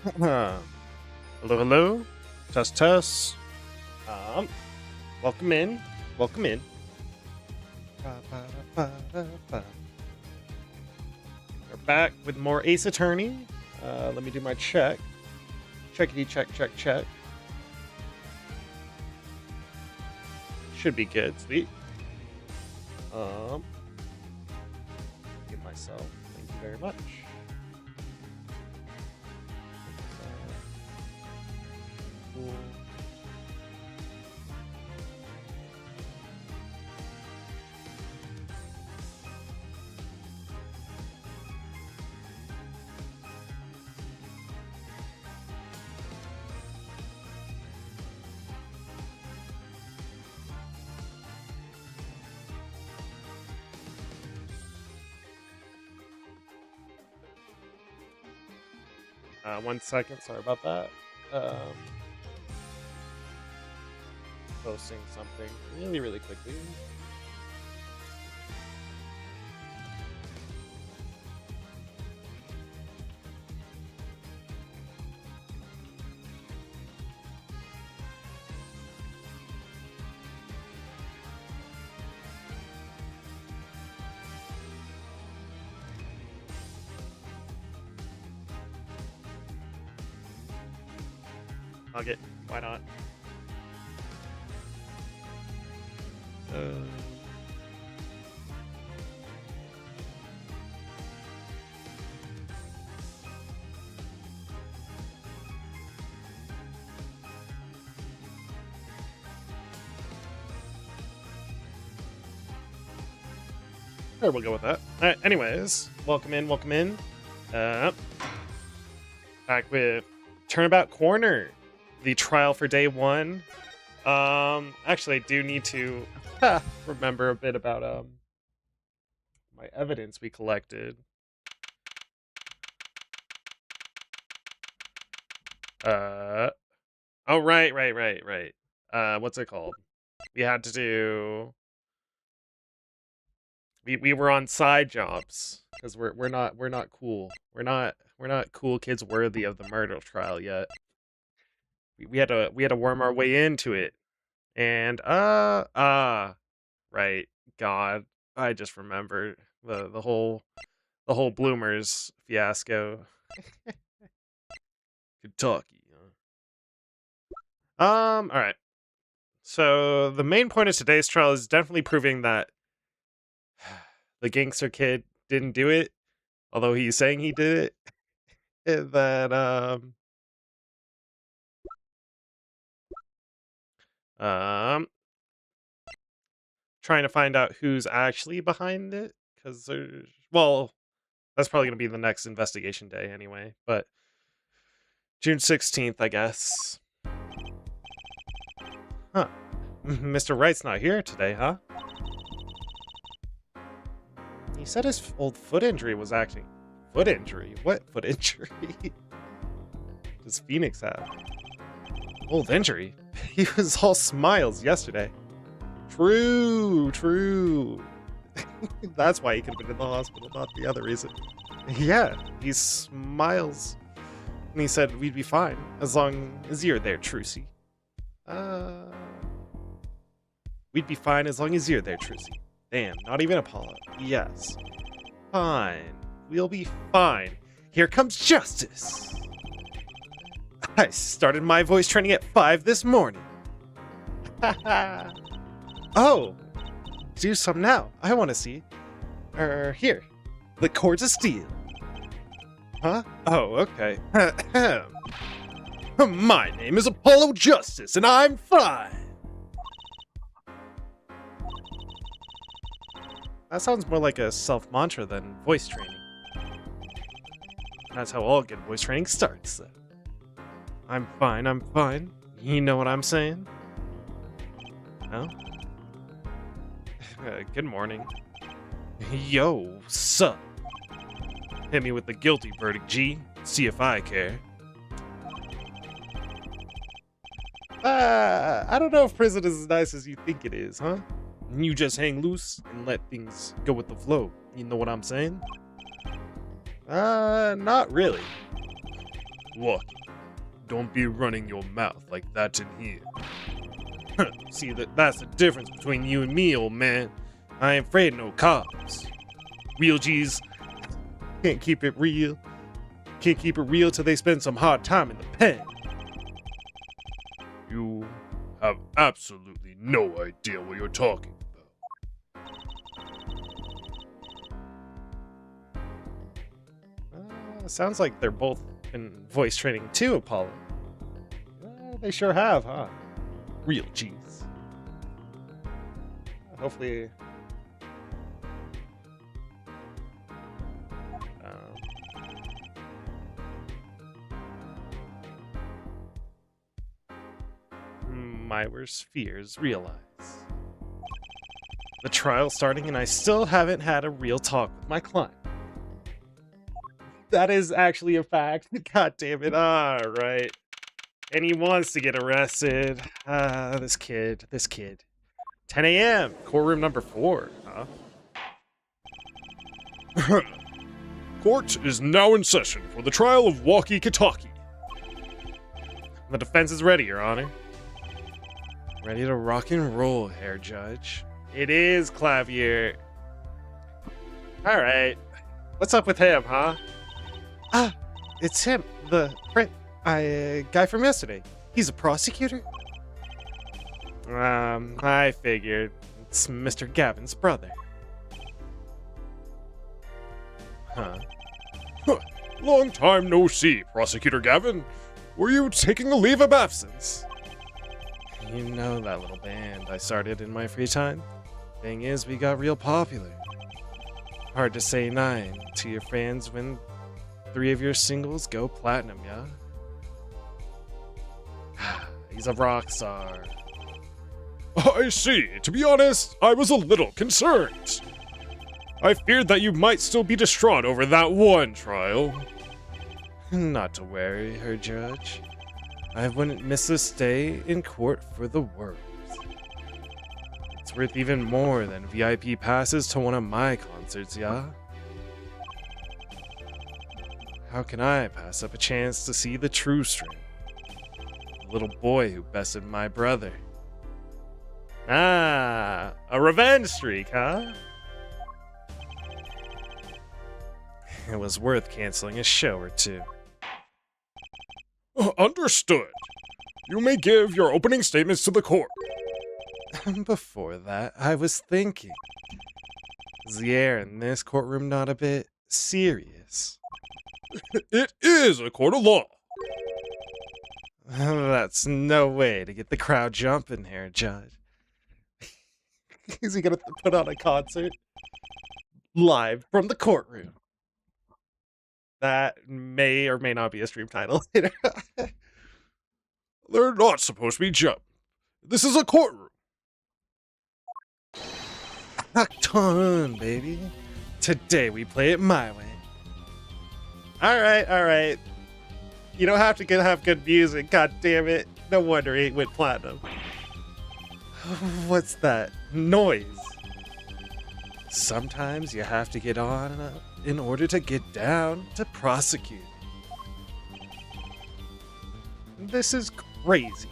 Hello, hello. Test, test. Welcome in. Welcome in. We're back with more Ace Attorney. Let me do my check. Checkity check, check, check. Should be good. Sweet. Give myself. Thank you very much. Cool. One second, sorry about that. Posting something really, really quickly. Why not? Sure, we'll go with that. All right, anyways, welcome in, welcome in. Back with Turnabout Corner. The trial for day one. Actually, I do need to remember a bit about my evidence we collected. Oh, right. What's it called? We had to do. We were on side jobs because we're not cool. We're not cool kids worthy of the murder trial yet. We had to worm our way into it. And right. God, I just remembered the whole Bloomers fiasco. Kentucky. All right. So the main point of today's trial is definitely proving that the gangster kid didn't do it, although he's saying he did it. And then trying to find out who's actually behind it, because there's, well, that's probably going to be the next investigation day anyway, but June 16th, I guess. Huh. Mr. Wright's not here today, huh? He said his old foot injury was acting. Foot injury? What foot injury? Does Phoenix have? Old injury? He was all smiles yesterday. True. That's why he could have been in the hospital, not the other reason. Yeah, he smiles. And he said we'd be fine, as long as you're there, Trucy. We'd be fine as long as you're there, Trucy. Damn, not even Apollo. Yes. Fine. We'll be fine. Here comes justice. I started my voice training at 5 this morning. Oh, do some now. I want to see. Here. The Court of Steel. Huh? Oh, okay. My name is Apollo Justice, and I'm fine. That sounds more like a self-mantra than voice training. That's how all good voice training starts, then. I'm fine. You know what I'm saying? No? Good morning. Yo, sup? Hit me with the guilty verdict, G. See if I care. I don't know if prison is as nice as you think it is, huh? You just hang loose and let things go with the flow. You know what I'm saying? Not really. Walkie, don't be running your mouth like that in here. See, that's the difference between you and me, old man. I ain't afraid of no cops. Real G's can't keep it real. Can't keep it real till they spend some hard time in the pen. You have absolutely no idea what you're talking about. Sounds like they're both in voice training too, Apollo. They sure have, huh? Real G's. Hopefully... my worst fears realize. The trial's starting and I still haven't had a real talk with my client. That is actually a fact. God damn it. Alright. And he wants to get arrested. This kid. 10 a.m. Courtroom number 4, huh? Court is now in session for the trial of Walkie Kataki. The defense is ready, Your Honor. Ready to rock and roll, Herr Judge. It is, Clavier. Alright. What's up with him, huh? It's him, the guy from yesterday. He's a prosecutor? I figured. It's Mr. Gavin's brother. Huh. Long time no see, Prosecutor Gavin. Were you taking a leave of absence? You know that little band I started in my free time? Thing is, we got real popular. Hard to say 9 to your fans when 3 of your singles go platinum, yeah? He's a rock star. I see. To be honest, I was a little concerned. I feared that you might still be distraught over that one trial. Not to worry, Herr Judge. I wouldn't miss a stay in court for the world. It's worth even more than VIP passes to one of my concerts, yeah? How can I pass up a chance to see the true string? The little boy who bested my brother. A revenge streak, huh? It was worth canceling a show or two. Understood. You may give your opening statements to the court. Before that, I was thinking. Is the air in this courtroom not a bit serious? It is a court of law. That's no way to get the crowd jumping here, Judge. Is he gonna put on a concert? Live from the courtroom. That may or may not be a stream title later. They're not supposed to be jumped. This is a courtroom. Locked on, baby. Today we play it my way. Alright. You don't have to have good music, god damn it. No wonder it went platinum. What's that noise? Sometimes you have to get on in order to get down to prosecute. This is crazy.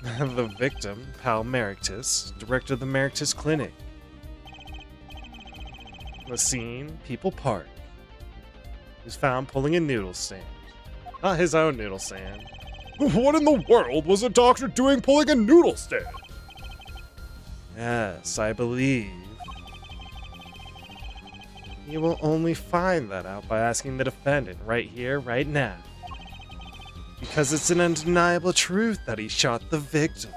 The victim, Pal Merictus, director of the Merictus Clinic. The scene, People Park. He's found pulling a noodle stand. Not his own noodle stand. What in the world was a doctor doing pulling a noodle stand? Yes, I believe. You will only find that out by asking the defendant right here, right now. Because it's an undeniable truth that he shot the victim.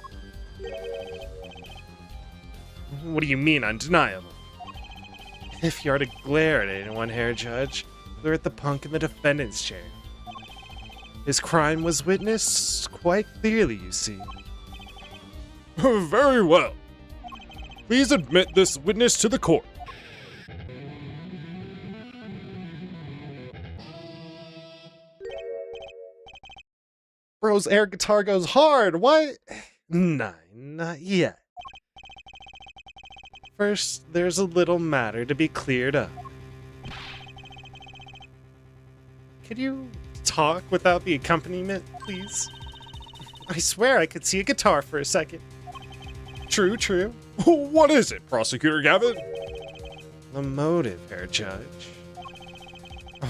What do you mean, undeniable? If you are to glare at anyone here, Judge, glare at the punk in the defendant's chair. His crime was witnessed quite clearly, you see. Very well. Please admit this witness to the court. Bro's air guitar goes hard. What? Nah, not yet. First, there's a little matter to be cleared up. Could you talk without the accompaniment, please? I swear I could see a guitar for a second. True, true. What is it, Prosecutor Gavin? The motive, Herr Judge.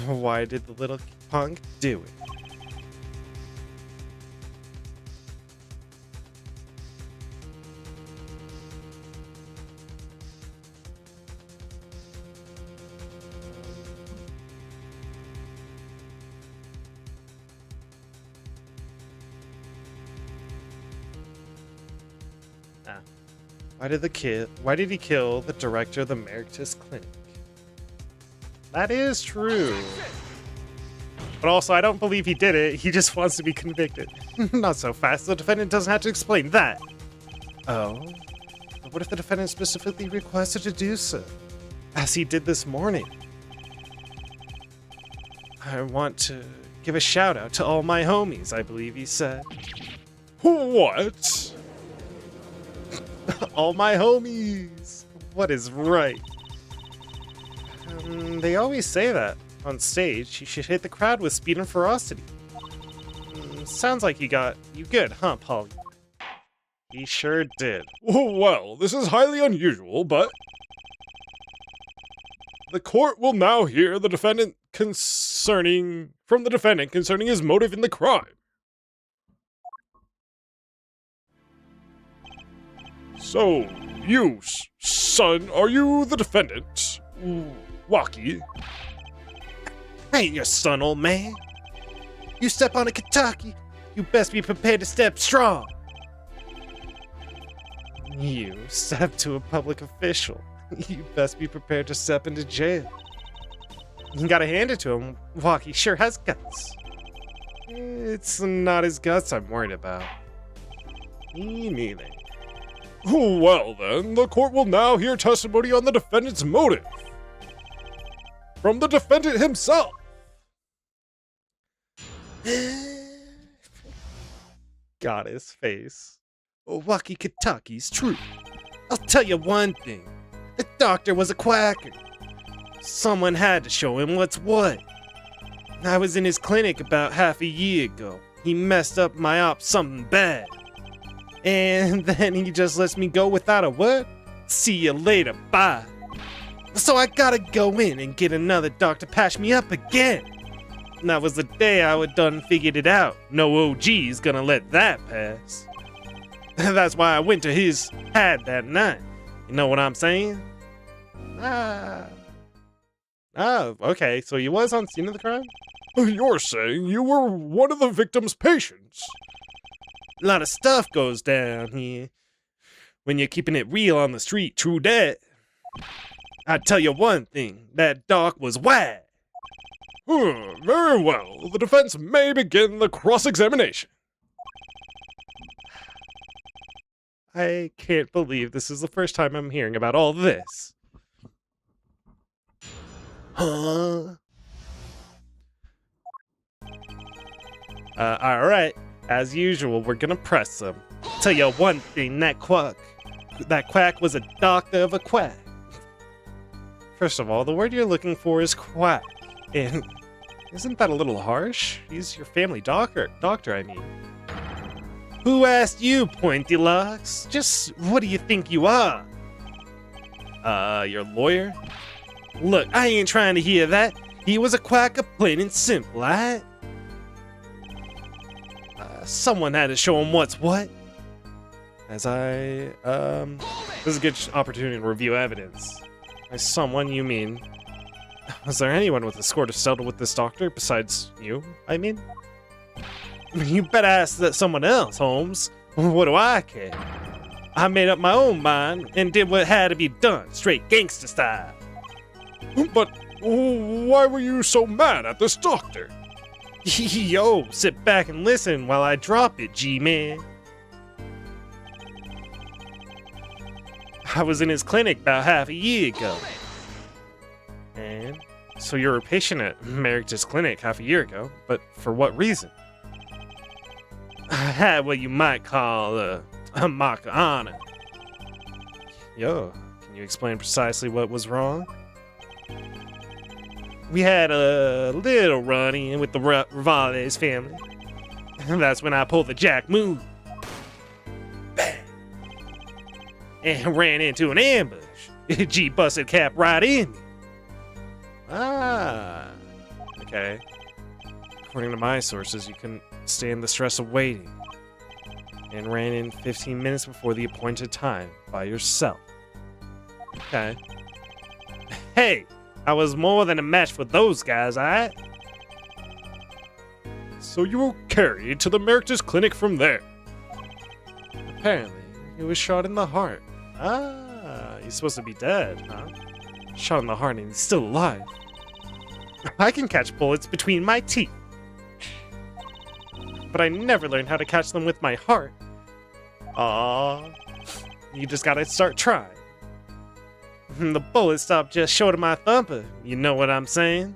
Why did the little punk do it? Why did he kill the director of the Meritus Clinic? That is true. But also, I don't believe he did it. He just wants to be convicted. Not so fast. The defendant doesn't have to explain that. Oh? But what if the defendant specifically requested to do so? As he did this morning. I want to give a shout out to all my homies, I believe he said. What? All my homies. What is right? They always say that. On stage, you should hit the crowd with speed and ferocity. Sounds like he got you good, huh, Polly? He sure did. Well, this is highly unusual, but... The court will now hear from the defendant concerning his motive in the crime. So, you, son, are you the defendant? Waki? I ain't your son, old man. You step on a Kentucky, you best be prepared to step strong. You step to a public official, you best be prepared to step into jail. You gotta hand it to him, Waki sure has guts. It's not his guts I'm worried about. Me neither. Well then, the court will now hear testimony on the defendant's motive. From the defendant himself. Got his face. Waki Kentucky's true. I'll tell you one thing. The doctor was a quacker. Someone had to show him what's what. I was in his clinic about half a year ago. He messed up my op something bad. And then he just lets me go without a word. See you later, bye. So I gotta go in and get another doc to patch me up again. And that was the day I would done figured it out. No OG's gonna let that pass. That's why I went to his pad that night. You know what I'm saying? Okay, so you was on scene of the crime? You're saying you were one of the victim's patients? A lot of stuff goes down here. When you're keeping it real on the street, true that. I tell you one thing, that doc was whack. Very well. The defense may begin the cross-examination. I can't believe this is the first time I'm hearing about all this. Huh? Alright. As usual, we're gonna press them. Tell you one thing, that quack was a doctor of a quack. First of all, the word you're looking for is quack. And isn't that a little harsh? He's your family doctor, I mean. Who asked you, Pointy Locks? Just what do you think you are? Your lawyer? Look, I ain't trying to hear that. He was a quacker, plain and simple, alright? Someone had to show him what's what. This is a good opportunity to review evidence. By someone, you mean... Was there anyone with a score to settle with this doctor besides you, I mean? You better ask that someone else, Holmes. What do I care? I made up my own mind and did what had to be done, straight gangster style. But why were you so mad at this doctor? Yo, sit back and listen while I drop it, G-Man. I was in his clinic about half a year ago. And so you were a patient at Meritus Clinic half a year ago, but for what reason? I had what you might call a mock of honor. Yo, can you explain precisely what was wrong? We had a little run-in with the Rivales family. That's when I pulled the Jack move. Bang! And ran into an ambush. G busted Cap right in me. Ah, okay. According to my sources, you couldn't stand the stress of waiting and ran in 15 minutes before the appointed time by yourself. Okay. Hey, I was more than a match for those guys, alright? So you were carried to the Meritus Clinic from there. Apparently, he was shot in the heart. Ah, he's supposed to be dead, huh? Shot in the heart and he's still alive. I can catch bullets between my teeth. But I never learned how to catch them with my heart. Aww. You just gotta start trying. The bullet stopped just short of my thumper. You know what I'm saying?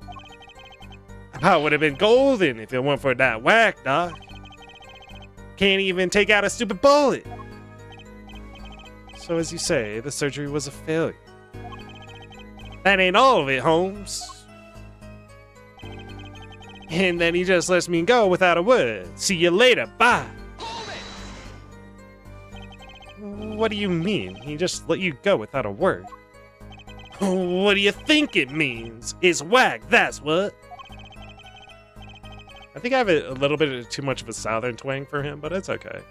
I would have been golden if it weren't for that whack, doc. Can't even take out a stupid bullet. So as you say, the surgery was a failure. That ain't all of it, Holmes. And then he just lets me go without a word. See you later, bye. What do you mean? He just let you go without a word? What do you think it means? It's whack, that's what. I think I have a little bit too much of a southern twang for him, but it's okay.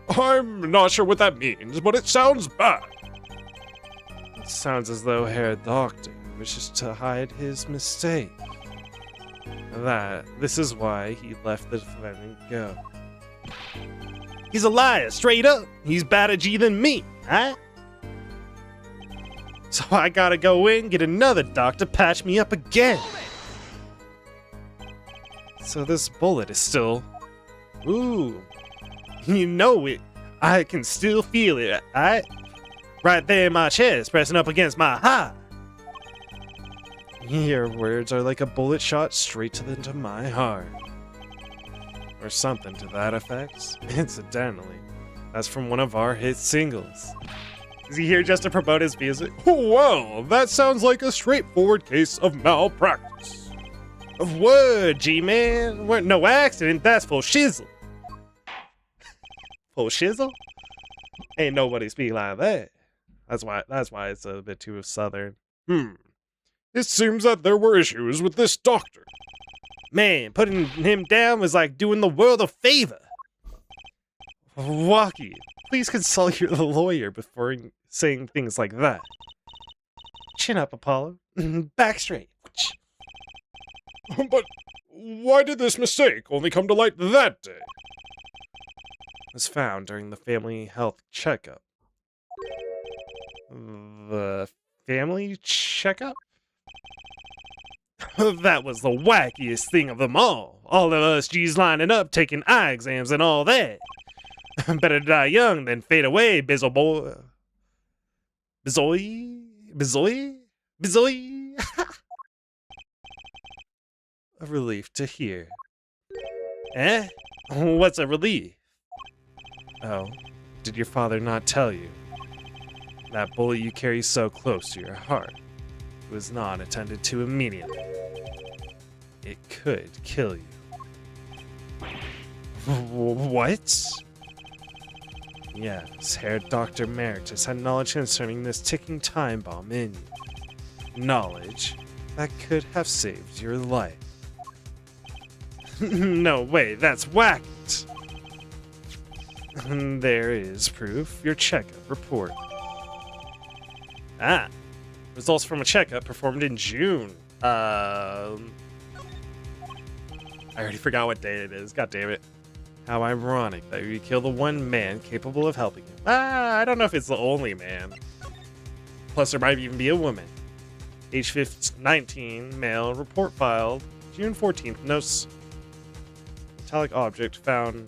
I'm not sure what that means, but it sounds bad. It sounds as though Herr Doctor wishes to hide his mistake. This is why he let the defendant go. He's a liar, straight up. He's better G than me, huh? So I gotta go in, get another doctor, patch me up again. So this bullet is still... Ooh. You know it. I can still feel it, alright? Right there in my chest, pressing up against my heart. Your words are like a bullet shot straight into my heart. Or something to that effect. Incidentally, that's from one of our hit singles. Is he here just to promote his music? Well, that sounds like a straightforward case of malpractice. Word, G-Man. Weren't no accident, that's full shizzle. Full shizzle? Ain't nobody speak like that. That's why it's a bit too southern. It seems that there were issues with this doctor. Man, putting him down was like doing the world a favor. Walkie, please consult your lawyer before saying things like that. Chin up, Apollo. Back straight. But why did this mistake only come to light that day? It was found during the family health checkup. The family checkup? That was the wackiest thing of them all. All of us G's lining up, taking eye exams and all that. Better die young than fade away, Bizzle boy. Bizoy? Bizoy? Bizoy? A relief to hear. Eh? What's a relief? Oh, did your father not tell you? That bullet you carry so close to your heart was not attended to immediately. It could kill you. What? Yes, Herr Dr. Meritus had knowledge concerning this ticking time bomb in you. Knowledge that could have saved your life. No way, that's whacked! There is proof, your checkup report. Ah, results from a checkup performed in June. I already forgot what day it is, god damn it. How ironic that you kill the one man capable of helping you. I don't know if it's the only man. Plus there might even be a woman. Age 19, male, report filed, June 14th, notes. Metallic object found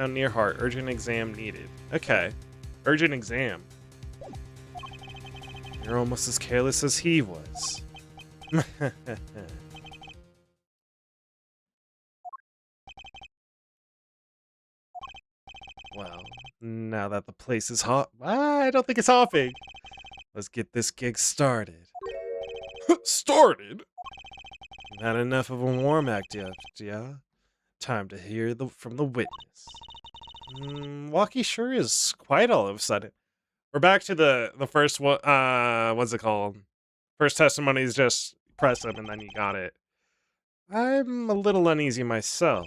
near heart, urgent exam needed. Okay, urgent exam. You're almost as careless as he was. Well, now that the place is hot, I don't think it's hopping. Let's get this gig started. Started? Not enough of a warm act yet, yeah? Time to hear from the witness. Walkie sure is quite all of a sudden. We're back to the first one. What's it called? First testimony is just press him and then you got it. I'm a little uneasy myself.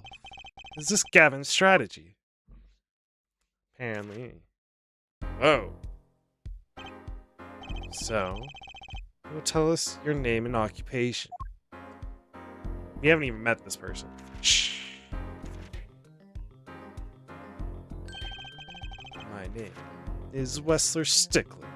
Is this Gavin's strategy? Apparently. Oh. So, you'll tell us your name and occupation. We haven't even met this person. Shh. My name is Wessler Stickler.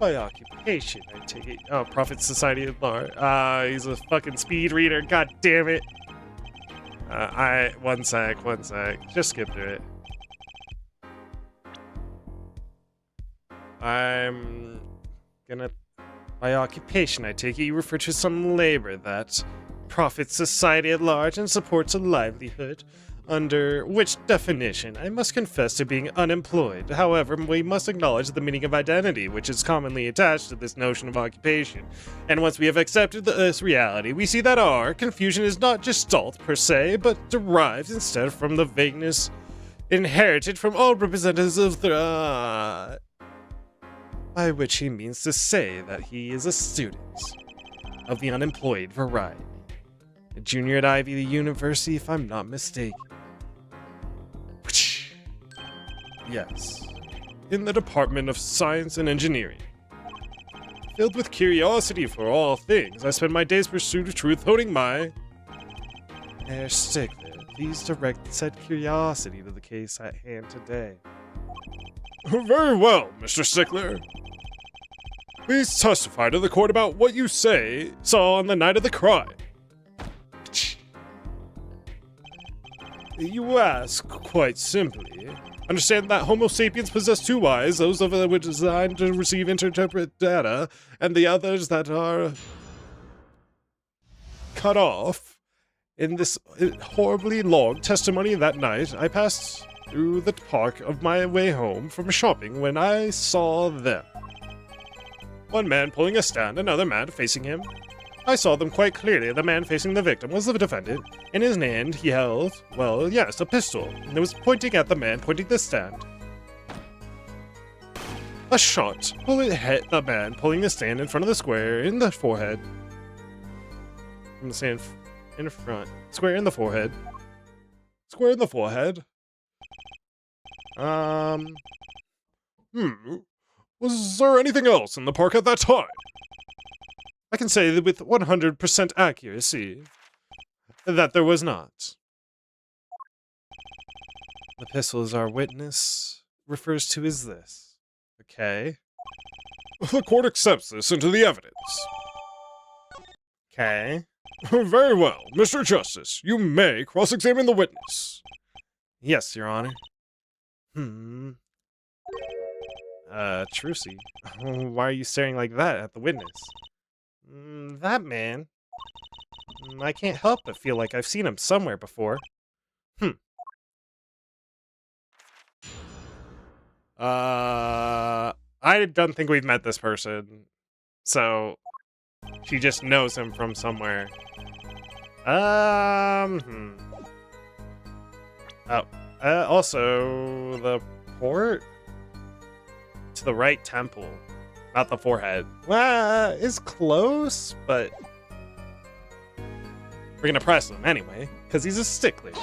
My occupation, I take it. Oh, Prophet Society at large. He's a fucking speed reader. God damn it. One sec. Just skip through it. My occupation, I take it you refer to some labor that profits society at large and supports a livelihood, under which definition I must confess to being unemployed. However, we must acknowledge the meaning of identity, which is commonly attached to this notion of occupation. And once we have accepted this reality, we see that our confusion is not gestalt per se, but derives instead from the vagueness inherited from all representatives of the... by which he means to say that he is a student of the unemployed variety. A junior at Ivy University, if I'm not mistaken. Yes, in the Department of Science and Engineering. Filled with curiosity for all things, I spend my days pursuit of truth, honing my... Herr Stickler, please direct said curiosity to the case at hand today. Very well, Mr. Stickler. Please testify to the court about what you saw on the night of the crime. You ask, quite simply, understand that Homo sapiens possess two eyes, those of which are designed to receive and interpret data, and the others that are cut off. In this horribly long testimony that night, I passed through the park of my way home from shopping when I saw them. One man pulling a stand, another man facing him. I saw them quite clearly. The man facing the victim was the defendant. In his hand, he held, well, yes, a pistol. And it was pointing at the man pointing the stand. A shot. Bullet hit the man pulling the stand in front of the square in the forehead. From the stand in front. Square in the forehead. Square in the forehead. Was there anything else in the park at that time? I can say that with 100% accuracy that there was not. The pistol our witness refers to is this. Okay. The court accepts this into the evidence. Okay. Very well, Mr. Justice, you may cross-examine the witness. Yes, Your Honor. Trucy, why are you staring like that at the witness? That man. I can't help but feel like I've seen him somewhere before. I don't think we've met this person. So, she just knows him from somewhere. Also, the port to the right temple. Not the forehead. Is close, but we're gonna press him anyway, because he's a stickler.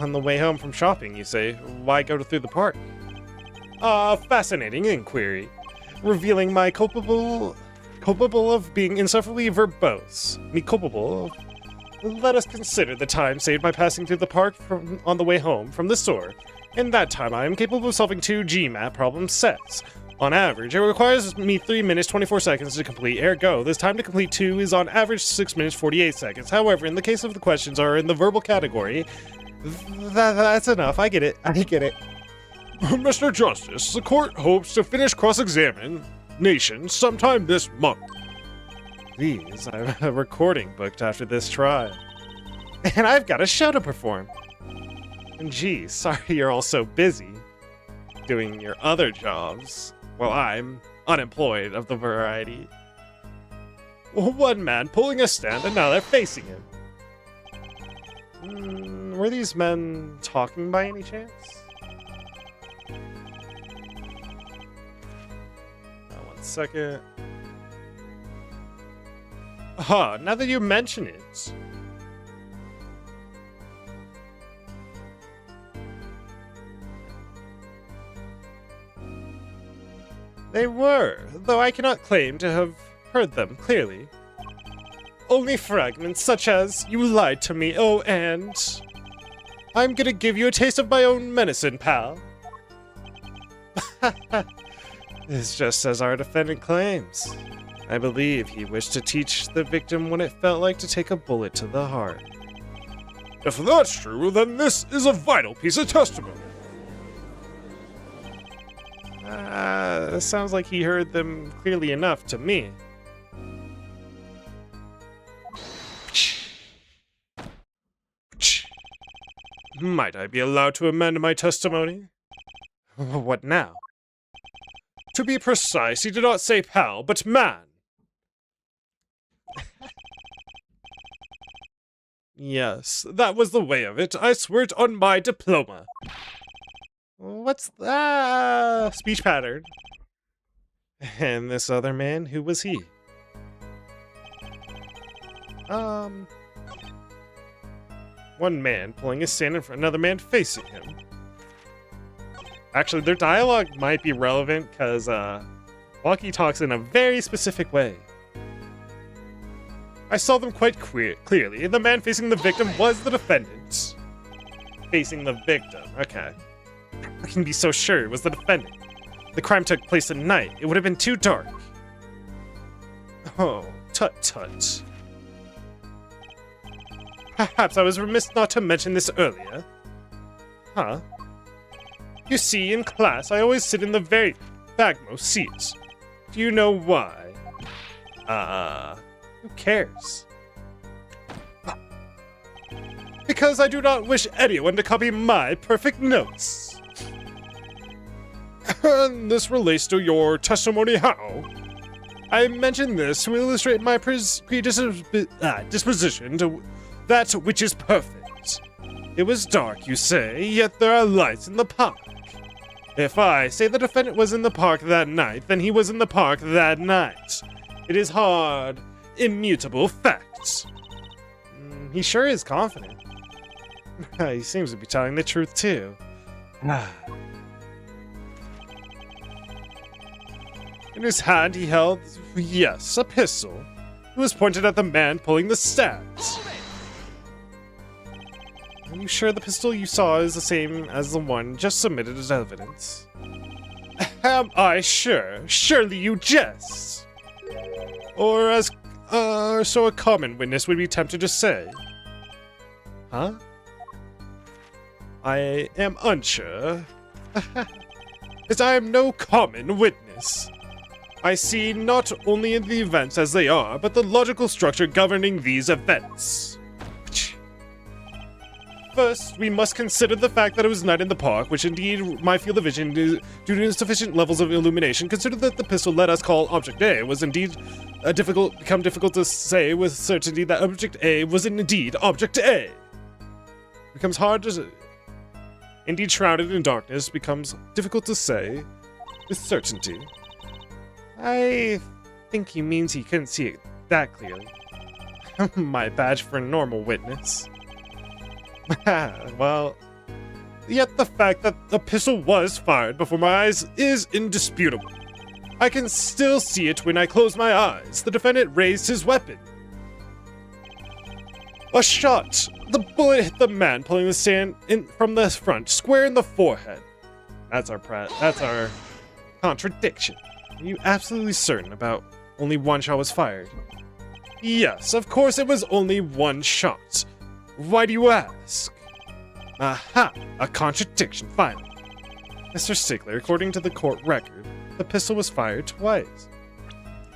On the way home from shopping, you say, why go through the park? Fascinating inquiry. Revealing my culpable of being insufferably verbose. Me culpable of... Let us consider the time saved by passing through the park on the way home from the store. In that time, I am capable of solving 2 GMAT problem sets. On average, it requires me 3 minutes 24 seconds to complete. Ergo, this time to complete 2 is on average 6 minutes 48 seconds. However, in the case of the questions are in the verbal category, that's enough. I get it. Mr. Justice, the court hopes to finish cross-examination sometime this month. Please, I have a recording booked after this trial. And I've got a show to perform. And gee, sorry you're all so busy. doing your other jobs, while I'm unemployed of the variety. One man pulling a stand and now they're facing him. Were these men talking by any chance? One second. Now that you mention it. They were, though I cannot claim to have heard them clearly. Only fragments such as, "You lied to me, oh, and I'm gonna give you a taste of my own medicine, pal." It's just as our defendant claims. I believe he wished to teach the victim what it felt like to take a bullet to the heart. If that's true, then this is a vital piece of testimony. It sounds like he heard them clearly enough to me. Might I be allowed to amend my testimony? What now? To be precise, he did not say pal, but man. Yes, that was the way of it. I swear it on my diploma. What's that? Speech pattern. And this other man, who was he? One man pulling his stand in front of another man facing him. Actually, their dialogue might be relevant because Walkie talks in a very specific way. I saw them quite clearly. The man facing the victim was the defendant. Facing the victim, okay. I can be so sure it was the defendant. The crime took place at night. It would have been too dark. Oh, tut-tut. Perhaps I was remiss not to mention this earlier. Huh? You see, in class, I always sit in the very backmost seat. Do you know why? Who cares? Because I do not wish anyone to copy my perfect notes. And this relates to your testimony how? I mention this to illustrate my disposition to that which is perfect. It was dark, you say, yet there are lights in the park. If I say the defendant was in the park that night, then he was in the park that night. It is hard, immutable fact. He sure is confident. He seems to be telling the truth, too. In his hand he held, yes, a pistol. It was pointed at the man pulling the stand. Are you sure the pistol you saw is the same as the one just submitted as evidence? Am I sure? Surely you jest. Or as so a common witness would be tempted to say. Huh? I am unsure. As I am no common witness. I see not only the events as they are, but the logical structure governing these events. First, we must consider the fact that it was night in the park, which indeed my field of vision, due to insufficient levels of illumination, consider that the pistol let us call Object A was indeed become difficult to say with certainty that Object A was indeed Object A. Becomes hard to... Indeed shrouded in darkness becomes difficult to say with certainty. I think he means he couldn't see it that clearly. My badge for normal witness. Well, yet the fact that the pistol was fired before my eyes is indisputable. I can still see it when I close my eyes. The defendant raised his weapon. A shot. The bullet hit the man pulling the stand from the front, square in the forehead. That's our contradiction. Are you absolutely certain about only one shot was fired? Yes, of course it was only one shot. Why do you ask? Aha! A contradiction, finally. Mr. Stickler, according to the court record, the pistol was fired twice.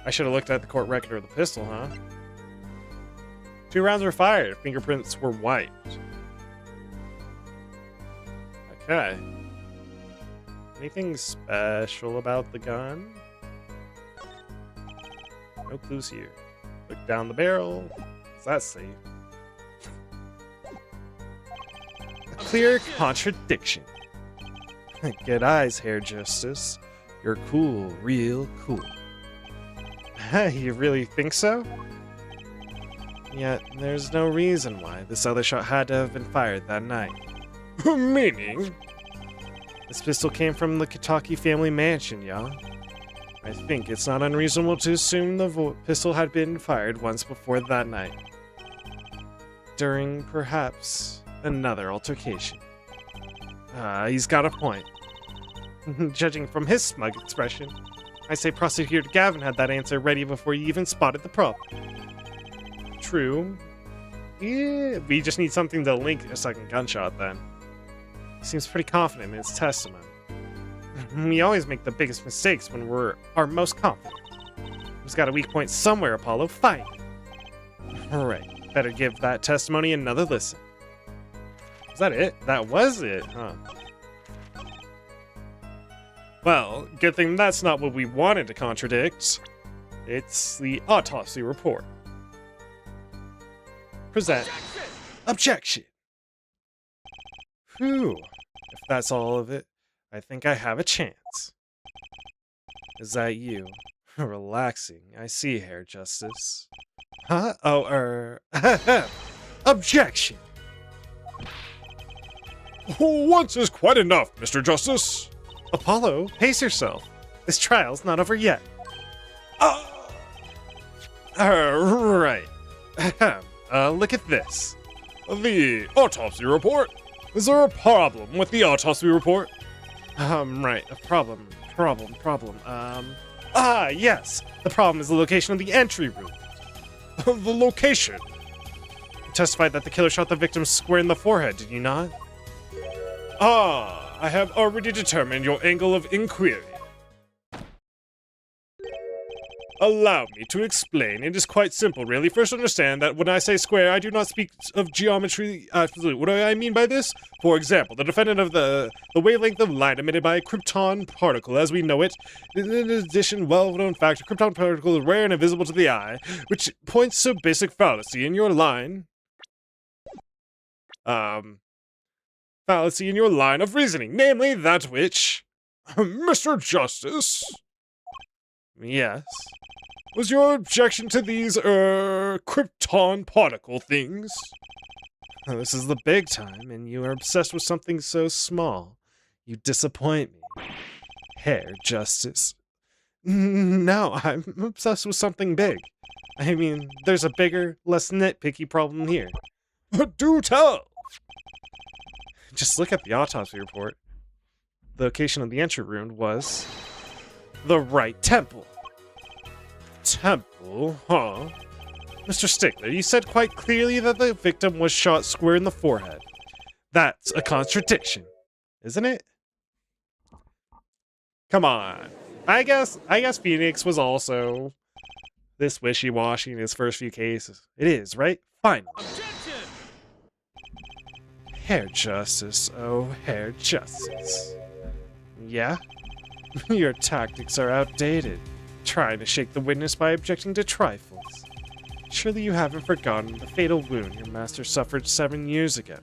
I should have looked at the court record of the pistol, huh? 2 rounds were fired. Fingerprints were wiped. Okay. Anything special about the gun? No clues here. Look down the barrel. Is that safe? A clear contradiction. Good eyes, Hair Justice. You're cool, real cool. You really think so? Yet, there's no reason why this other shot had to have been fired that night. Meaning? This pistol came from the Kitaki family mansion, y'all. I think it's not unreasonable to assume the pistol had been fired once before that night. During, perhaps, another altercation. He's got a point. Judging from his smug expression, I say Prosecutor Gavin had that answer ready before you even spotted the problem. True. Yeah, we just need something to link a second gunshot then. He seems pretty confident in his testimony. We always make the biggest mistakes when we're our most confident. He's got a weak point somewhere, Apollo. Fight! Alright, better give that testimony another listen. Was that it? That was it, huh? Well, good thing that's not what we wanted to contradict. It's the autopsy report. Present. Objection! Whew. If that's all of it, I think I have a chance. Is that you? Relaxing. I see, Hair Justice. Huh? Oh, Objection! Once is quite enough, Mr. Justice. Apollo, pace yourself. This trial's not over yet. Right. Look at this. The autopsy report? Is there a problem with the autopsy report? Right. A problem. Yes. The problem is the location of the entry room. The location? You testified that the killer shot the victim square in the forehead, did you not? I have already determined your angle of inquiry. Allow me to explain. It is quite simple, really. First, understand that when I say square, I do not speak of geometry absolute. What do I mean by this? For example, the defendant of the wavelength of light emitted by a krypton particle, as we know it. In addition, well-known fact, a krypton particle is rare and invisible to the eye, which points to basic fallacy in your line. Fallacy in your line of reasoning, namely that which, Mr. Justice. Yes. Was your objection to these, krypton particle things? This is the big time, and you are obsessed with something so small. You disappoint me. Hair Justice. No, I'm obsessed with something big. I mean, there's a bigger, less nitpicky problem here. Do tell! Just look at the autopsy report. The location of the entry wound was the right temple. Temple, huh? Mr. Stickler, you said quite clearly that the victim was shot square in the forehead. That's a contradiction, isn't it? Come on. I guess Phoenix was also this wishy-washy in his first few cases. It is, right? Fine. Objection! Hair Justice, oh, Hair Justice. Yeah? Your tactics are outdated. Trying to shake the witness by objecting to trifles. Surely you haven't forgotten the fatal wound your master suffered 7 years ago.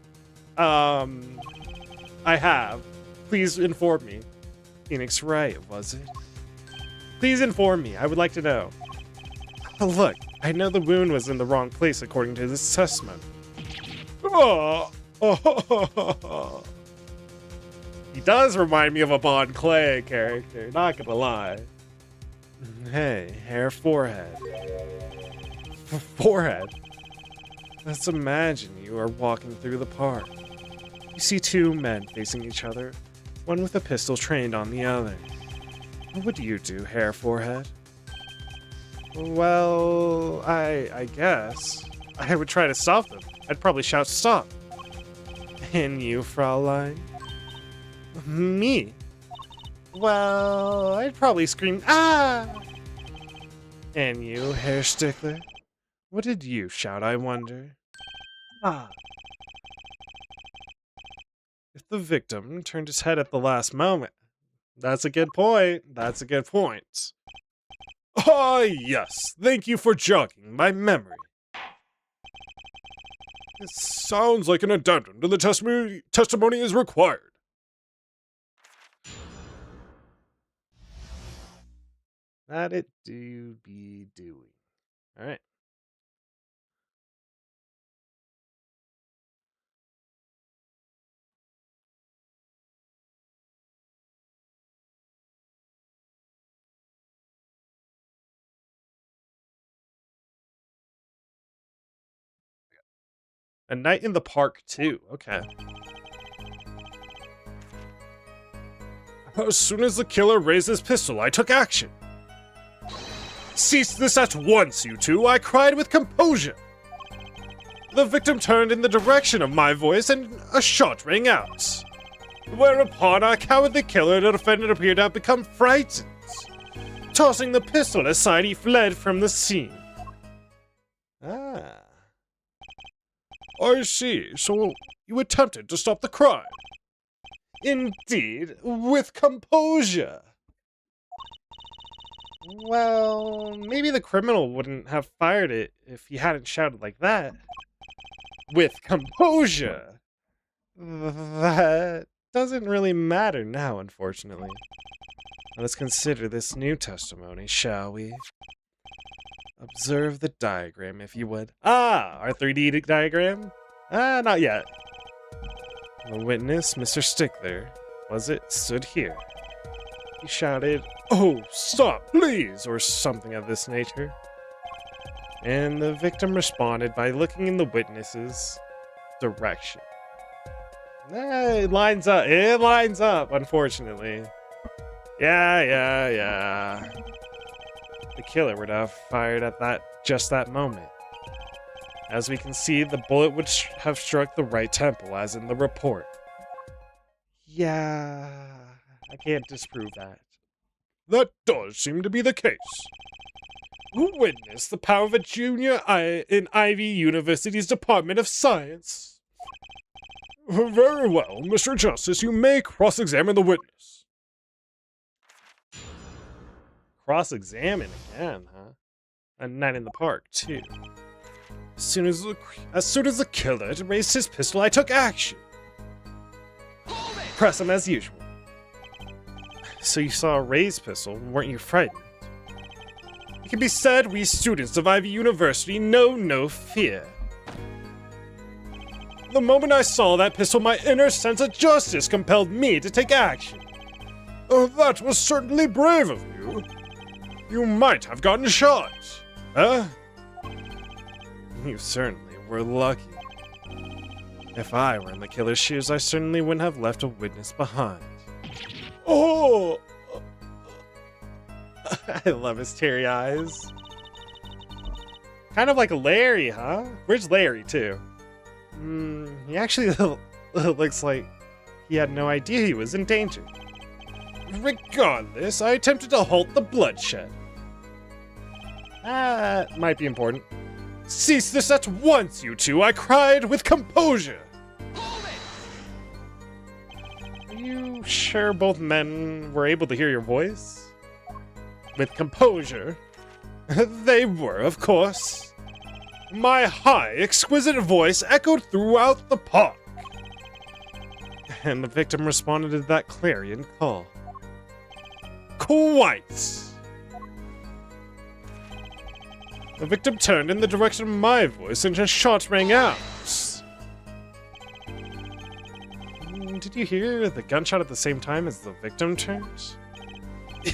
I have. Please inform me. Phoenix Wright, was it? Please inform me. I would like to know. Look, I know the wound was in the wrong place according to this testimony. He does remind me of a Bon Clay character, not gonna lie. Hey, Hair Forehead. Forehead? Let's imagine you are walking through the park. You see 2 men facing each other, one with a pistol trained on the other. What would you do, Hair Forehead? Well, I guess. I would try to stop them. I'd probably shout, "Stop!" And you, Fraulein? Me? Well, I'd probably scream, "Ah!" And you, Hair Stickler? What did you shout, I wonder? Ah. If the victim turned his head at the last moment, That's a good point. That's a good point. Ah, yes. Thank you for jogging my memory. It sounds like an addendum to the testimony is required. That it do be doing. All right. A night in the park too. Okay. As soon as the killer raised his pistol, I took action. Cease this at once, you two, I cried with composure. The victim turned in the direction of my voice and a shot rang out. Whereupon our cowardly killer, the defendant, appeared to have become frightened. Tossing the pistol aside, he fled from the scene. Ah. I see, so you attempted to stop the crime. Indeed, with composure. Well, maybe the criminal wouldn't have fired it if he hadn't shouted like that. With composure. That doesn't really matter now, unfortunately. Let's consider this new testimony, shall we? Observe the diagram, if you would. Ah, our 3D diagram? Ah, not yet. The witness, Mr. Stickler, was it, stood here. He shouted, "Oh, stop, please," or something of this nature. And the victim responded by looking in the witness's direction. It lines up. It lines up, unfortunately. Yeah. The killer would have fired at just that moment. As we can see, the bullet would have struck the right temple, as in the report. Yeah, I can't disprove that. That does seem to be the case. Who witnessed the power of a junior in Ivy University's Department of Science? Very well, Mr. Justice, you may cross-examine the witness. Cross-examine again, huh? A night in the park, too. As soon as the killer raised his pistol, I took action. Press him as usual. So you saw a raised pistol, weren't you frightened? It can be said we students of Ivy University know no fear. The moment I saw that pistol, my inner sense of justice compelled me to take action. Oh, that was certainly brave of you. You might have gotten shot. Huh? You certainly were lucky. If I were in the killer's shoes, I certainly wouldn't have left a witness behind. Oh! I love his teary eyes. Kind of like Larry, huh? Where's Larry, too? He actually looks like he had no idea he was in danger. Regardless, I attempted to halt the bloodshed. That might be important. Cease this at once, you two, I cried with composure. Are you sure both men were able to hear your voice? With composure? They were, of course. My high, exquisite voice echoed throughout the park. And the victim responded to that clarion call. Quite. The victim turned in the direction of my voice and a shot rang out. Did you hear the gunshot at the same time as the victim turned?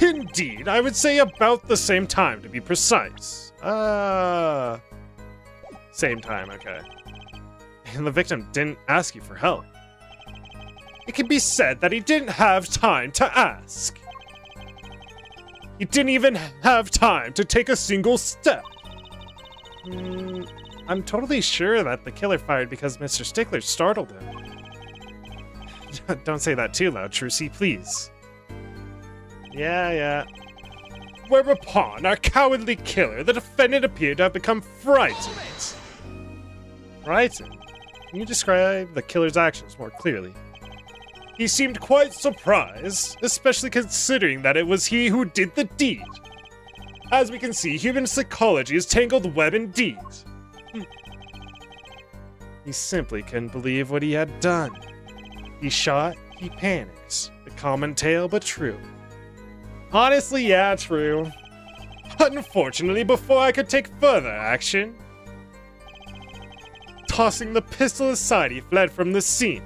Indeed, I would say about the same time, to be precise. Same time, okay. And the victim didn't ask you for help. It can be said that he didn't have time to ask. He didn't even have time to take a single step. I'm totally sure that the killer fired because Mr. Stickler startled him. Don't say that too loud, Trucy, please. Yeah. Whereupon our cowardly killer, the defendant, appeared to have become frightened. Frightened? Can you describe the killer's actions more clearly? He seemed quite surprised, especially considering that it was he who did the deed. As we can see, human psychology is tangled web indeed. He simply couldn't believe what he had done. He shot, he panicked. A common tale, but true. Honestly, yeah, true. Unfortunately, before I could take further action, tossing the pistol aside, he fled from the scene.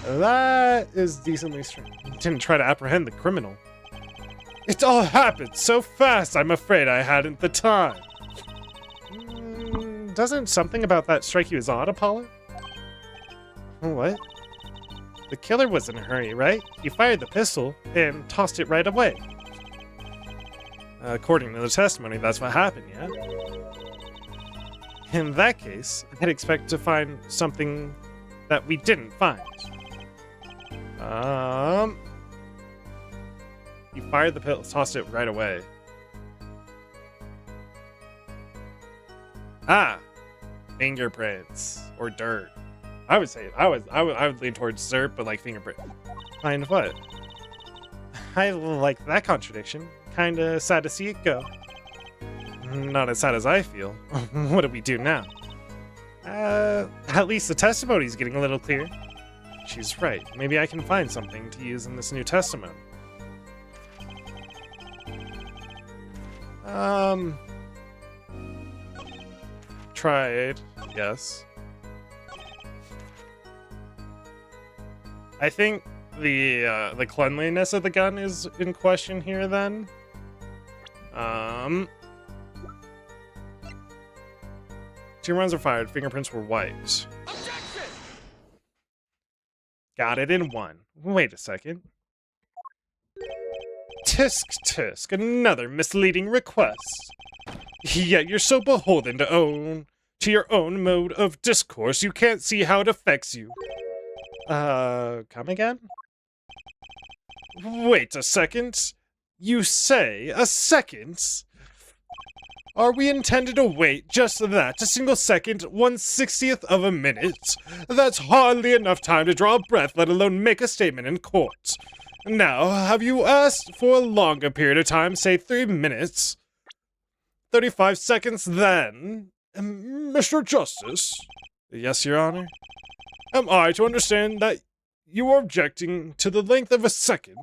That is decently strange. Didn't try to apprehend the criminal. It all happened so fast, I'm afraid I hadn't the time. Doesn't something about that strike you as odd, Apollo? What? The killer was in a hurry, right? He fired the pistol and tossed it right away. According to the testimony, that's what happened, yeah? In that case, I'd expect to find something that we didn't find. He fired the pistol, tossed it right away. Ah, fingerprints or dirt. I would say I would lean towards dirt, but like fingerprint. Find what? I like that contradiction. Kinda sad to see it go. Not as sad as I feel. What do we do now? At least the testimony's getting a little clearer. She's right. Maybe I can find something to use in this new testament. Tried, yes. I think the cleanliness of the gun is in question here then. Two rounds were fired, fingerprints were wiped. Objection! Got it in one. Wait a second. Tisk tisk, another misleading request. Yet you're so beholden to your own mode of discourse, you can't see how it affects you. Come again? Wait a second. You say a second? Are we intended to wait just that, a single second, 1/60th of a minute? That's hardly enough time to draw a breath, let alone make a statement in court. Now, have you asked for a longer period of time, say 3 minutes? 35 seconds then? Mr. Justice? Yes, Your Honor? Am I to understand that you are objecting to the length of a second?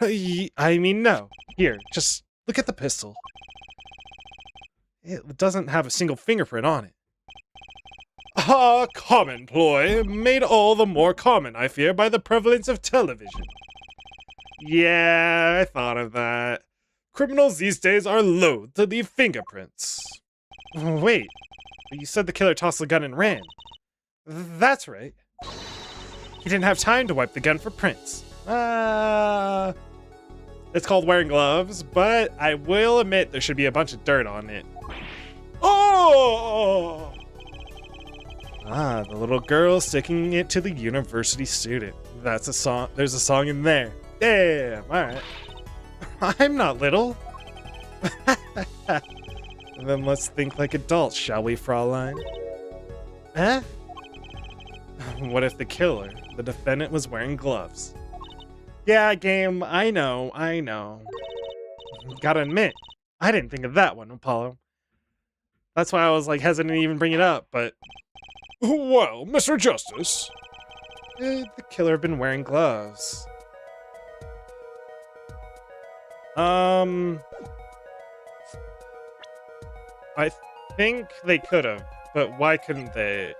I mean, no. Here, just look at the pistol. It doesn't have a single fingerprint on it. Ah, common ploy, made all the more common, I fear, by the prevalence of television. Yeah, I thought of that. Criminals these days are loath to leave fingerprints. Wait, you said the killer tossed the gun and ran. That's right. He didn't have time to wipe the gun for prints. It's called wearing gloves, but I will admit there should be a bunch of dirt on it. Oh! Ah, the little girl sticking it to the university student. That's a song. There's a song in there. Damn, alright. I'm not little. Then let's think like adults, shall we, Fraulein? Eh? What if the killer, the defendant, was wearing gloves? Yeah, game, I know. Gotta admit, I didn't think of that one, Apollo. That's why I was like hesitant to even bring it up, but... Well, Mr. Justice. The killer had been wearing gloves. I think they could have, but why couldn't they?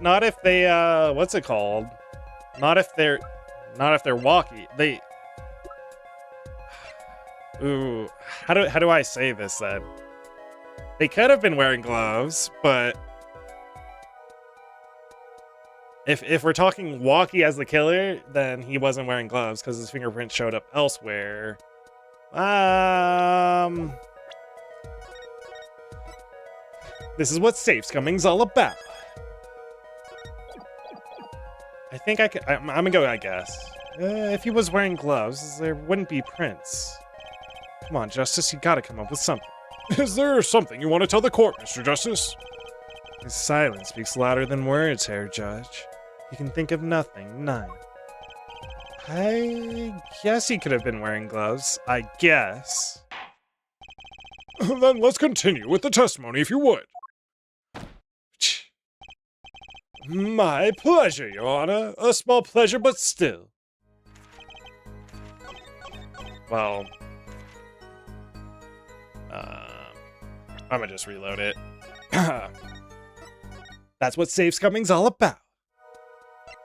Not if they what's it called? Not if they're walkie. They Ooh, how do I say this then? They could have been wearing gloves, but if we're talking walkie as the killer, then he wasn't wearing gloves because his fingerprint showed up elsewhere. This is what safe scumming's all about. I think I'm gonna go, I guess. If he was wearing gloves, there wouldn't be prints. Come on, Justice, you gotta come up with something. Is there something you want to tell the court, Mr. Justice? His silence speaks louder than words, Herr Judge. You can think of nothing, none. I guess he could have been wearing gloves. I guess. Then let's continue with the testimony, if you would. My pleasure, Your Honor. A small pleasure, but still. Well, I'ma just reload it. That's what safe scumming's all about.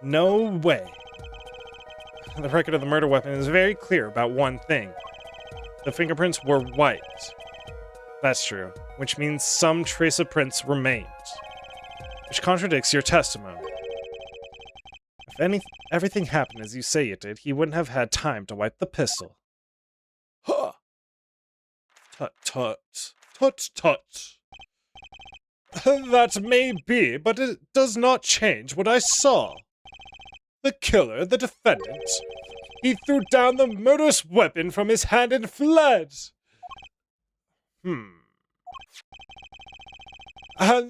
No way. The record of the murder weapon is very clear about one thing. The fingerprints were white. That's true, which means some trace of prints remained, which contradicts your testimony. If everything happened as you say it did, he wouldn't have had time to wipe the pistol. Huh! Tut tut. Tut tut. That may be, but it does not change what I saw. The killer, the defendant, he threw down the murderous weapon from his hand and fled. And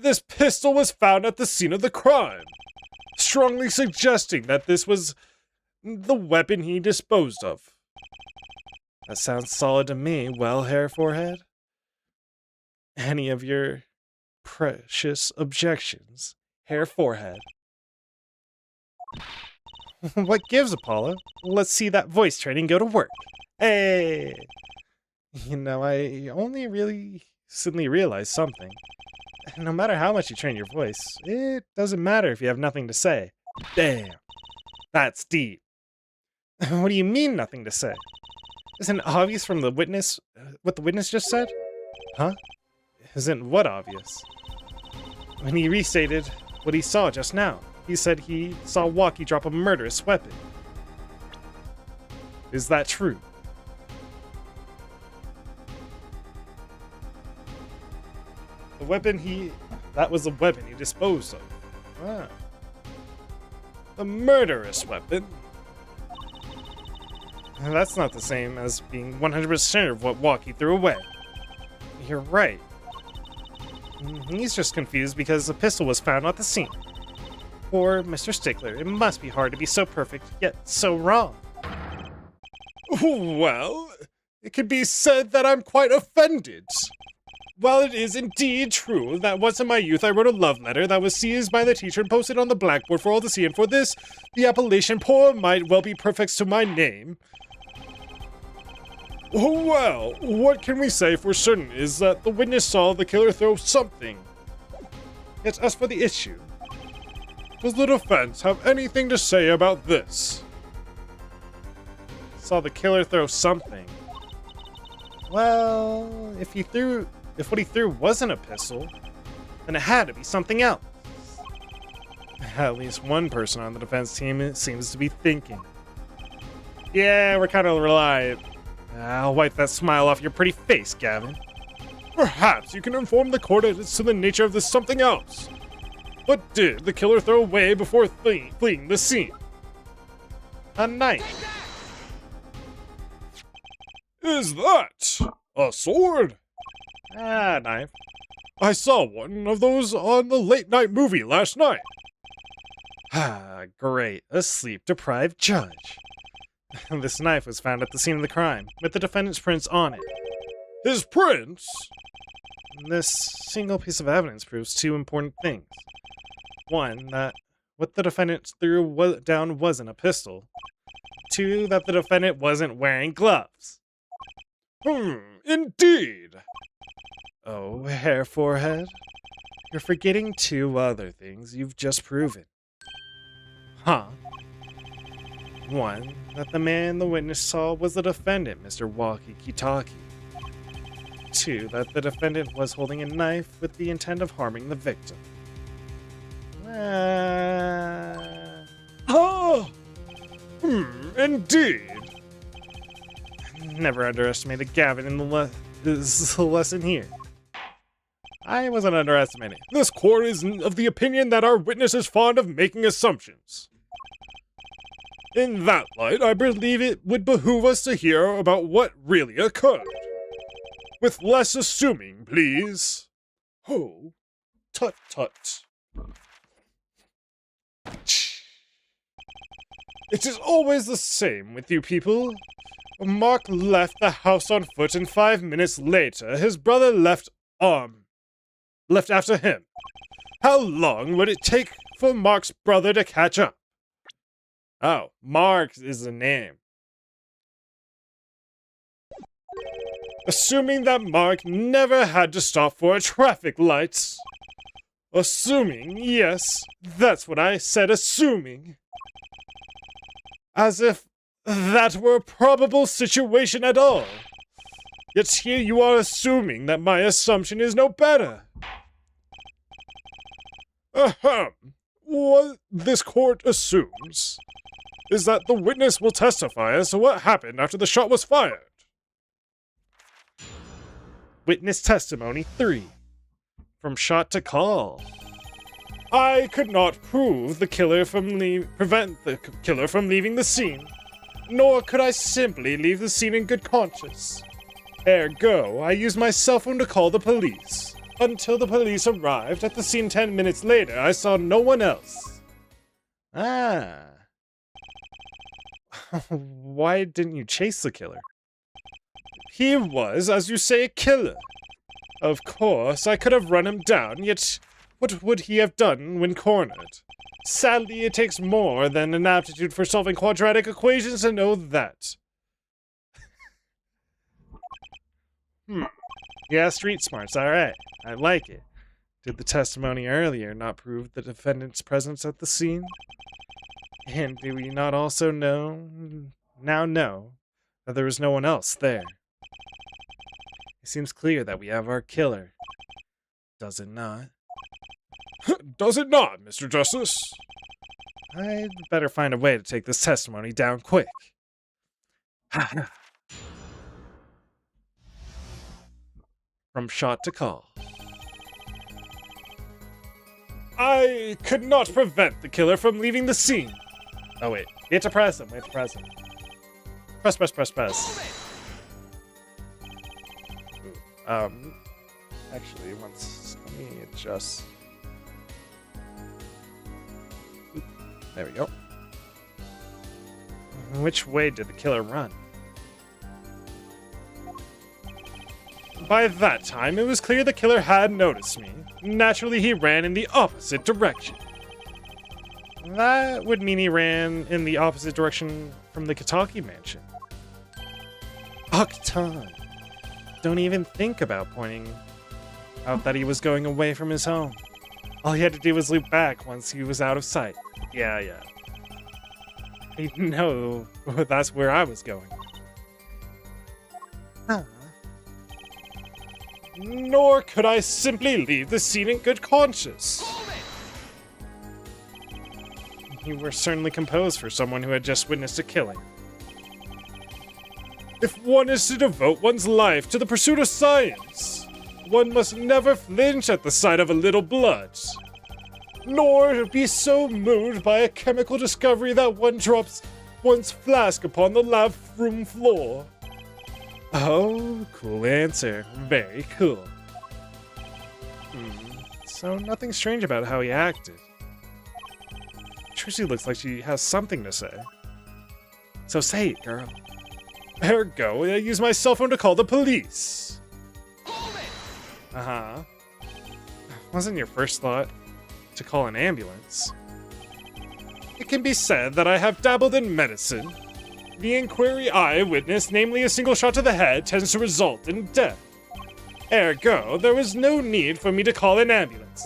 this pistol was found at the scene of the crime, strongly suggesting that this was the weapon he disposed of. That sounds solid to me. Well, Herr Forehead? Any of your precious objections, Herr Forehead? What gives, Apollo? Let's see that voice training go to work. Hey! You know, I only really recently realized something. No matter how much you train your voice, it doesn't matter if you have nothing to say. Damn. That's deep. What do you mean, nothing to say? Isn't it obvious from the witness, what the witness just said? Huh? Isn't what obvious? When he restated what he saw just now. He said he saw Walkie drop a murderous weapon. Is that true? The weapon that was the weapon he disposed of. Ah. The murderous weapon? That's not the same as being 100% of what Walkie threw away. You're right. He's just confused because the pistol was found at the scene. Poor Mr. Stickler, it must be hard to be so perfect, yet so wrong. Well, it could be said that I'm quite offended. While it is indeed true that once in my youth I wrote a love letter that was seized by the teacher and posted on the blackboard for all to see, and for this, the appellation poor might well be prefixed to my name. Well, what can we say for certain is that the witness saw the killer throw something. Yet as for the issue, does the defense have anything to say about this? Saw the killer throw something. Well, if what he threw wasn't a pistol, then it had to be something else. At least one person on the defense team seems to be thinking. Yeah, we're kind of reliant. I'll wipe that smile off your pretty face, Gavin. Perhaps you can inform the court as to the nature of this something else. What did the killer throw away before fleeing the scene? A knife. Is that a sword? Ah, knife. I saw one of those on the late-night movie last night. Ah, great. A sleep-deprived judge. This knife was found at the scene of the crime, with the defendant's prints on it. His prints? This single piece of evidence proves two important things. One, that what the defendant threw down wasn't a pistol. Two, that the defendant wasn't wearing gloves. Indeed. Oh, Herr Forehead, you're forgetting two other things you've just proven. Huh? One, that the man the witness saw was the defendant, Mr. Walkie-Talkie. Two, that the defendant was holding a knife with the intent of harming the victim. Indeed. Never underestimated Gavin in this is the lesson here. I wasn't underestimating. This court is of the opinion that our witness is fond of making assumptions. In that light, I believe it would behoove us to hear about what really occurred. With less assuming, please. Oh, tut tut. It is always the same with you people. Mark left the house on foot, and 5 minutes later, his brother left after him. How long would it take for Mark's brother to catch up? Oh, Mark is the name. Assuming that Mark never had to stop for a traffic light. Assuming, yes, that's what I said, assuming. As if that were a probable situation at all. Yet here you are assuming that my assumption is no better. Ahem. What this court assumes is that the witness will testify as to what happened after the shot was fired. Witness testimony 3. From shot to call. I could not prove the killer prevent the killer from leaving the scene, nor could I simply leave the scene in good conscience. Ergo, I used my cell phone to call the police. Until the police arrived at the scene 10 minutes later, I saw no one else. Ah. Why didn't you chase the killer? He was, as you say, a killer. Of course, I could have run him down, yet what would he have done when cornered? Sadly, it takes more than an aptitude for solving quadratic equations to know that. Yeah, street smarts, alright. I like it. Did the testimony earlier not prove the defendant's presence at the scene? And do we not also now know, that there was no one else there? It seems clear that we have our killer. Does it not? Does it not, Mr. Justice? I'd better find a way to take this testimony down quick. From shot to call. I could not prevent the killer from leaving the scene. Oh wait, we have to press him, Press. Ooh, actually, let me adjust. Oop, there we go. Which way did the killer run? By that time, it was clear the killer had noticed me. Naturally, he ran in the opposite direction. That would mean he ran in the opposite direction from the Kataki mansion. Octon. Don't even think about pointing out that he was going away from his home. All he had to do was loop back once he was out of sight. Yeah. I know that's where I was going. Huh. Nor could I simply leave the scene in good conscience. You were certainly composed for someone who had just witnessed a killing. If one is to devote one's life to the pursuit of science, one must never flinch at the sight of a little blood, nor be so moved by a chemical discovery that one drops one's flask upon the lab room floor. Oh, cool answer. Very cool. So nothing strange about how he acted. Trixie looks like she has something to say. So say it, girl. Ergo, I use my cell phone to call the police. Uh-huh. Wasn't your first thought to call an ambulance? It can be said that I have dabbled in medicine. The inquiry I witnessed, namely a single shot to the head, tends to result in death. Ergo, there was no need for me to call an ambulance.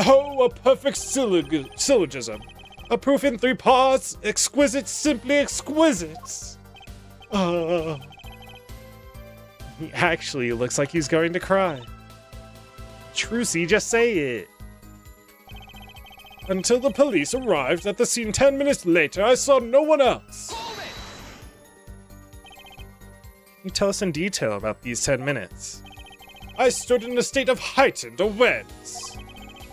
Oh, a perfect syllogism. A proof in 3 parts, exquisite, simply exquisite. He actually looks like he's going to cry. Trucy, just say it. Until the police arrived at the scene 10 minutes later, I saw no one else. Can you tell us in detail about these 10 minutes? I stood in a state of heightened awareness.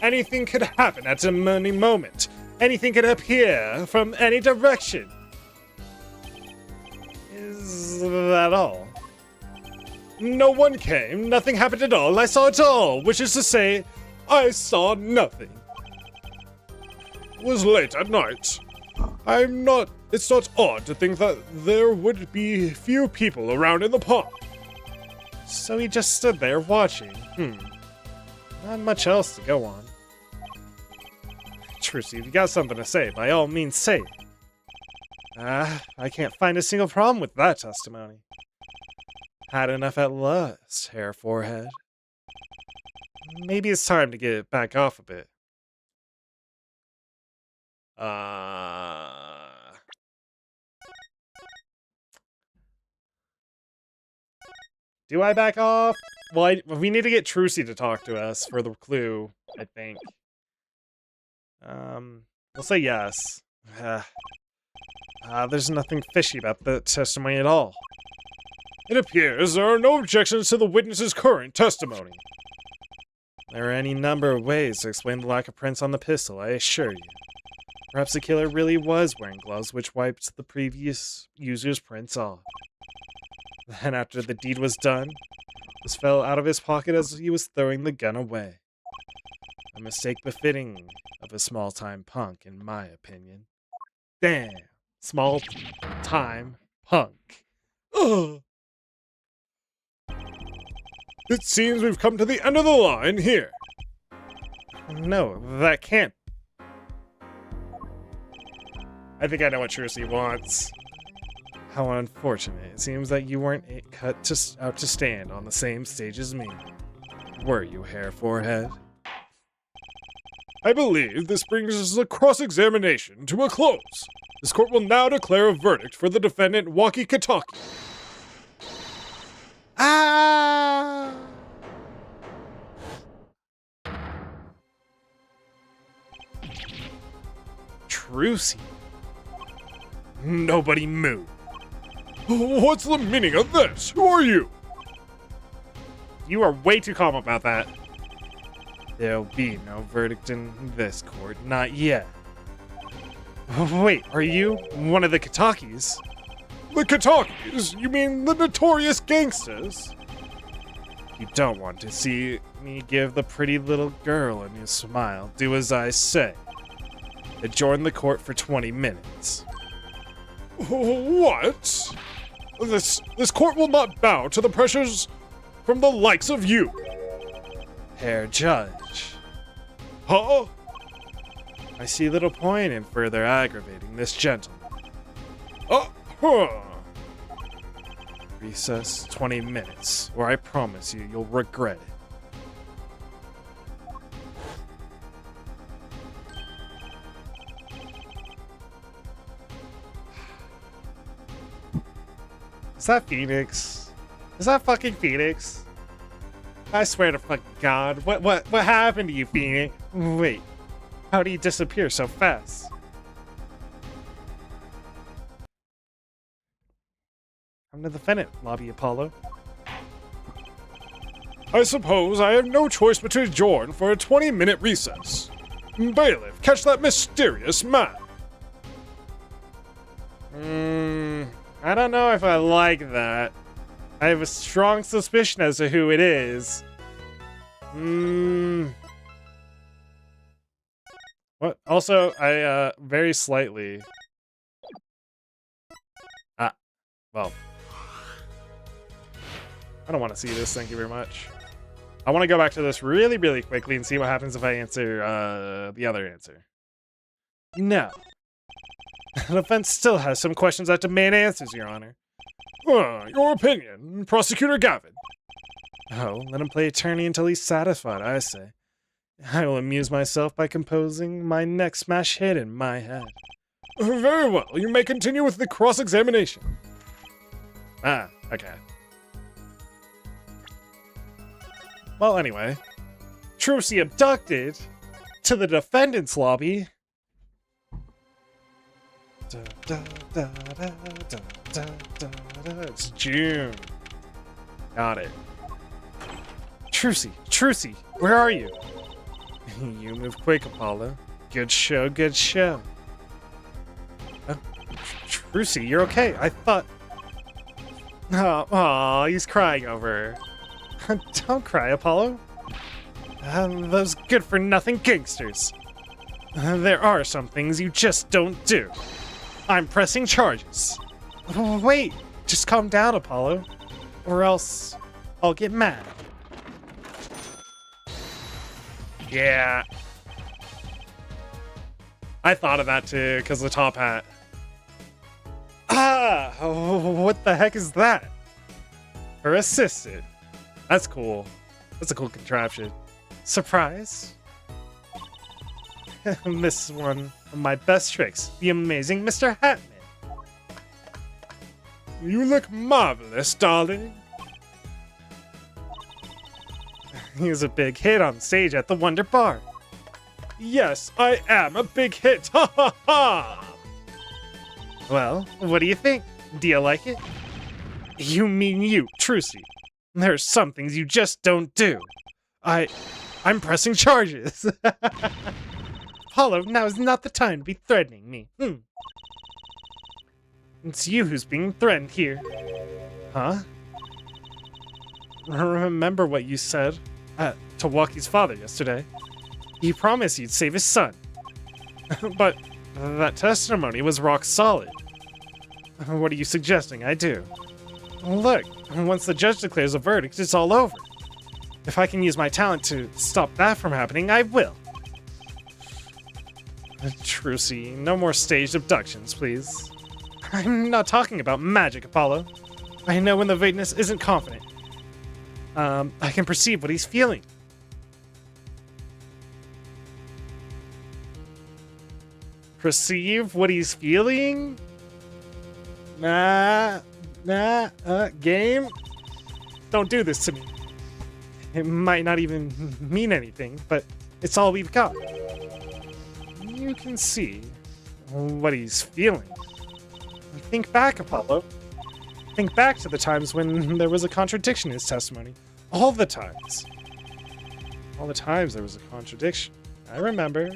Anything could happen at any moment. Anything can appear from any direction. Is that all? No one came, nothing happened at all, I saw it all, which is to say, I saw nothing. It was late at night. It's not odd to think that there would be few people around in the park. So he just stood there watching. Not much else to go on. Trucy, if you got something to say, by all means say it. I can't find a single problem with that testimony. Had enough at last, hair forehead. Maybe it's time to get back off a bit. Do I back off? Well, we need to get Trucy to talk to us for the clue, I think. We'll say yes. There's nothing fishy about the testimony at all. It appears there are no objections to the witness's current testimony. There are any number of ways to explain the lack of prints on the pistol, I assure you. Perhaps the killer really was wearing gloves which wiped the previous user's prints off. Then after the deed was done, this fell out of his pocket as he was throwing the gun away. A mistake befitting of a small-time punk, in my opinion. Damn. Small-time punk. Ugh. It seems we've come to the end of the line here. No, that can't. I think I know what Trucy wants. How unfortunate. It seems that you weren't out to stand on the same stage as me. Were you, hair forehead? I believe this brings the cross-examination to a close. This court will now declare a verdict for the defendant, Walkie Kataki. Ah! Trucy. Nobody move. What's the meaning of this? Who are you? You are way too calm about that. There'll be no verdict in this court, not yet. Wait, are you one of the Katakis? The Katakis? You mean the notorious gangsters? You don't want to see me give the pretty little girl a new smile. Do as I say. Adjourn the court for 20 minutes. What? This court will not bow to the pressures from the likes of you. Herr Judge. Huh? I see little point in further aggravating this gentleman. Recess 20 minutes, or I promise you'll regret it. Is that Phoenix? Is that fucking Phoenix? I swear to fucking God, what happened to you, Phoenix? Wait, how do you disappear so fast? I'm the defendant, Lobby Apollo. I suppose I have no choice but to adjourn for a 20-minute recess. Bailiff, catch that mysterious man. I don't know if I like that. I have a strong suspicion as to who it is. What? Also, I, very slightly... well. I don't want to see this, thank you very much. I want to go back to this really, really quickly and see what happens if I answer, the other answer. No. The defense still has some questions that demand answers, Your Honor. Your opinion, Prosecutor Gavin. Oh, let him play attorney until he's satisfied, I say. I will amuse myself by composing my next smash hit in my head. Very well, you may continue with the cross-examination. Ah, okay. Well, anyway. Trucy abducted to the defendant's lobby. It's June. Got it. Trucy, where are you? You move quick, Apollo. Good show, good show. Trucy, you're okay. I thought... Oh, he's crying over her. Don't cry, Apollo. Those good-for-nothing gangsters. There are some things you just don't do. I'm pressing charges. Wait, just calm down, Apollo. Or else I'll get mad. Yeah. I thought of that too, because of the top hat. Ah! What the heck is that? Her assistant. That's cool. That's a cool contraption. Surprise? This is one of my best tricks, the amazing Mr. Hatman. You look marvelous, darling. He was a big hit on stage at the Wonder Bar. Yes, I am a big hit. Ha ha ha! Well, what do you think? Do you like it? You mean you, Trucy. There's some things you just don't do. I'm pressing charges. Apollo, now is not the time to be threatening me. It's you who's being threatened here. Huh? Remember what you said to Walkie's father yesterday. He promised you'd save his son. But that testimony was rock solid. What are you suggesting I do? Look, once the judge declares a verdict, it's all over. If I can use my talent to stop that from happening, I will. Trucy, no more staged abductions, please. I'm not talking about magic, Apollo. I know when the witness isn't confident. I can perceive what he's feeling. Perceive what he's feeling? Game? Don't do this to me. It might not even mean anything, but it's all we've got. You can see what he's feeling. Think back, Apollo. Think back to the times when there was a contradiction in his testimony. All the times. All the times there was a contradiction. I remember.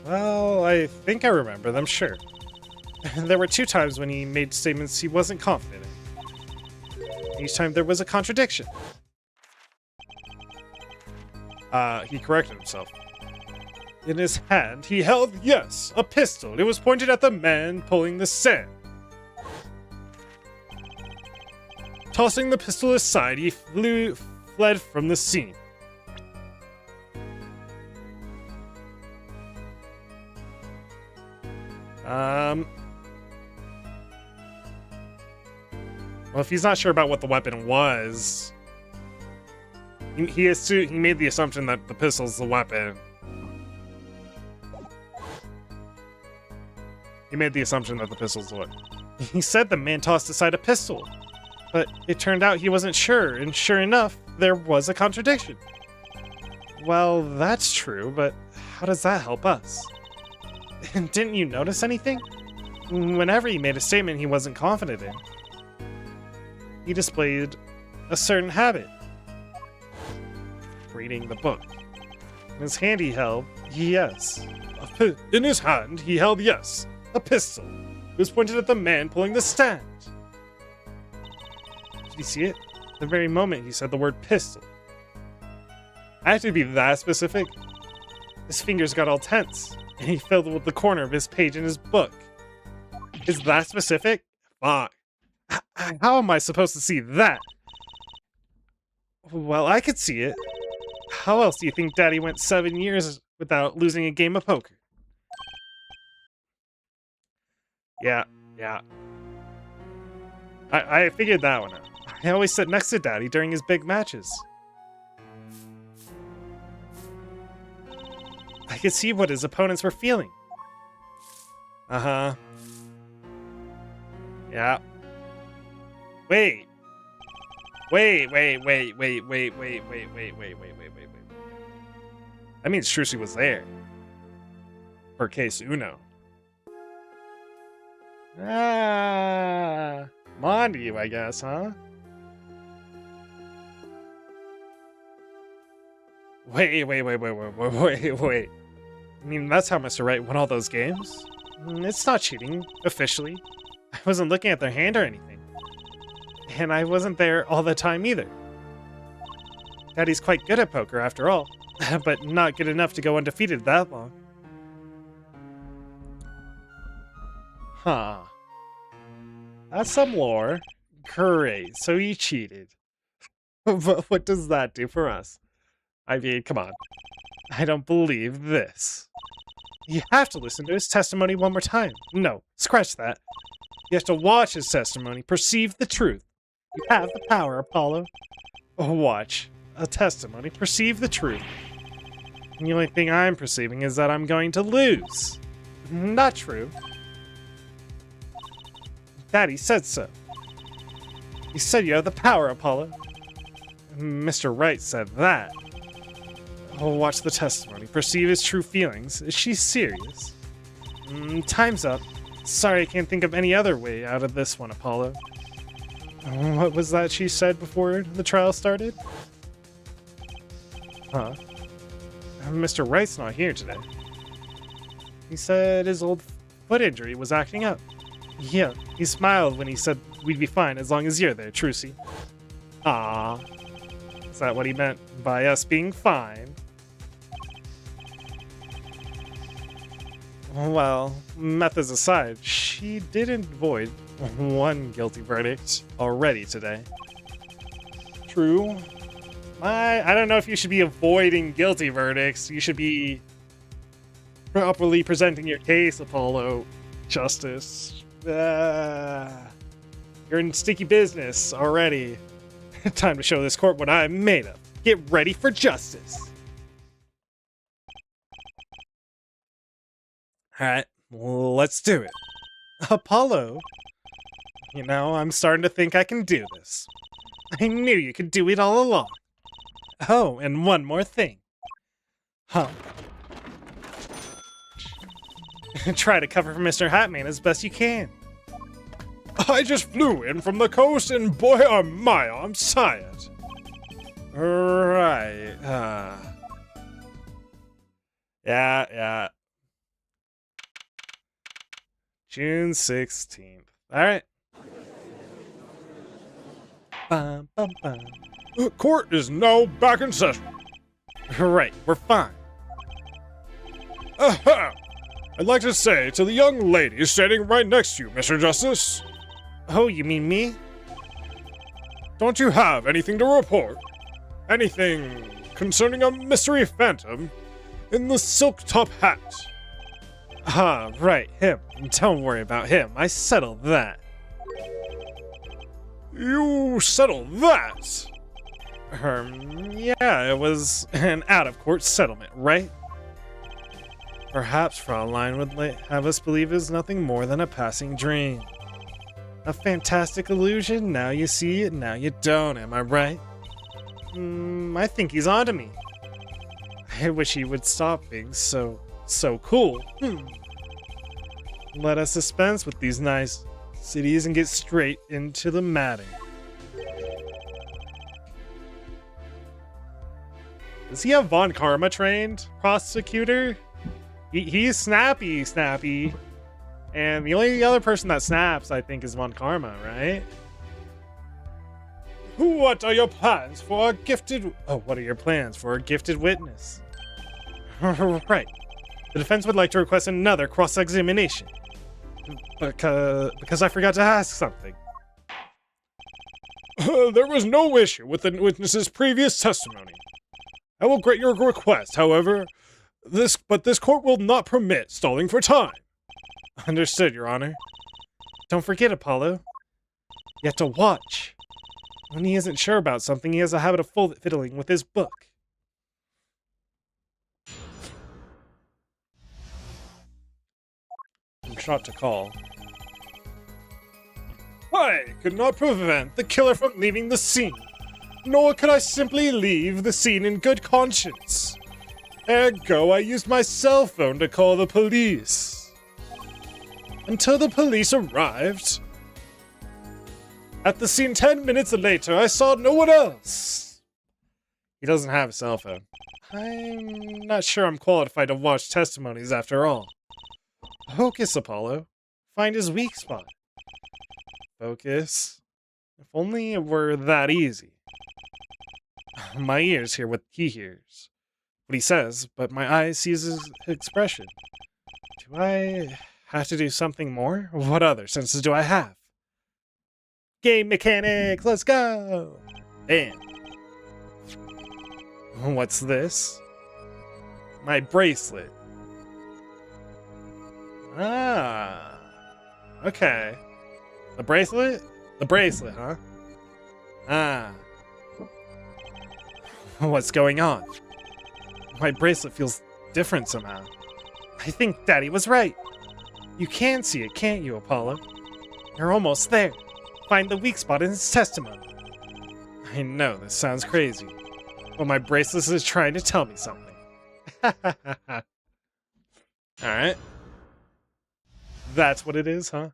Well, I think I remember them, sure. There were 2 times when he made statements he wasn't confident in. Each time there was a contradiction. He corrected himself. In his hand, he held, yes, a pistol. It was pointed at the man pulling the sand. Tossing the pistol aside, he fled from the scene. Well, if he's not sure about what the weapon was, he made the assumption that the pistol's the weapon. He made the assumption that the pistol's the weapon. He said the man tossed aside a pistol, but it turned out he wasn't sure, and sure enough, there was a contradiction. Well, that's true, but how does that help us? Didn't you notice anything? Whenever he made a statement he wasn't confident in, he displayed a certain habit. Reading the book. In his hand he held, yes. In his hand he held, yes, a pistol. It was pointed at the man pulling the stand. Did you see it? The very moment he said the word pistol. I have to be that specific? His fingers got all tense, and he filled with the corner of his page in his book. Is that specific? Fuck. How am I supposed to see that? Well, I could see it. How else do you think Daddy went 7 years without losing a game of poker? Yeah. I figured that one out. I always sit next to Daddy during his big matches. I could see what his opponents were feeling. Uh-huh. Yeah. Wait. That means Trucy was there. For case Uno. On to you, I guess, huh? Wait. I mean, that's how Mr. Wright won all those games. It's not cheating, officially. I wasn't looking at their hand or anything. And I wasn't there all the time either. Daddy's quite good at poker after all, but not good enough to go undefeated that long. Huh. That's some lore. Great, so he cheated. But what does that do for us? I mean, come on. I don't believe this. You have to listen to his testimony one more time. No, scratch that. You have to watch his testimony, perceive the truth. You have the power, Apollo. Watch a testimony, perceive the truth. And the only thing I'm perceiving is that I'm going to lose. Not true. Daddy said so. He said you have the power, Apollo. Mr. Wright said that. Watch the testimony, perceive his true feelings. Is she serious? Time's up. Sorry, I can't think of any other way out of this one, Apollo. What was that she said before the trial started? Huh? Mr. Wright's not here today. He said his old foot injury was acting up. Yeah, he smiled when he said we'd be fine as long as you're there, Trucy. Ah, is that what he meant by us being fine? Well, methods aside, she did avoid one guilty verdict already today. True. I don't know if you should be avoiding guilty verdicts. You should be properly presenting your case, Apollo. Justice. You're in sticky business already. Time to show this court what I'm made of. Get ready for justice. Alright, well, let's do it. Apollo. You know, I'm starting to think I can do this. I knew you could do it all along. Oh, and one more thing. Huh. Try to cover for Mr. Hatman as best you can. I just flew in from the coast and boy oh my, I'm tired. Right, Yeah. June 16th. Alright. Bum, bum, bum. Court is now back in session. Right, we're fine. Aha! I'd like to say to the young lady standing right next to you, Mr. Justice. Oh, you mean me? Don't you have anything to report? Anything concerning a mystery phantom in the silk top hat? Ah, right, him. Don't worry about him. I settled that. You settled that? Yeah, it was an out-of-court settlement, right? Perhaps Fraulein would have us believe it's nothing more than a passing dream. A fantastic illusion, now you see it, now you don't, am I right? I think he's onto me. I wish he would stop being so cool. Let us dispense with these nice cities and get straight into the matting. Is he a Von Karma trained prosecutor? He's snappy. And the only other person that snaps, I think, is Von Karma, right? What are your plans for a gifted... Oh, what are your plans for a gifted witness? Right. The defense would like to request another cross-examination. Because I forgot to ask something. There was no issue with the witness's previous testimony. I will grant your request, however, this court will not permit stalling for time. Understood, Your Honor. Don't forget, Apollo. You have to watch. When he isn't sure about something, he has a habit of fiddling with his book. Shot to call. I could not prevent the killer from leaving the scene, nor could I simply leave the scene in good conscience. Ergo, I used my cell phone to call the police. Until the police arrived. At the scene 10 minutes later, I saw no one else. He doesn't have a cell phone. I'm not sure I'm qualified to watch testimonies after all. Focus, Apollo. Find his weak spot. Focus. If only it were that easy. My ears hear what he hears, what he says, but my eyes sees his expression. Do I have to do something more? What other senses do I have? Game mechanics, let's go! And what's this? My bracelet. Ah. Okay. The bracelet? The bracelet, huh? Ah. What's going on? My bracelet feels different somehow. I think Daddy was right. You can see it, can't you, Apollo? You're almost there. Find the weak spot in his testimony. I know, this sounds crazy. But my bracelet is trying to tell me something. Alright. That's what it is, huh?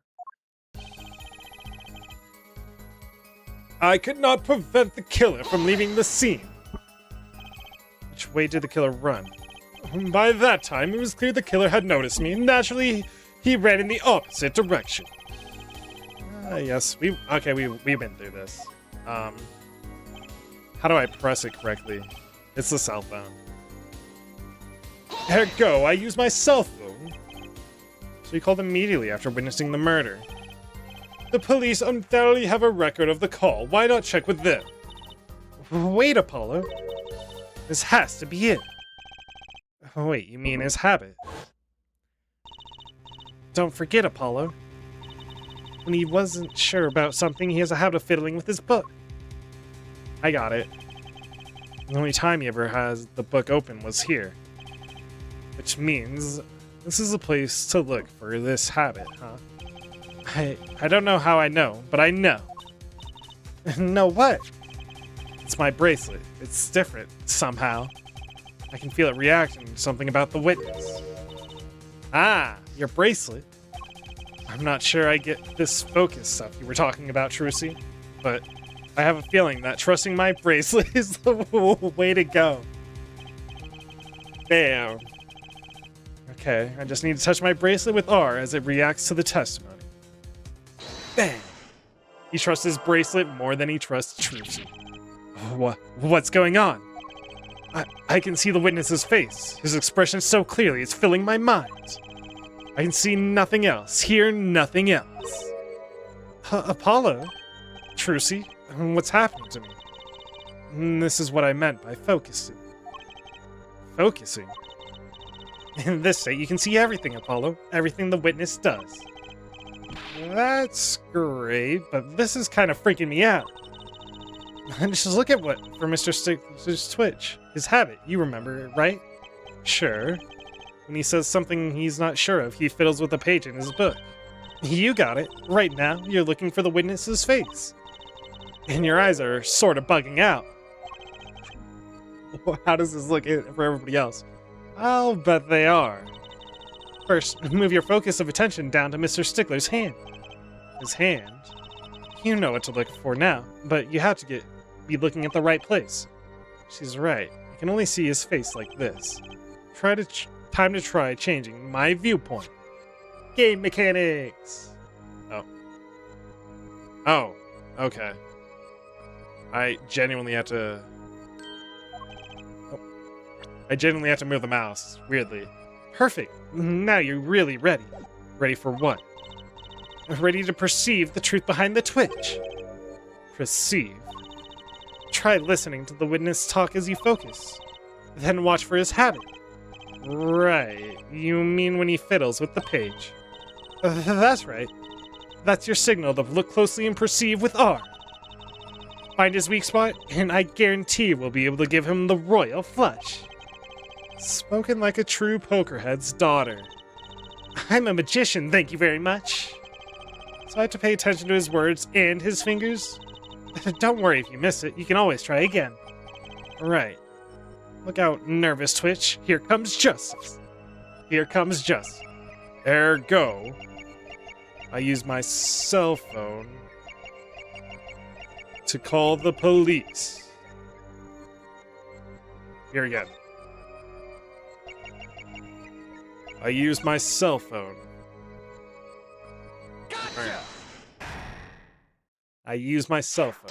I could not prevent the killer from leaving the scene. Which way did the killer run? By that time, it was clear the killer had noticed me. Naturally, he ran in the opposite direction. Yes, we've been through this. How do I press it correctly? It's the cell phone. Ergo, I use my cell phone. So he called immediately after witnessing the murder. The police undoubtedly have a record of the call. Why not check with them? Wait, Apollo. This has to be it. Oh, wait, you mean his habit? Don't forget, Apollo. When he wasn't sure about something, he has a habit of fiddling with his book. I got it. The only time he ever has the book open was here. Which means this is a place to look for this habit, huh? I don't know how I know, but I know. Know what? It's my bracelet. It's different, somehow. I can feel it reacting to something about the witness. Ah, your bracelet. I'm not sure I get this focus stuff you were talking about, Trucy, but I have a feeling that trusting my bracelet is the way to go. Bam. Okay, I just need to touch my bracelet with R as it reacts to the testimony. Bam. He trusts his bracelet more than he trusts Trucy. What's going on? I can see the witness's face. His expression so clearly, it's filling my mind. I can see nothing else, hear nothing else. Apollo? Trucy? What's happening to me? This is what I meant by focusing. Focusing? In this state, you can see everything, Apollo. Everything the witness does. That's great, but this is kind of freaking me out. Just look at what for Mr. Stickler's twitch. His habit, you remember, right? Sure. When he says something he's not sure of, he fiddles with a page in his book. You got it. Right now, you're looking for the witness's face. And your eyes are sort of bugging out. How does this look for everybody else? I'll bet they are. First, move your focus of attention down to Mr. Stickler's hand. His hand? You know what to look for now, but you have to be looking at the right place. She's right. I can only see his face like this. Time to try changing my viewpoint. Game mechanics! Oh, okay. I genuinely have to move the mouse, weirdly. Perfect. Now you're really ready. Ready for what? Ready to perceive the truth behind the twitch. Perceive? Try listening to the witness talk as you focus. Then watch for his habit. Right. You mean when he fiddles with the page. That's right. That's your signal to look closely and perceive with R. Find his weak spot, and I guarantee we'll be able to give him the royal flush. Spoken like a true pokerhead's daughter. I'm a magician, thank you very much. So I have to pay attention to his words and his fingers? Don't worry if you miss it, you can always try again. Right. Look out, nervous twitch. Here comes justice. Here comes justice. Ergo, I use my cell phone to call the police. Here again. I used my cell phone. Gotcha! I used my cell phone.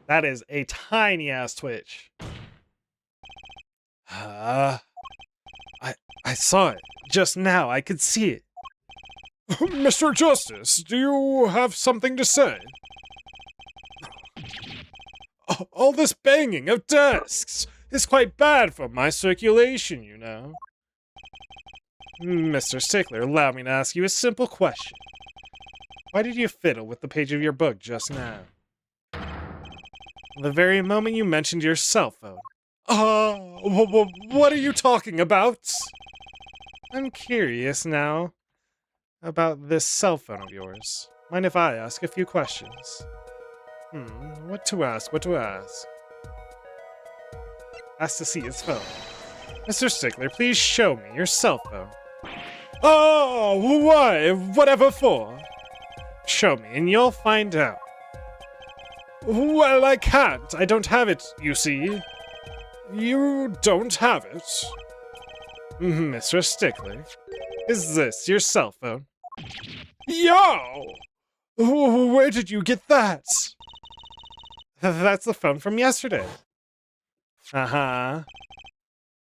That is a tiny ass twitch. I saw it just now. I could see it. Mr. Justice, do you have something to say? All this banging of desks is quite bad for my circulation, you know. Mr. Stickler, allow me to ask you a simple question. Why did you fiddle with the page of your book just now? The very moment you mentioned your cell phone. What are you talking about? I'm curious now about this cell phone of yours. Mind if I ask a few questions? What to ask? Asked to see his phone. Mr. Stickler, please show me your cell phone. Oh, why? Whatever for? Show me and you'll find out. Well, I can't. I don't have it, you see. You don't have it? Mr. Stickler, is this your cell phone? Yo! Where did you get that? That's the phone from yesterday. Uh-huh.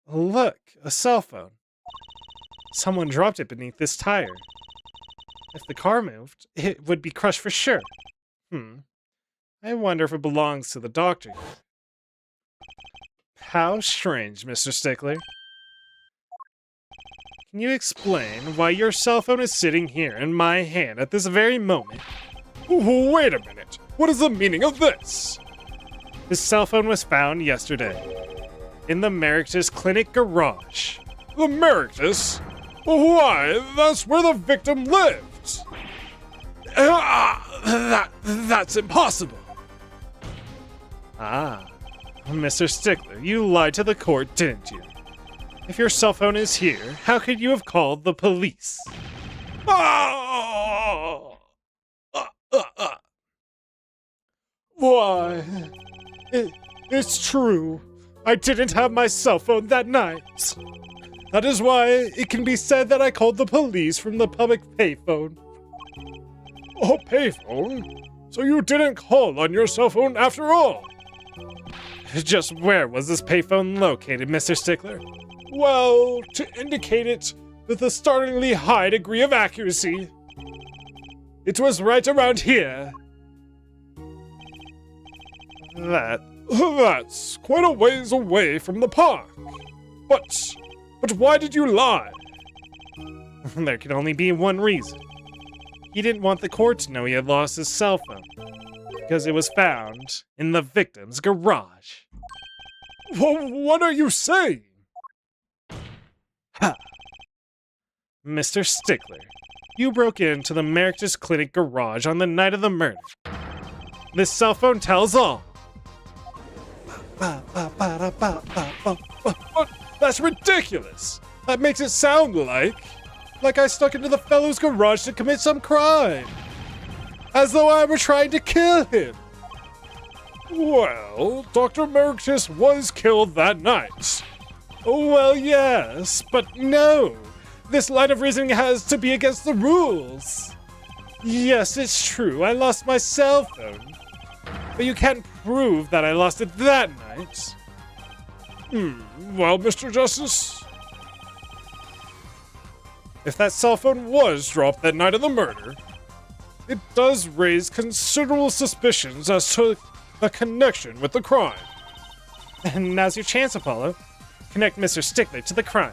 Look, a cell phone. Someone dropped it beneath this tire. If the car moved, it would be crushed for sure. I wonder if it belongs to the doctor. How strange, Mr. Stickler. Can you explain why your cell phone is sitting here in my hand at this very moment? Wait a minute. What is the meaning of this? This cell phone was found yesterday in the Merictus Clinic garage. The Merictus? Why, that's where the victim lived. That's impossible. Mr. Stickler, you lied to the court, didn't you? If your cell phone is here, how could you have called the police? Why? It's true. I didn't have my cell phone that night. That is why it can be said that I called the police from the public payphone. Oh, payphone? So you didn't call on your cell phone after all? Just where was this payphone located, Mr. Stickler? Well, to indicate it with a startlingly high degree of accuracy, it was right around here. That's quite a ways away from the park. But why did you lie? There can only be one reason. He didn't want the court to know he had lost his cell phone, because it was found in the victim's garage. What are you saying? Ha! Mr. Stickler, you broke into the Merictus Clinic garage on the night of the murder. This cell phone tells all. That's ridiculous! That makes it sound like I stuck into the fellow's garage to commit some crime. As though I were trying to kill him. Well, Dr. Merictus was killed that night. Well, yes, but no. This line of reasoning has to be against the rules. Yes, it's true, I lost my cell phone. But you can't prove that I lost it that night. Well, Mr. Justice, if that cell phone was dropped that night of the murder, it does raise considerable suspicions as to a connection with the crime. And now's your chance, Apollo. Connect Mr. Stickler to the crime.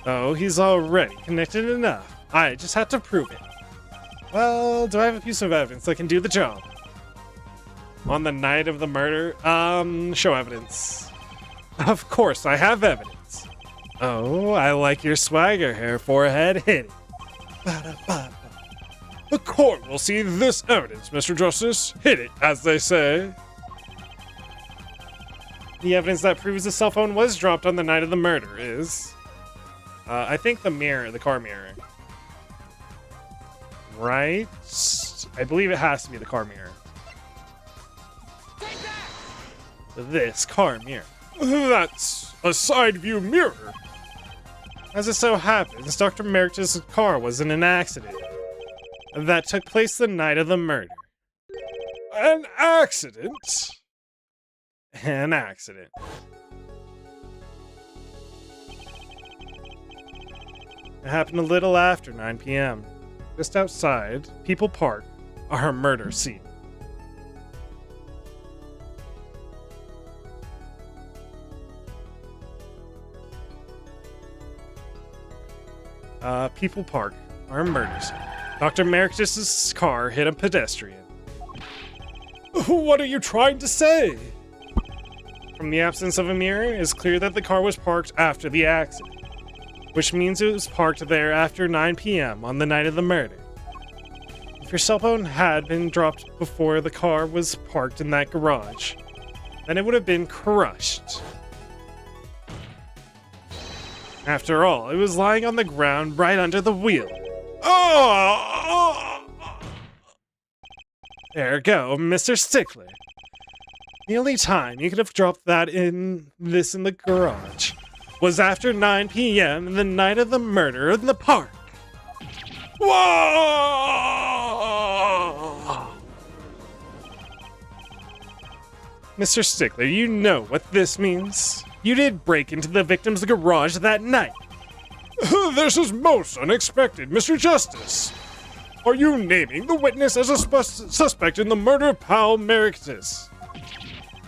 Oh, he's already connected enough. I just have to prove it. Well, do I have a piece of evidence that can do the job? On the night of the murder? Show evidence. Of course, I have evidence. Oh, I like your swagger, hair forehead. Hit it. The court will see this evidence, Mr. Justice. Hit it, as they say. The evidence that proves the cell phone was dropped on the night of the murder is... I think the mirror, the car mirror. Right? I believe it has to be the car mirror. This car mirror. That's a side view mirror. As it so happens, Dr. Merrick's car was in an accident that took place the night of the murder. An accident? An accident. It happened a little after 9 p.m. Just outside People Park, our murder scene. People Park, our murder scene. Dr. Merrick's car hit a pedestrian. What are you trying to say? From the absence of a mirror, it is clear that the car was parked after the accident, which means it was parked there after 9 p.m. on the night of the murder. If your cell phone had been dropped before the car was parked in that garage, then it would have been crushed. After all, it was lying on the ground right under the wheel. Oh! There you go, Mr. Stickler. The only time you could have dropped in the garage was after 9 p.m. the night of the murder in the park. Whoa! Mr. Stickler, you know what this means. You did break into the victim's garage that night. This is most unexpected, Mr. Justice. Are you naming the witness as a suspect in the murder of Pal Merrick's?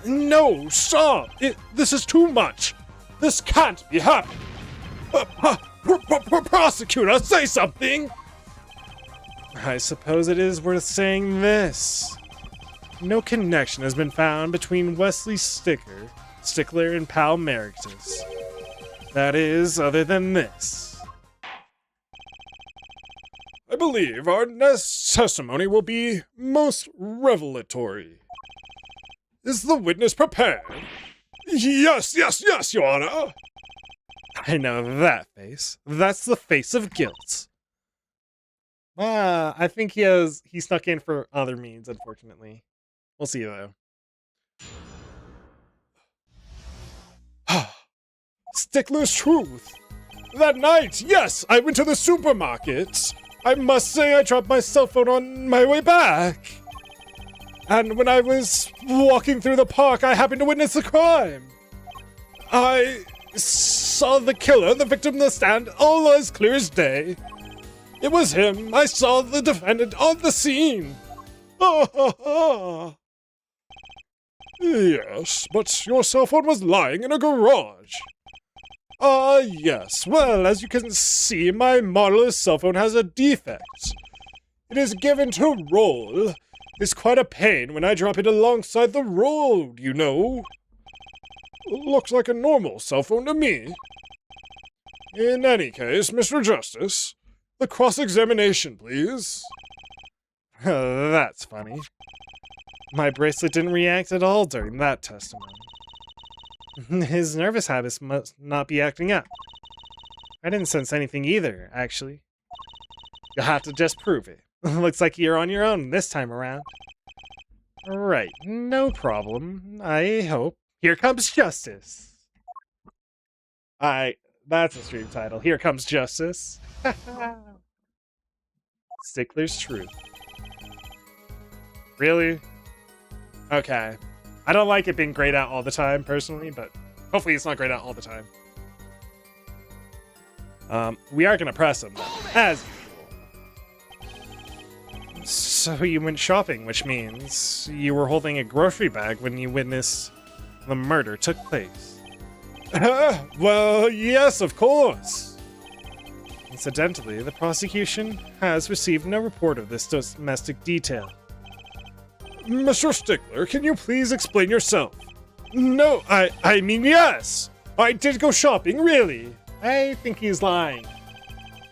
No, stop! This is too much. This can't be happening. Prosecutor, say something! I suppose it is worth saying this. No connection has been found between Wesley Stickler and Pal Merrick's. That is, other than this. I believe our next testimony will be most revelatory. Is the witness prepared? Yes, Your Honor. I know that face. That's the face of guilt. I think he snuck in for other means, unfortunately. We'll see, though. Stickler's truth. That night, yes, I went to the supermarket. I must say I dropped my cell phone on my way back. And when I was walking through the park, I happened to witness the crime. I saw the killer, the victim in the stand, all as clear as day. It was him. I saw the defendant on the scene. Yes, but your cell phone was lying in a garage. Yes. Well, as you can see, my model's cell phone has a defect. It is given to roll. It's quite a pain when I drop it alongside the road, you know. Looks like a normal cell phone to me. In any case, Mr. Justice, the cross-examination, please. That's funny. My bracelet didn't react at all during that testimony. His nervous habits must not be acting up. I didn't sense anything either, actually. You'll have to just prove it. Looks like you're on your own this time around. Right, no problem. I hope. Here Comes Justice. That's a stream title. Here Comes Justice. Stickler's Truth. Really? Okay. I don't like it being grayed out all the time, personally, but hopefully it's not grayed out all the time. We are going to press him, though, as usual. So you went shopping, which means you were holding a grocery bag when you witnessed the murder took place. Well, yes, of course. Incidentally, the prosecution has received no report of this domestic detail. Mr. Stickler, can you please explain yourself? No, I mean yes. I did go shopping, really. I think he's lying.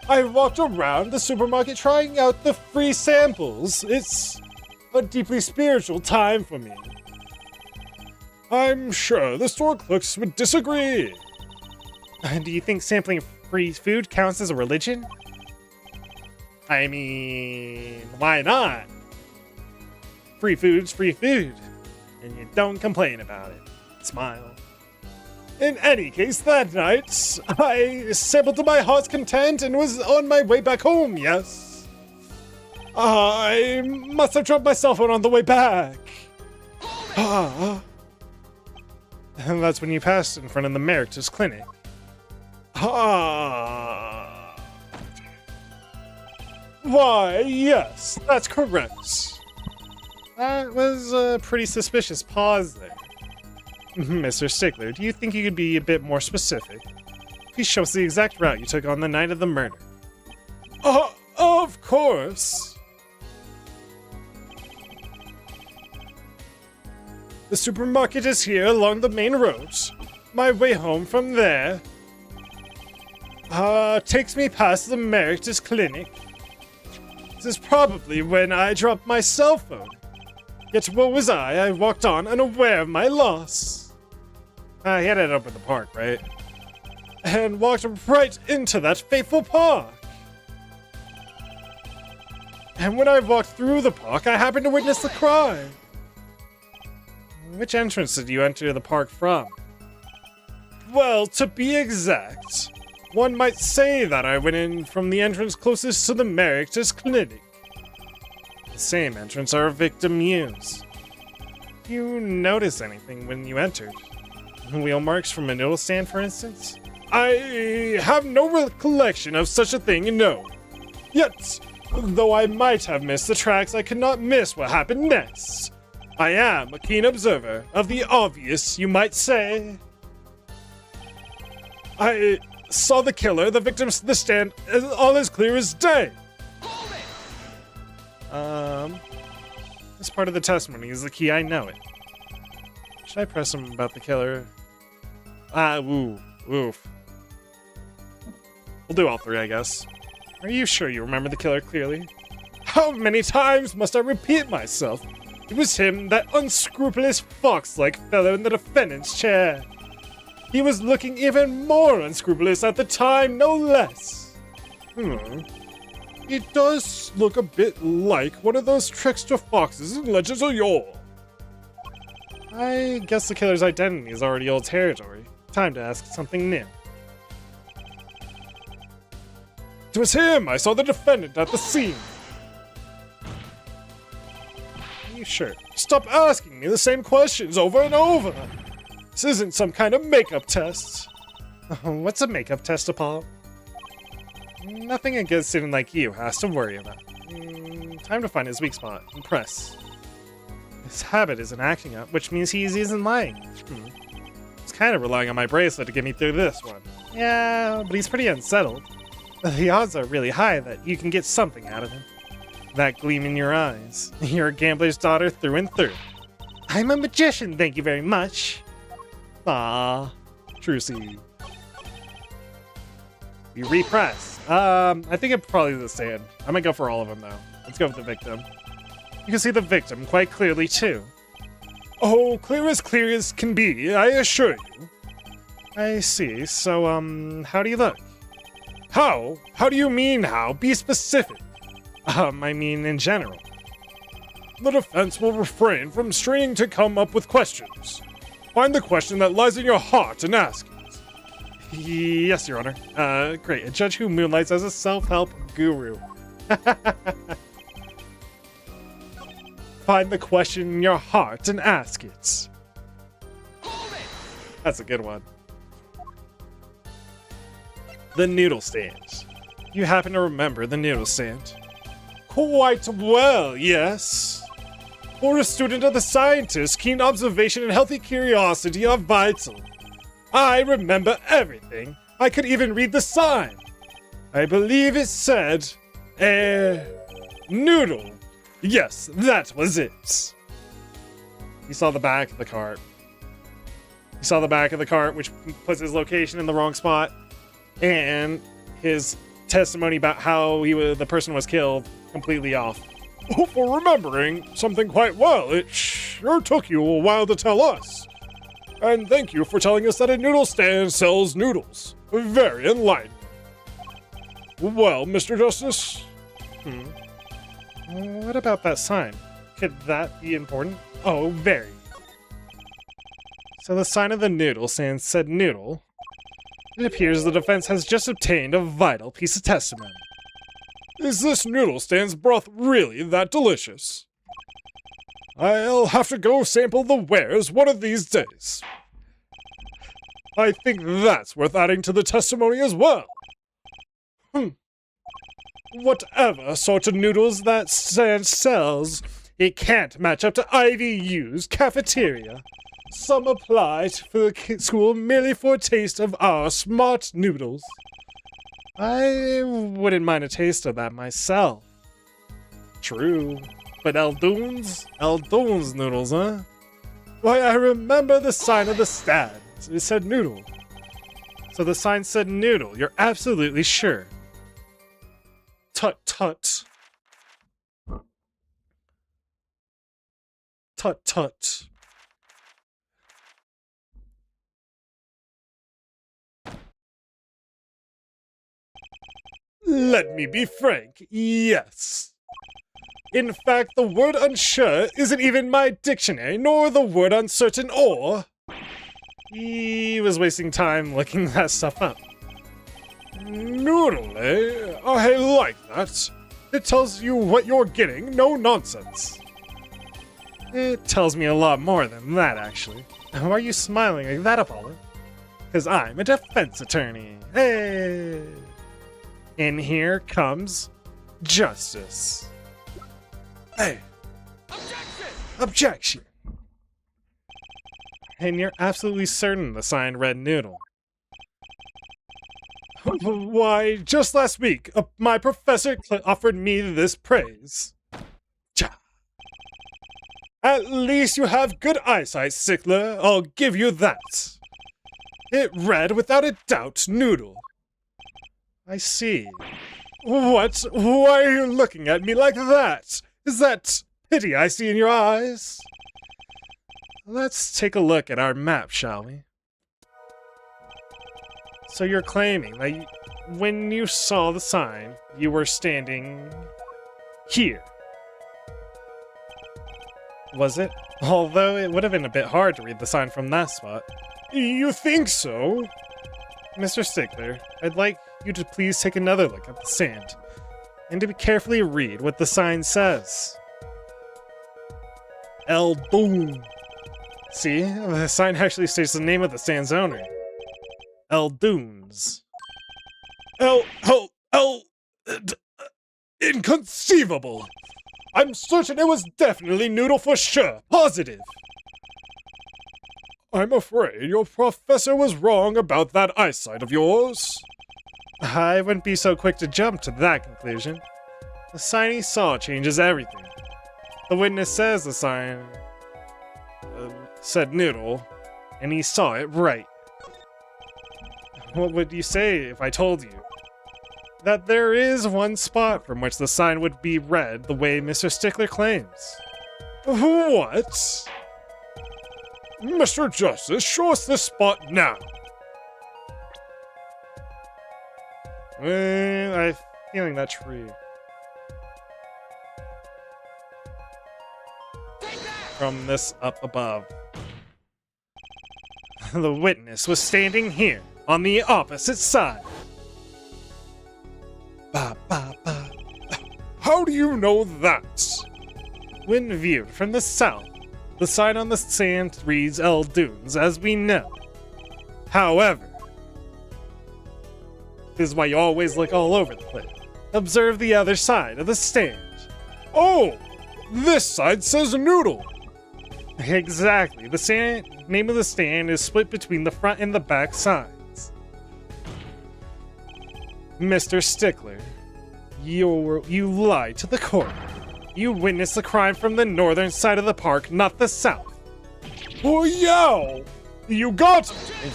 I walked around the supermarket trying out the free samples. It's a deeply spiritual time for me. I'm sure the store clerks would disagree. Do you think sampling free food counts as a religion? I mean, why not? Free food's free food, and you don't complain about it. Smile. In any case, that night, I sampled to my heart's content and was on my way back home, yes. I must have dropped my cell phone on the way back. And that's when you passed in front of the Meritus Clinic. Why, yes, that's correct. That was a pretty suspicious pause there. Mr. Stickler, do you think you could be a bit more specific? Please show us the exact route you took on the night of the murder. Of course. The supermarket is here along the main road. My way home from there takes me past the Meritus Clinic. This is probably when I dropped my cell phone. Yet what was I walked on unaware of my loss. He ended up in the park, right? And walked right into that fateful park. And when I walked through the park, I happened to witness the crime. Which entrance did you enter the park from? Well, to be exact, one might say that I went in from the entrance closest to the Meritus Clinic. The same entrance our victim used. Did you notice anything when you entered? Wheel marks from a noodle stand, for instance? I have no recollection of such a thing, no. Yet, though I might have missed the tracks, I could not miss what happened next. I am a keen observer of the obvious, you might say. I saw the killer, the victims, the stand, all as clear as day. This part of the testimony is the key, I know it. Should I press him about the killer? Oof. We'll do all three, I guess. Are you sure you remember the killer clearly? How many times must I repeat myself? It was him, that unscrupulous fox-like fellow in the defendant's chair. He was looking even more unscrupulous at the time, no less. It does look a bit like one of those trickster foxes in Legends of Yore. I guess the killer's identity is already old territory. Time to ask something new. It was him! I saw the defendant at the scene! Are you sure? Stop asking me the same questions over and over! This isn't some kind of makeup test. What's a makeup test, Apollo? Nothing a good student like you has to worry about. Time to find his weak spot. Impress. His habit isn't acting up, which means he isn't lying. He's kind of relying on my bracelet to get me through this one. Yeah, but he's pretty unsettled. The odds are really high that you can get something out of him. That gleam in your eyes. You're a gambler's daughter through and through. I'm a magician, thank you very much. Trucy. We repress. I think it probably the stand. I'm gonna go for all of them though. Let's go with the victim. You can see the victim quite clearly too. Oh, clear as can be, I assure you. I see. So, how do you look? How? How do you mean how? Be specific. I mean in general. The defense will refrain from straining to come up with questions. Find the question that lies in your heart and ask it. Yes, Your Honor. Great. A judge who moonlights as a self-help guru. Find the question in your heart and ask it. That's a good one. The noodle stand. You happen to remember the noodle stand? Quite well, yes. For a student of the scientist, keen observation and healthy curiosity are vital. I remember everything. I could even read the sign. I believe it said, noodle. Yes, that was it. He saw the back of the cart. He saw the back of the cart, which puts his location in the wrong spot, and his testimony about how the person was killed completely off. Oh, for remembering something quite well, it sure took you a while to tell us. And thank you for telling us that a noodle stand sells noodles. Very enlightening. Well, Mr. Justice? What about that sign? Could that be important? Oh, very. So the sign of the noodle stand said noodle. It appears the defense has just obtained a vital piece of testimony. Is this noodle stand's broth really that delicious? I'll have to go sample the wares one of these days. I think that's worth adding to the testimony as well. Whatever sort of noodles that stand sells, it can't match up to IVU's cafeteria. Some apply for the school merely for a taste of our smart noodles. I wouldn't mind a taste of that myself. True. But Eldoon's noodles, huh? Why, I remember the sign of the stand. It said noodle. So the sign said noodle, you're absolutely sure. Tut tut. Tut tut. Let me be frank, yes. In fact, the word unsure isn't even my dictionary, nor the word uncertain or... He was wasting time looking that stuff up. Noodle, eh? I like that. It tells you what you're getting, no nonsense. It tells me a lot more than that, actually. Why are you smiling like that, Apollo? Because I'm a defense attorney. Hey! And here comes justice. Hey! Objection! And you're absolutely certain the sign read noodle. Why, just last week, my professor offered me this praise. At least you have good eyesight, Sickler. I'll give you that. It read without a doubt noodle. I see. What? Why are you looking at me like that? Is that pity I see in your eyes? Let's take a look at our map, shall we? So you're claiming that when you saw the sign, you were standing here. Was it? Although it would have been a bit hard to read the sign from that spot. You think so? Mr. Stickler, I'd like you to please take another look at the sand, and to carefully read what the sign says. El Boom. See, the sign actually states the name of the sand's owner. Eldoon's. Inconceivable! I'm certain it was definitely noodle for sure. Positive. I'm afraid your professor was wrong about that eyesight of yours. I wouldn't be so quick to jump to that conclusion. The sign he saw changes everything. The witness says the sign said noodle, and he saw it right. What would you say if I told you that there is one spot from which the sign would be read the way Mr. Stickler claims? What? Mr. Justice, show us this spot now. I'm feeling that tree. From this up above. The witness was standing here, on the opposite side. Ba ba ba. How do you know that? When viewed from the south, the sign on the sand reads Eldoon's, as we know. However, this is why you always look all over the place. Observe the other side of the stand. Oh, this side says noodle. Exactly. The name of the stand is split between the front and the back sides. Mr. Stickler, you lied to the court. You witnessed the crime from the northern side of the park, not the south. Oh, yo! You got me!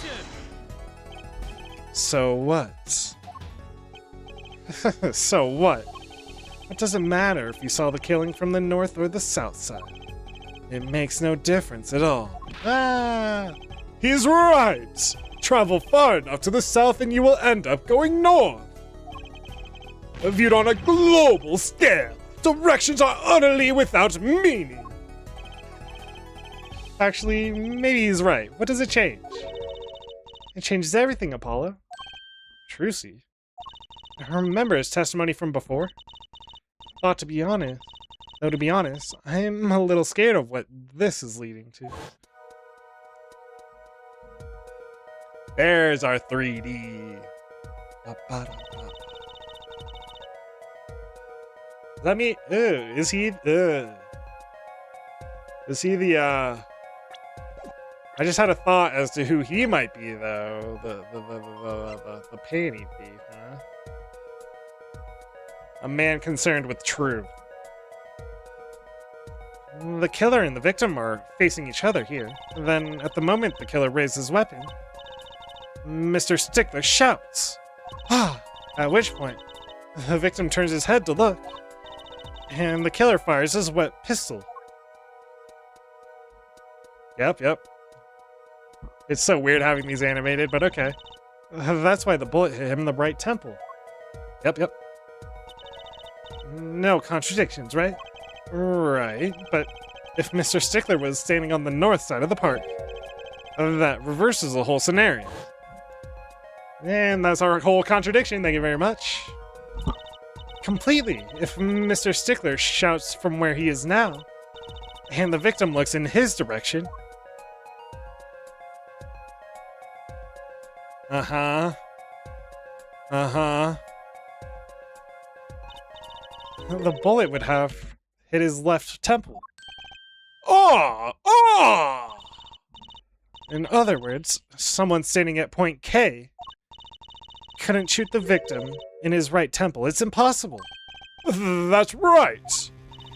So what? So what? It doesn't matter if you saw the killing from the north or the south side. It makes no difference at all. Ah! He's right! Travel far enough to the south and you will end up going north. Viewed on a global scale, directions are utterly without meaning. Actually, maybe he's right. What does it change? It changes everything, Apollo. Trucy. I remember his testimony from before. Though to be honest, I'm a little scared of what this is leading to. There's our 3D. Does that mean? Is he? Is he the? I just had a thought as to who he might be, though. The panty thief, huh? A man concerned with truth. The killer and the victim are facing each other here. Then, at the moment the killer raises his weapon, Mr. Stickler shouts, "Ah!" At which point, the victim turns his head to look, and the killer fires his wet pistol. Yep. It's so weird having these animated, but okay. That's why the bullet hit him in the right temple. Yep. No contradictions, right? Right, but if Mr. Stickler was standing on the north side of the park, that reverses the whole scenario. And that's our whole contradiction, thank you very much. Completely. If Mr. Stickler shouts from where he is now, and the victim looks in his direction. Uh-huh. The bullet would have hit his left temple. In other words, someone standing at point K couldn't shoot the victim in his right temple. It's impossible. That's right.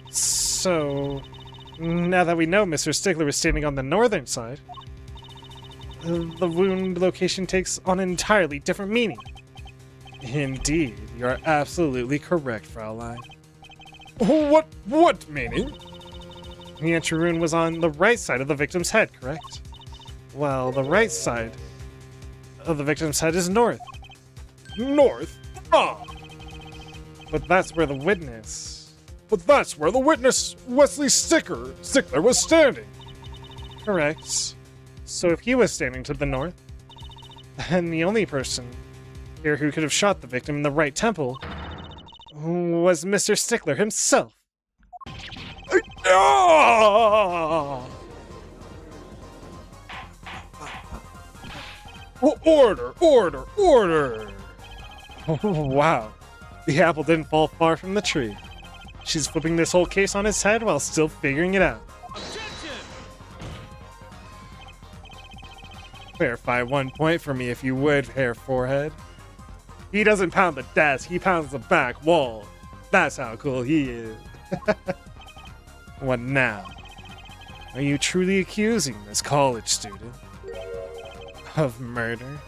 So, now that we know Mr. Stickler was standing on the northern side, the wound location takes on an entirely different meaning. Indeed, you are absolutely correct, Fraulein. What meaning? The entry wound was on the right side of the victim's head, correct? Well, the right side of the victim's head is north. North? But that's where the witness, Wesley Stickler, was standing. Correct. So if he was standing to the north, then the only person here who could have shot the victim in the right temple was Mr. Stickler himself. Order! Wow. The apple didn't fall far from the tree. She's flipping this whole case on its head while still figuring it out. Verify 1 point for me if you would, Hair Forehead. He doesn't pound the desk, he pounds the back wall. That's how cool he is. What now? Are you truly accusing this college student of murder?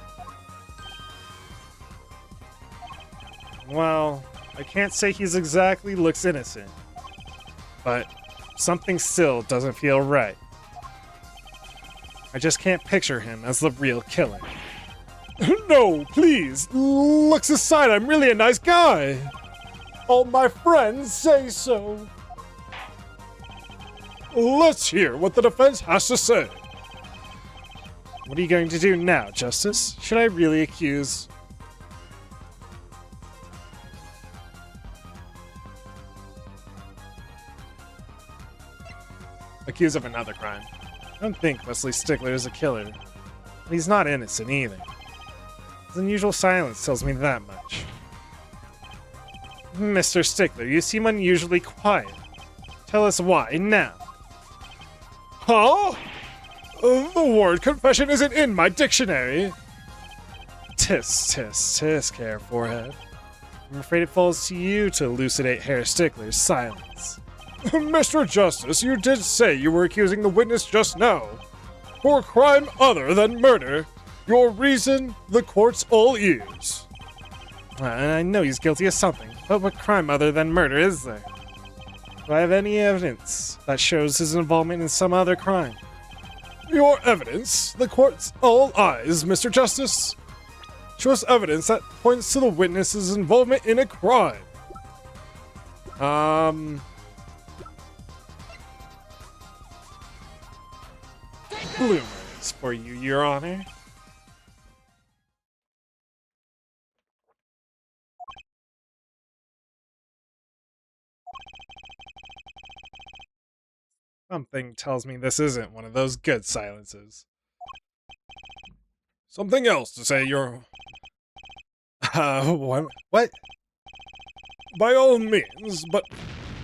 Well, I can't say he's exactly looks innocent, but something still doesn't feel right. I just can't picture him as the real killer. No, please! Looks aside, I'm really a nice guy! All my friends say so. Let's hear what the defense has to say. What are you going to do now, Justice? Should I really accuse... Accused of another crime. I don't think Wesley Stickler is a killer. But he's not innocent either. His unusual silence tells me that much. Mr. Stickler, you seem unusually quiet. Tell us why now. Huh? The word confession isn't in my dictionary. Tisk, Hair Forehead. I'm afraid it falls to you to elucidate Hair Stickler's silence. Mr. Justice, you did say you were accusing the witness just now. For a crime other than murder, your reason, the court's all ears. I know he's guilty of something, but what crime other than murder is there? Do I have any evidence that shows his involvement in some other crime? Your evidence? The court's all eyes, Mr. Justice. Show us evidence that points to the witness's involvement in a crime. bloomers for you, Your Honor. Something tells me this isn't one of those good silences. Something else to say, Your... what? By all means, but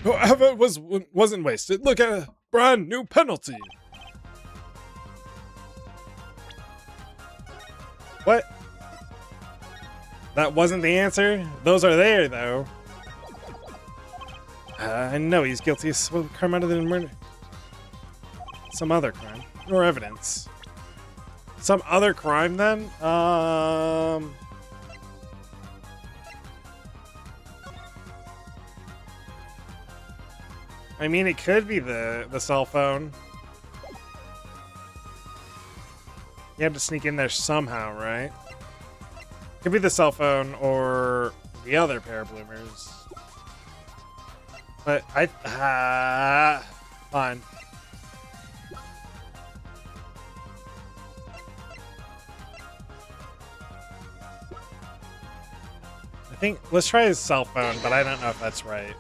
whoever wasn't wasted, look at a brand new penalty. What? That wasn't the answer? Those are there, though. I know he's guilty of crime other than murder. Some other crime. Or evidence. Some other crime, then? I mean, it could be the cell phone. You had to sneak in there somehow, right? Could be the cell phone or the other pair of bloomers. But fine. I think, let's try his cell phone, but I don't know if that's right.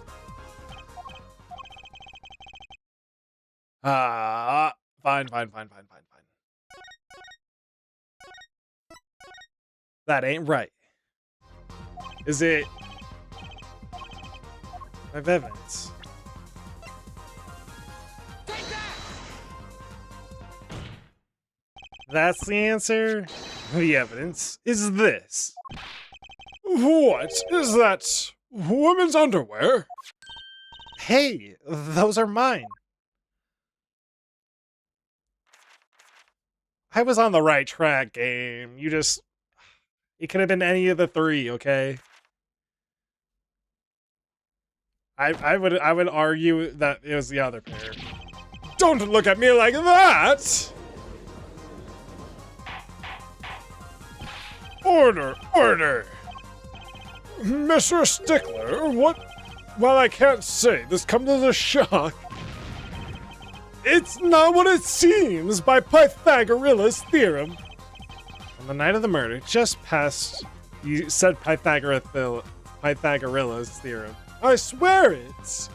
Fine. That ain't right. Is it? I have evidence. That's the answer? The evidence is this. What is that? Women's underwear? Hey, those are mine. I was on the right track, game. It could have been any of the three, okay? I would argue that it was the other pair. Don't look at me like that! Order! Mr. Stickler, what? Well, I can't say. This comes as a shock. It's not what it seems by Pythagoras' theorem. On the night of the murder, just past... You said Pythagoras' theorem. I swear it!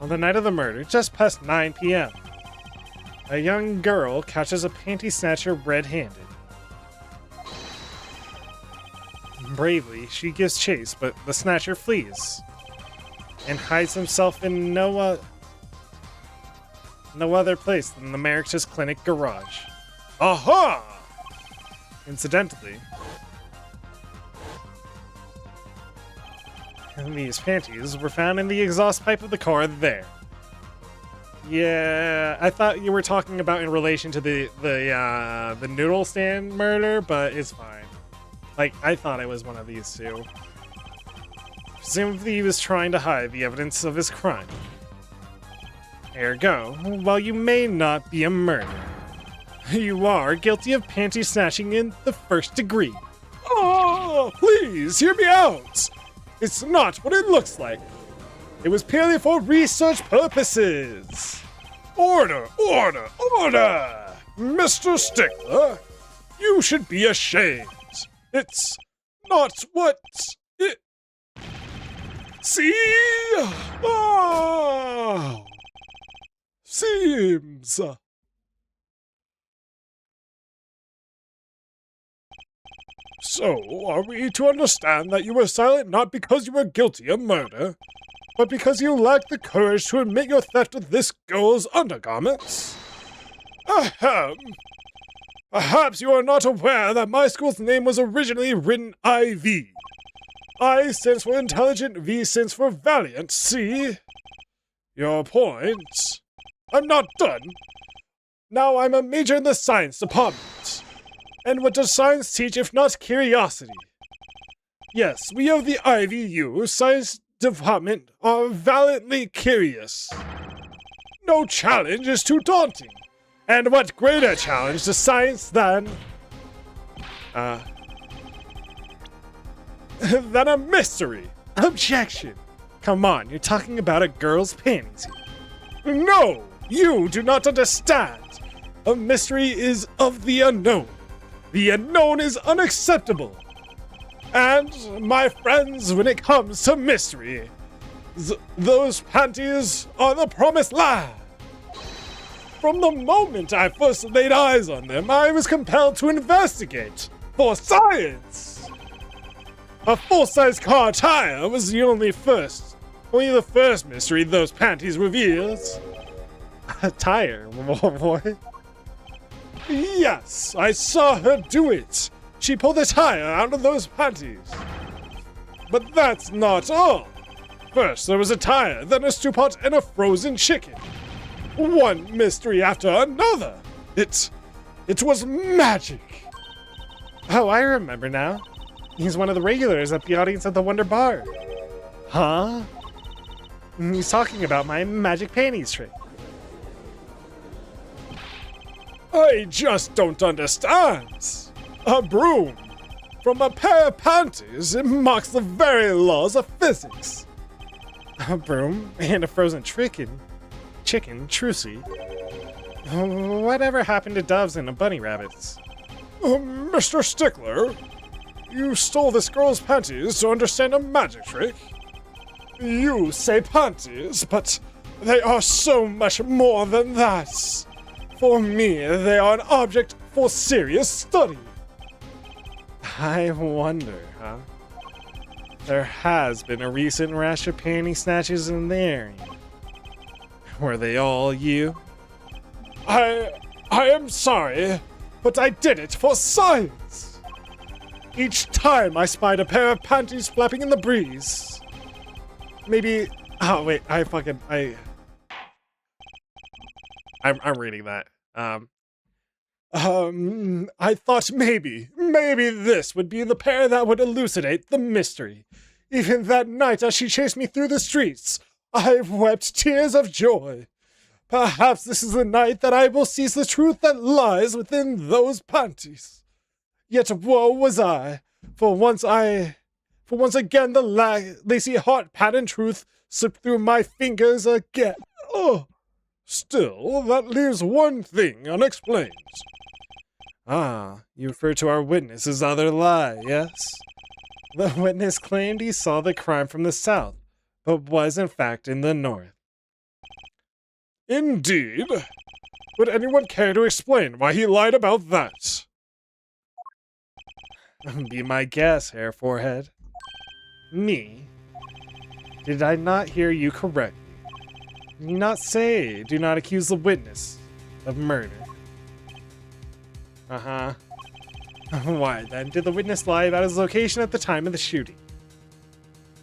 On the night of the murder, just past 9 p.m., a young girl catches a panty snatcher red-handed. Bravely, she gives chase, but the snatcher flees and hides himself in no other place than the Merrick's clinic garage. Aha! Incidentally, these panties were found in the exhaust pipe of the car there. Yeah, I thought you were talking about in relation to the noodle stand murder, but it's fine. Like, I thought it was one of these two. Presumably he was trying to hide the evidence of his crime. Ergo, while you may not be a murderer, you are guilty of panty snatching in the first degree. Oh, please, hear me out! It's not what it looks like. It was purely for research purposes. Order! Mr. Stickler, you should be ashamed. It's not what it... See? Oh! Seems... So, are we to understand that you were silent not because you were guilty of murder, but because you lacked the courage to admit your theft of this girl's undergarments? Ahem. Perhaps you are not aware that my school's name was originally written IV. I stands for intelligent, V stands for valiant, see? Your point? I'm not done. Now I'm a major in the science department. And what does science teach if not curiosity? Yes, we of the IVU science department are valiantly curious. No challenge is too daunting. And what greater challenge to science than a mystery? Objection. Come on, you're talking about a girl's panties here. No, you do not understand. A mystery is of the unknown. The unknown is unacceptable. And, my friends, when it comes to mystery, those panties are the promised land. From the moment I first laid eyes on them, I was compelled to investigate for science. A full-size car tire was only the first mystery those panties reveals. A tire? What? Yes, I saw her do it. She pulled a tire out of those panties. But that's not all. First there was a tire, then a stew pot, and a frozen chicken. One mystery after another. It was magic. Oh, I remember now. He's one of the regulars at the audience at the Wonder Bar. Huh? He's talking about my magic panties trick. I just don't understand. A broom from a pair of panties, it mocks the very laws of physics. A broom and a frozen chicken, trucy. Whatever happened to doves and bunny rabbits? Mr. Stickler, you stole this girl's panties to understand a magic trick? You say panties, but they are so much more than that. For me, they are an object for serious study. I wonder, huh? There has been a recent rash of panty snatches in the area. Were they all you? I am sorry, but I did it for science. Each time I spied a pair of panties flapping in the breeze. Maybe. Oh wait, I'm reading that. I thought maybe this would be the pair that would elucidate the mystery. Even that night as she chased me through the streets, I wept tears of joy. Perhaps this is the night that I will seize the truth that lies within those panties. Yet woe was I, for once again the lacy heart pattern truth slipped through my fingers again. Oh, still, that leaves one thing unexplained. Ah, you refer to our witness's other lie, yes? The witness claimed he saw the crime from the south, but was in fact in the north. Indeed. Would anyone care to explain why he lied about that? Be my guess, Hair Forehead. Me? Did I not hear you correctly? Did you not say, do not accuse the witness of murder? Uh-huh. Why then did the witness lie about his location at the time of the shooting?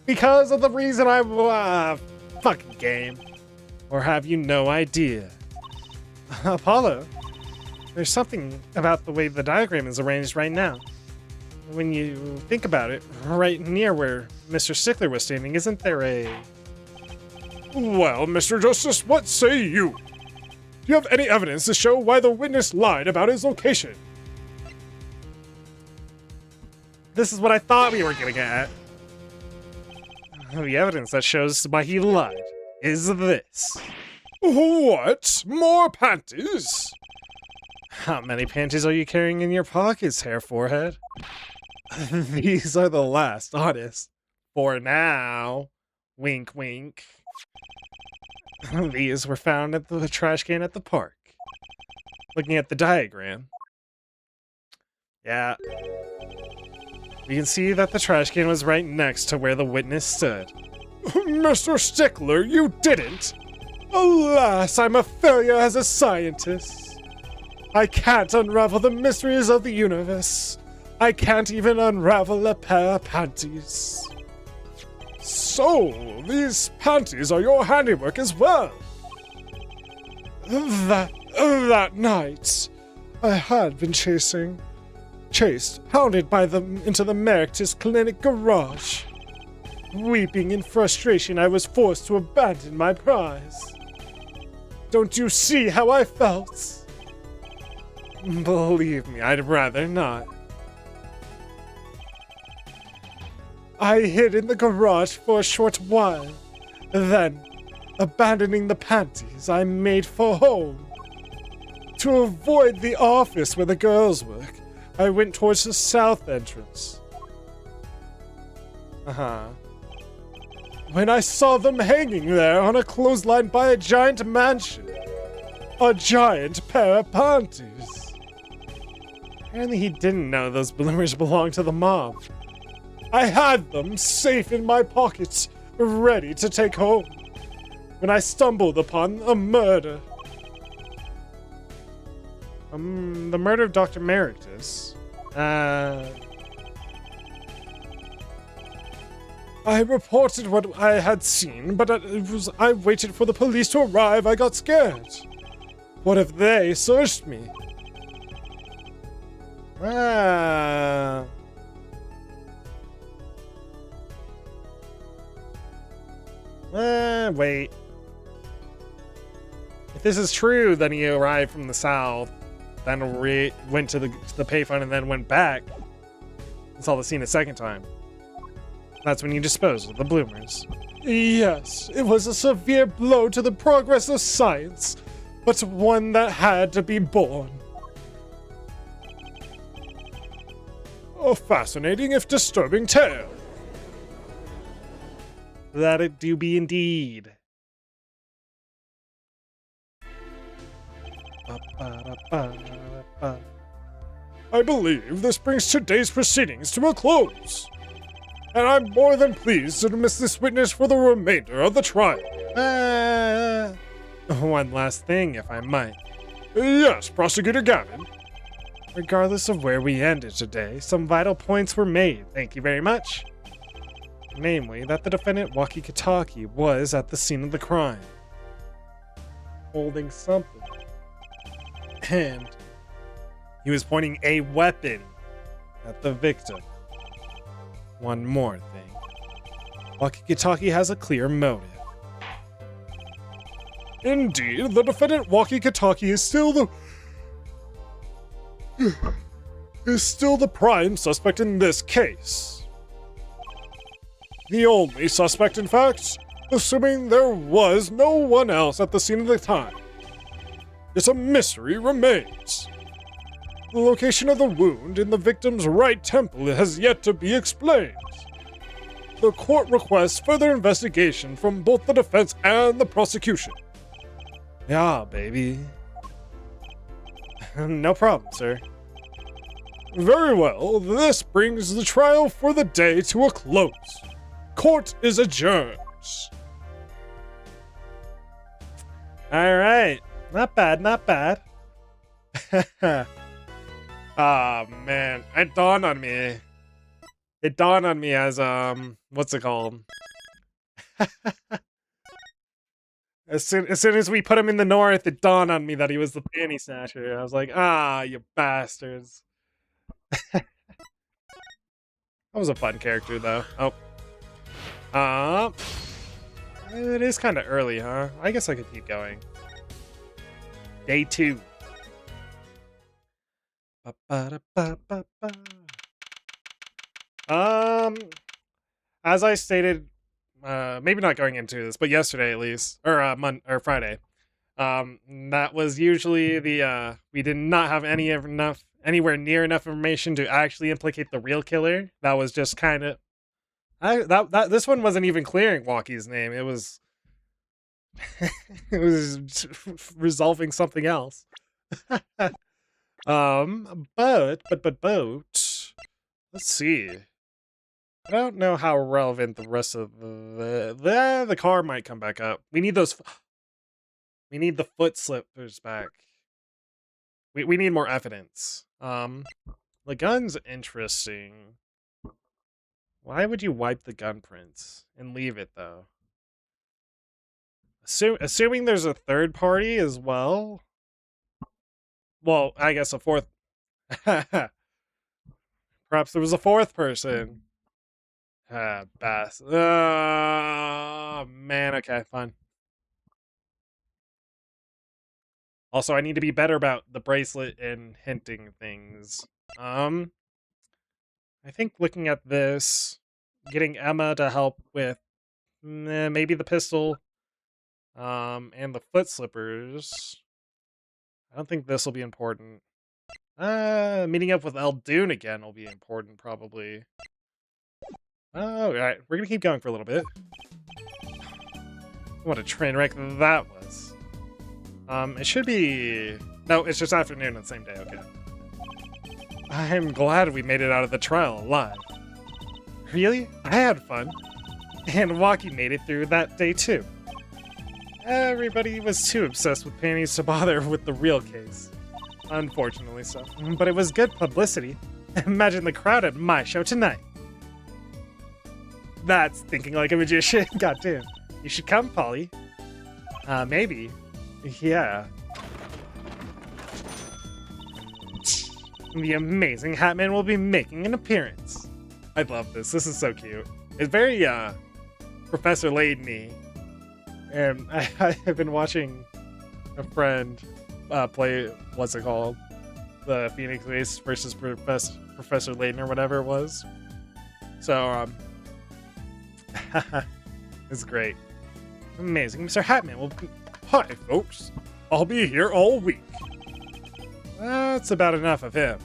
Because of the reason fucking game. Or have you no idea? Apollo, there's something about the way the diagram is arranged right now. When you think about it, right near where Mr. Stickler was standing, isn't there a... Well, Mr. Justice, what say you? Do you have any evidence to show why the witness lied about his location? This is what I thought we were getting at. The evidence that shows why he lied is this. What? More panties? How many panties are you carrying in your pockets, Hair Forehead? These are the last, honest. For now. Wink, wink. These were found at the trash can at the park. Looking at the diagram. Yeah. You can see that the trash can was right next to where the witness stood. Mr. Stickler, you didn't! Alas, I'm a failure as a scientist. I can't unravel the mysteries of the universe. I can't even unravel a pair of panties. So, these panties are your handiwork as well. That night, I had been hounded by them into the Merictus Clinic garage. Weeping in frustration, I was forced to abandon my prize. Don't you see how I felt? Believe me, I'd rather not. I hid in the garage for a short while. Then, abandoning the panties, I made for home. To avoid the office where the girls work, I went towards the south entrance. When I saw them hanging there on a clothesline by a giant mansion. A giant pair of panties. Apparently he didn't know those bloomers belonged to the mob. I had them safe in my pockets, ready to take home, when I stumbled upon a murder. The murder of Dr. Meritus. I reported what I had seen, but I waited for the police to arrive. I got scared. What if they searched me? Wait. If this is true, then he arrived from the south, then went to the payphone and then went back and saw the scene a second time. That's when you dispose of the bloomers. Yes, it was a severe blow to the progress of science, but one that had to be borne. A fascinating if disturbing tale. That it do be indeed. I believe this brings today's proceedings to a close. And I'm more than pleased to dismiss this witness for the remainder of the trial. One last thing, if I might. Yes, Prosecutor Gavin. Regardless of where we ended today, some vital points were made. Thank you very much. Namely, that the defendant Waki Kitaki was at the scene of the crime, holding something. And he was pointing a weapon at the victim. One more thing. Waki Kitaki has a clear motive. Indeed, the defendant Waki Kitaki is still the prime suspect in this case. The only suspect, in fact, assuming there was no one else at the scene of the time. Yet a mystery remains. The location of the wound in the victim's right temple has yet to be explained. The court requests further investigation from both the defense and the prosecution. Yeah, baby. No problem, sir. Very well, this brings the trial for the day to a close. Court is adjourned. All right. Not bad, not bad. Ah, man. It dawned on me. It dawned on me as, what's it called? As soon as we put him in the north, it dawned on me that he was the panty snatcher. I was like, ah, you bastards. That was a fun character, though. Oh. It is kind of early, huh? I guess I could keep going. Day 2. As I stated, maybe not going into this, but yesterday at least, or Friday, that was usually the we did not have anywhere near enough information to actually implicate the real killer. That was just kind of this one wasn't even clearing Waki's name. It was it was resolving something else. But let's see. I don't know how relevant the rest of the car might come back up. We need those. We need the foot slippers back. We need more evidence. The gun's interesting. Why would you wipe the gun prints and leave it though? Assuming there's a third party as well. Well, I guess a fourth. Perhaps there was a fourth person. Bass. Oh, man. Okay, fine. Also, I need to be better about the bracelet and hinting things. I think looking at this, getting Emma to help with maybe the pistol, and the foot slippers. I don't think this will be important. Meeting up with Eldoon again will be important, probably. Oh, alright. We're gonna keep going for a little bit. What a train wreck that was. It should be... No, it's just afternoon on the same day, okay. I'm glad we made it out of the trial alive. Really? I had fun. And Waki made it through that day too. Everybody was too obsessed with panties to bother with the real case. Unfortunately so. But it was good publicity. Imagine the crowd at my show tonight. That's thinking like a magician. Goddamn. You should come, Polly. Maybe. Yeah. The amazing Hatman will be making an appearance. I love this. This is so cute. It's very, Professor Layton-y. And I have been watching a friend play, what's it called? The Phoenix Race versus Professor Layton or whatever it was. So, it's great. Amazing. Mr. Hatman will be... Hi, folks. I'll be here all week. That's about enough of him.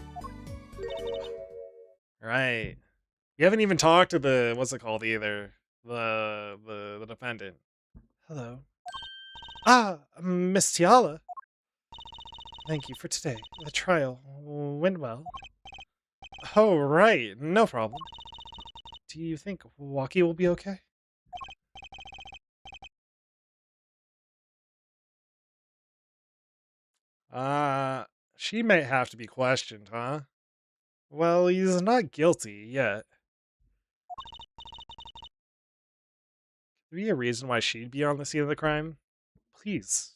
Right. You haven't even talked to the... What's it called either? The defendant. Hello. Ah, Miss Tiala. Thank you for today. The trial went well. Oh, right. No problem. Do you think Waki will be okay? She may have to be questioned, huh? Well, he's not guilty yet. Could there be a reason why she'd be on the scene of the crime? Please.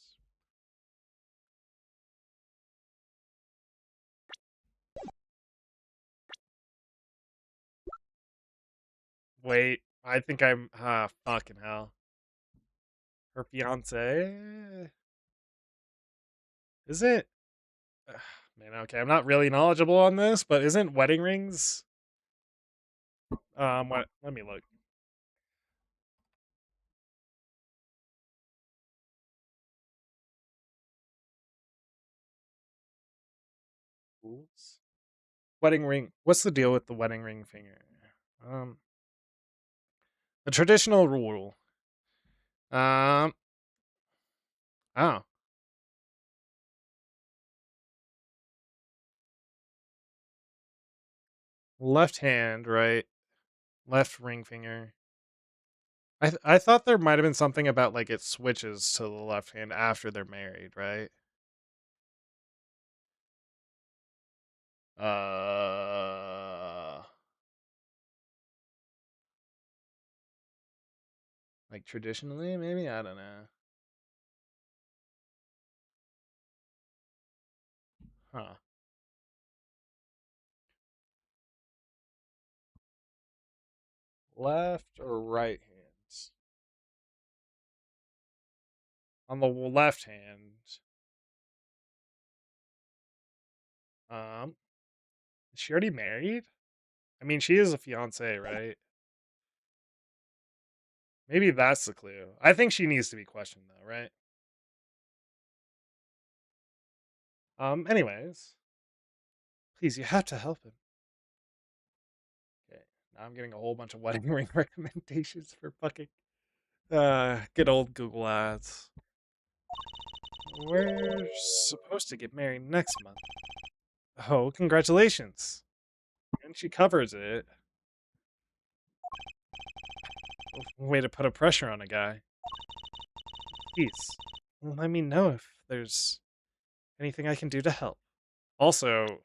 Wait, I think I'm... fucking hell. Her fiance? Is it? Man, okay, I'm not really knowledgeable on this, but isn't wedding rings? What? Let me look. Rules? Wedding ring. What's the deal with the wedding ring finger? The traditional rule. Oh. Left hand, right? Left ring finger. I thought there might have been something about like it switches to the left hand after they're married, right? Like traditionally, maybe? I don't know. Huh. Left or right hands? On the left hand. Is she already married? I mean, she is a fiance, right? Maybe that's the clue. I think she needs to be questioned though, right? Anyways. Please, you have to help him. Okay, now I'm getting a whole bunch of wedding ring recommendations for fucking good old Google Ads. We're supposed to get married next month. Oh, congratulations. And she covers it. Way to put a pressure on a guy. Please, let me know if there's anything I can do to help. Also,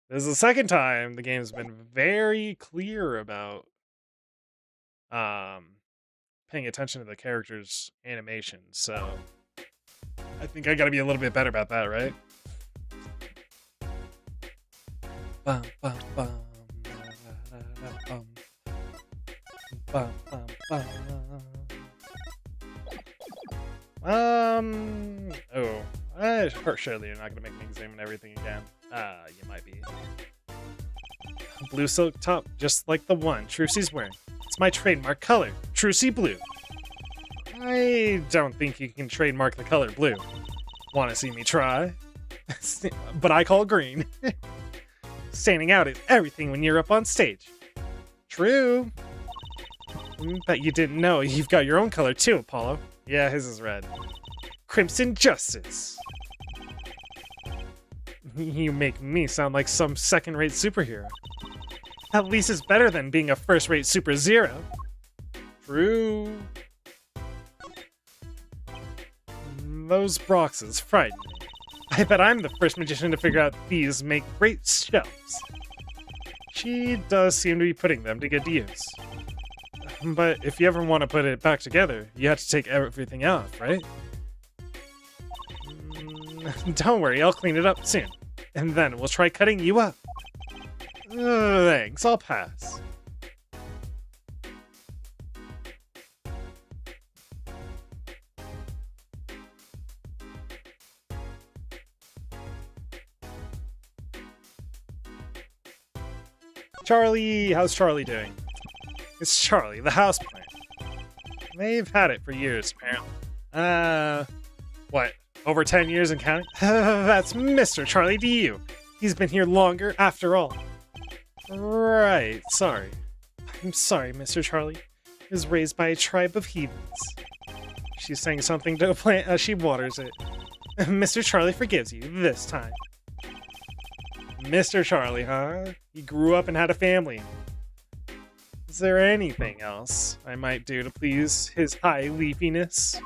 this is the second time the game's been very clear about paying attention to the characters' animations, so I think I gotta be a little bit better about that, right? Bum, bum, bum, bum, bum, bum, bum. Surely you're not gonna make me examine everything again. You might be. Blue silk top, just like the one Trucy's wearing. It's my trademark color, Trucy Blue. I don't think you can trademark the color blue. Want to see me try? but I call green. Standing out is everything when you're up on stage. True. Bet you didn't know you've got your own color too, Apollo. Yeah, his is red. Crimson Justice. You make me sound like some second-rate superhero. At least it's better than being a first-rate Super Zero. True. Those boxes frighten me. I bet I'm the first magician to figure out these make great shelves. She does seem to be putting them to good use. But if you ever want to put it back together, you have to take everything off, right? Don't worry, I'll clean it up soon. And then we'll try cutting you up. Thanks, I'll pass. Charlie, how's Charlie doing? It's Charlie, the houseplant. They've had it for years, apparently. What? Over 10 years and counting? That's Mr. Charlie to you. He's been here longer, after all. Right, sorry. I'm sorry, Mr. Charlie. He was raised by a tribe of heathens. She's saying something to a plant as she waters it. Mr. Charlie forgives you, this time. Mr. Charlie, huh? He grew up and had a family. Is there anything else I might do to please his high leafiness?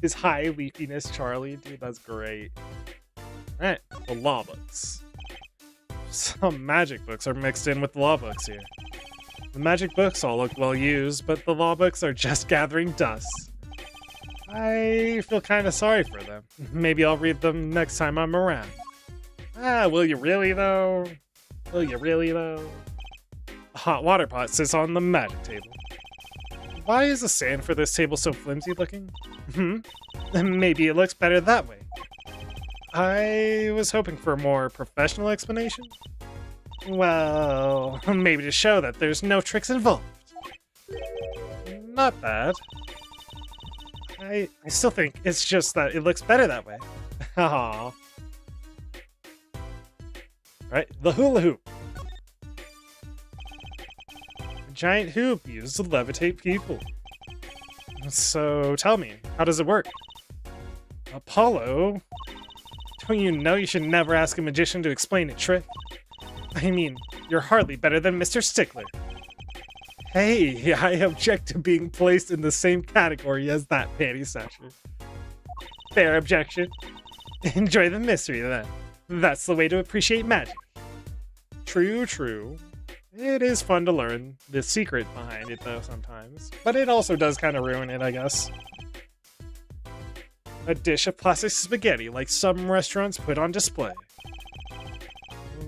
His high leafiness, Charlie. Dude, that's great. Alright, the law books. Some magic books are mixed in with the law books here. The magic books all look well used, but the law books are just gathering dust. I feel kind of sorry for them. Maybe I'll read them next time I'm around. Will you really though? Will you really though? A hot water pot sits on the magic table. Why is the sand for this table so flimsy looking? Maybe it looks better that way. I was hoping for a more professional explanation. Well, maybe to show that there's no tricks involved. Not bad. I still think it's just that it looks better that way. Aww. Right, the hula hoop. A giant hoop used to levitate people. So tell me, how does it work? Apollo? Don't you know you should never ask a magician to explain a trick? I mean, you're hardly better than Mr. Stickler. Hey, I object to being placed in the same category as that panty snatcher. Fair objection. Enjoy the mystery then. That's the way to appreciate magic. True, true. It is fun to learn the secret behind it though sometimes, but it also does kind of ruin it, I guess. A dish of plastic spaghetti like some restaurants put on display.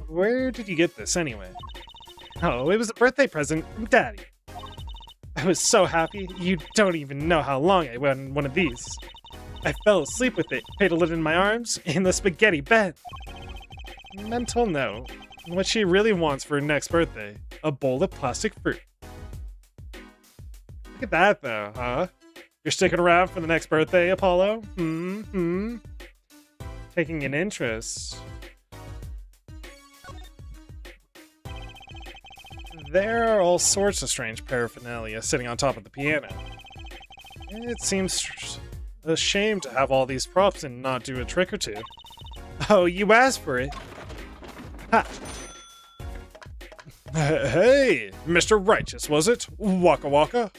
Where did you get this anyway? Oh, it was a birthday present from Daddy. I was so happy, you don't even know how long I went on one of these. I fell asleep with it, cradled it in my arms, in the spaghetti bed. Mental note, what she really wants for her next birthday, a bowl of plastic fruit. Look at that though, huh? You're sticking around for the next birthday, Apollo? Taking an interest. There are all sorts of strange paraphernalia sitting on top of the piano. It seems a shame to have all these props and not do a trick or two. Oh, you asked for it. Ha! Hey, Mr. Righteous, was it? Waka waka?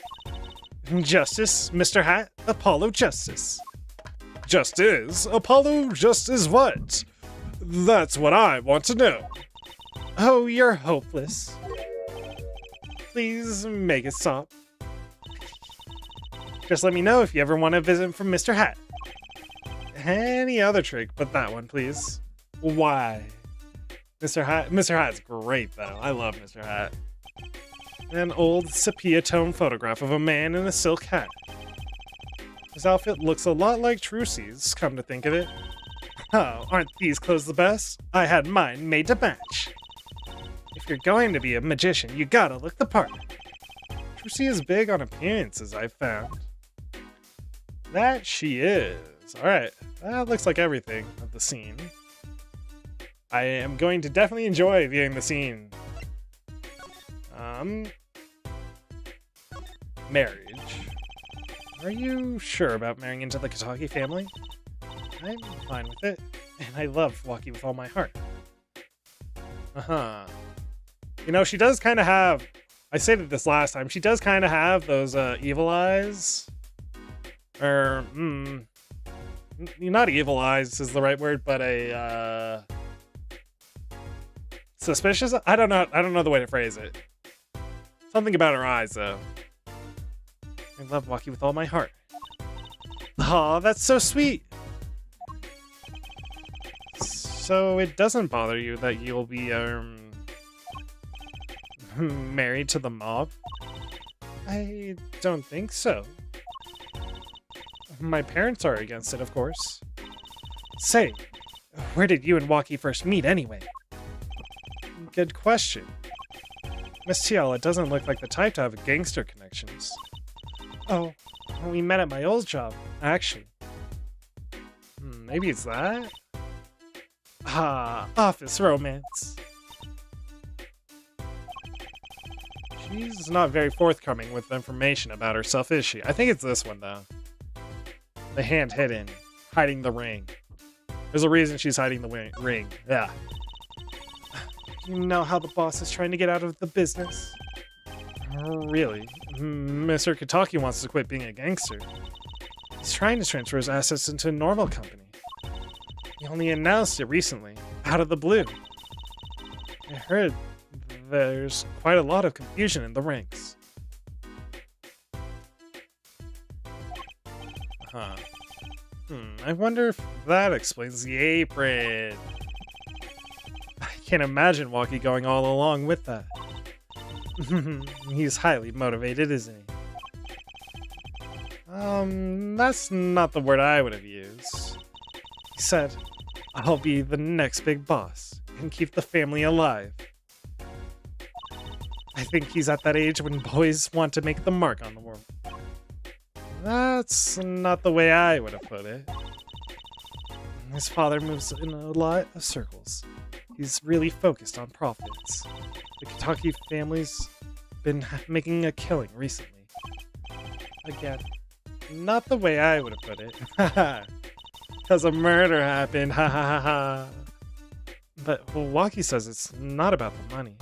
Justice, Mr. Hat, Apollo Justice. Just is? Apollo just is what? That's what I want to know. Oh, you're hopeless. Please make it stop. Just let me know if you ever want to visit from Mr. Hat. Any other trick but that one, please. Why? Mr. Hat's great, though. I love Mr. Hat. An old sepia tone photograph of a man in a silk hat. His outfit looks a lot like Trucy's, come to think of it. Oh, aren't these clothes the best? I had mine made to match. If you're going to be a magician, you gotta look the part. Trucy is big on appearances, I've found. That she is. Alright, that looks like everything of the scene. I am going to definitely enjoy viewing the scene. Marriage. Are you sure about marrying into the Kataki family? I'm fine with it, and I love Waki with all my heart. Uh-huh. You know, she does kind of have... I stated this last time. She does kind of have those evil eyes. Or, not evil eyes is the right word, but a suspicious. I don't know the way to phrase it. Something about her eyes, though. I love Waki with all my heart. Aw, that's so sweet. So it doesn't bother you that you'll be married to the mob? I don't think so. My parents are against it, of course. Say, where did you and Waki first meet anyway? Good question. Miss Tiala doesn't look like the type to have gangster connections. Oh, we met at my old job, actually. Maybe it's that? Ah, office romance. She's not very forthcoming with information about herself, is she? I think it's this one, though. The hand hidden, hiding the ring. There's a reason she's hiding the ring. Yeah. You know how the boss is trying to get out of the business? Really? Mr. Kataki wants to quit being a gangster. He's trying to transfer his assets into a normal company. He only announced it recently, out of the blue. I heard there's quite a lot of confusion in the ranks. Huh. I wonder if that explains the apron. I can't imagine Waki going all along with that. He's highly motivated, isn't he? That's not the word I would have used. He said, I'll be the next big boss and keep the family alive. I think he's at that age when boys want to make the mark on the world. That's not the way I would have put it. His father moves in a lot of circles. He's really focused on profits. The Kataki family's been making a killing recently. Again, not the way I would have put it. Haha. Because a murder happened. Ha ha ha ha. But Waki says it's not about the money.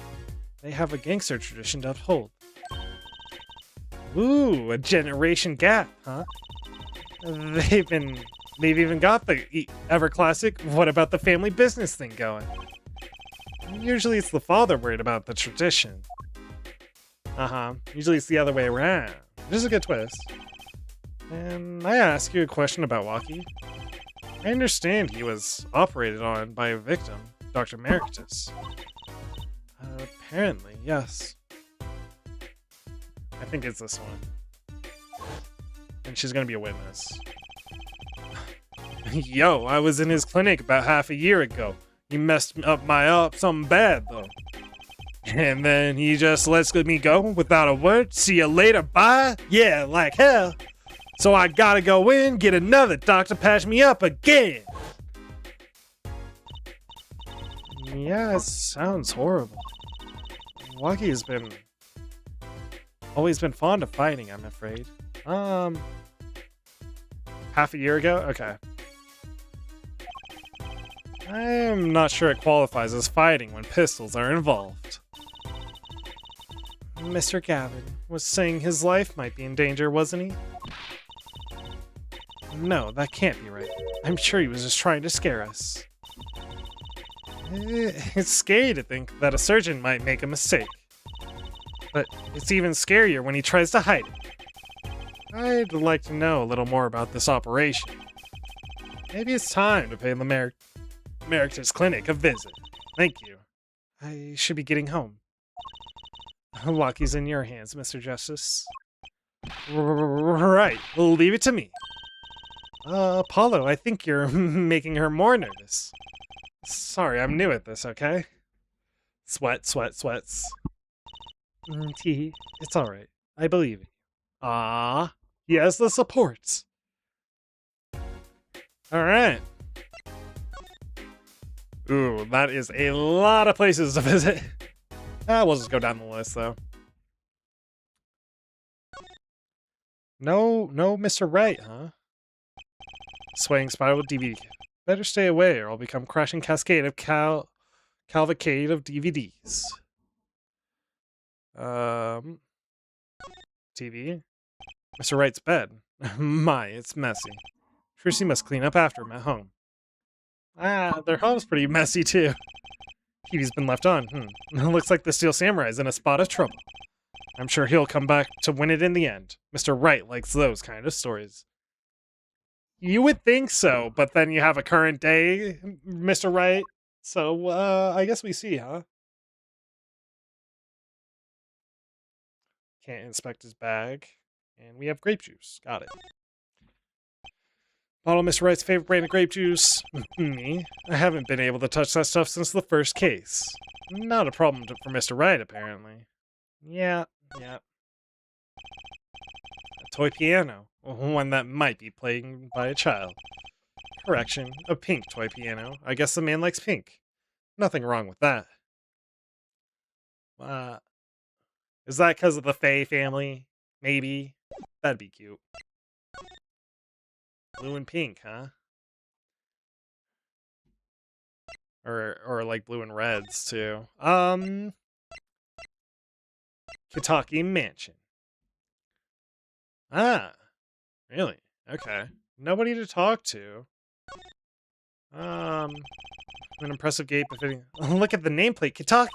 They have a gangster tradition to uphold. Ooh, a generation gap, huh? They've even got the ever classic "what about the family business" thing going. Usually it's the father worried about the tradition. Usually it's the other way around. Which is a good twist. And I ask you a question about Waki. I understand he was operated on by a victim, Dr. Meritus. Apparently, yes. I think it's this one. And she's gonna be a witness. Yo, I was in his clinic about half a year ago. He messed up something bad, though. And then he just lets me go without a word. See you later, bye. Yeah, like hell. So I gotta go in, get another doctor patch me up again. Yeah, it sounds horrible. Waki has always been fond of fighting, I'm afraid. Half a year ago? Okay. I'm not sure it qualifies as fighting when pistols are involved. Mr. Gavin was saying his life might be in danger, wasn't he? No, that can't be right. I'm sure he was just trying to scare us. It's scary to think that a surgeon might make a mistake. But it's even scarier when he tries to hide it. I'd like to know a little more about this operation. Maybe it's time to pay the Meritus Clinic a visit. Thank you. I should be getting home. Waki's in your hands, Mr. Justice. Right, leave it to me. Apollo, I think you're making her more nervous. Sorry, I'm new at this, okay? Sweats. Teehee, it's alright. I believe you. Ah, he has the supports. Alright. Ooh, that is a lot of places to visit. We'll just go down the list, though. No, Mr. Wright, huh? Swaying spiral DVD. Better stay away or I'll become crashing cascade of cavalcade of DVDs. TV. Mr. Wright's bed. My, it's messy. Trissy must clean up after him at home. Their home's pretty messy too. TV's been left on. Looks like the Steel Samurai's in a spot of trouble. I'm sure he'll come back to win it in the end. Mr. Wright likes those kind of stories. You would think so, but then you have a current day Mr. Wright. So, I guess we see, huh? Can't inspect his bag. And we have grape juice. Got it. Bottle of Mr. Wright's favorite brand of grape juice. Me. I haven't been able to touch that stuff since the first case. Not a problem for Mr. Wright, apparently. Yeah. A toy piano. One that might be played by a child. Correction, a pink toy piano. I guess the man likes pink. Nothing wrong with that. Is that because of the Faye family? Maybe. That'd be cute. Blue and pink, huh? Or like blue and reds too. Kitaki Mansion. Really? Okay. Nobody to talk to. An impressive gate befitting. Look at the nameplate, Kitaki.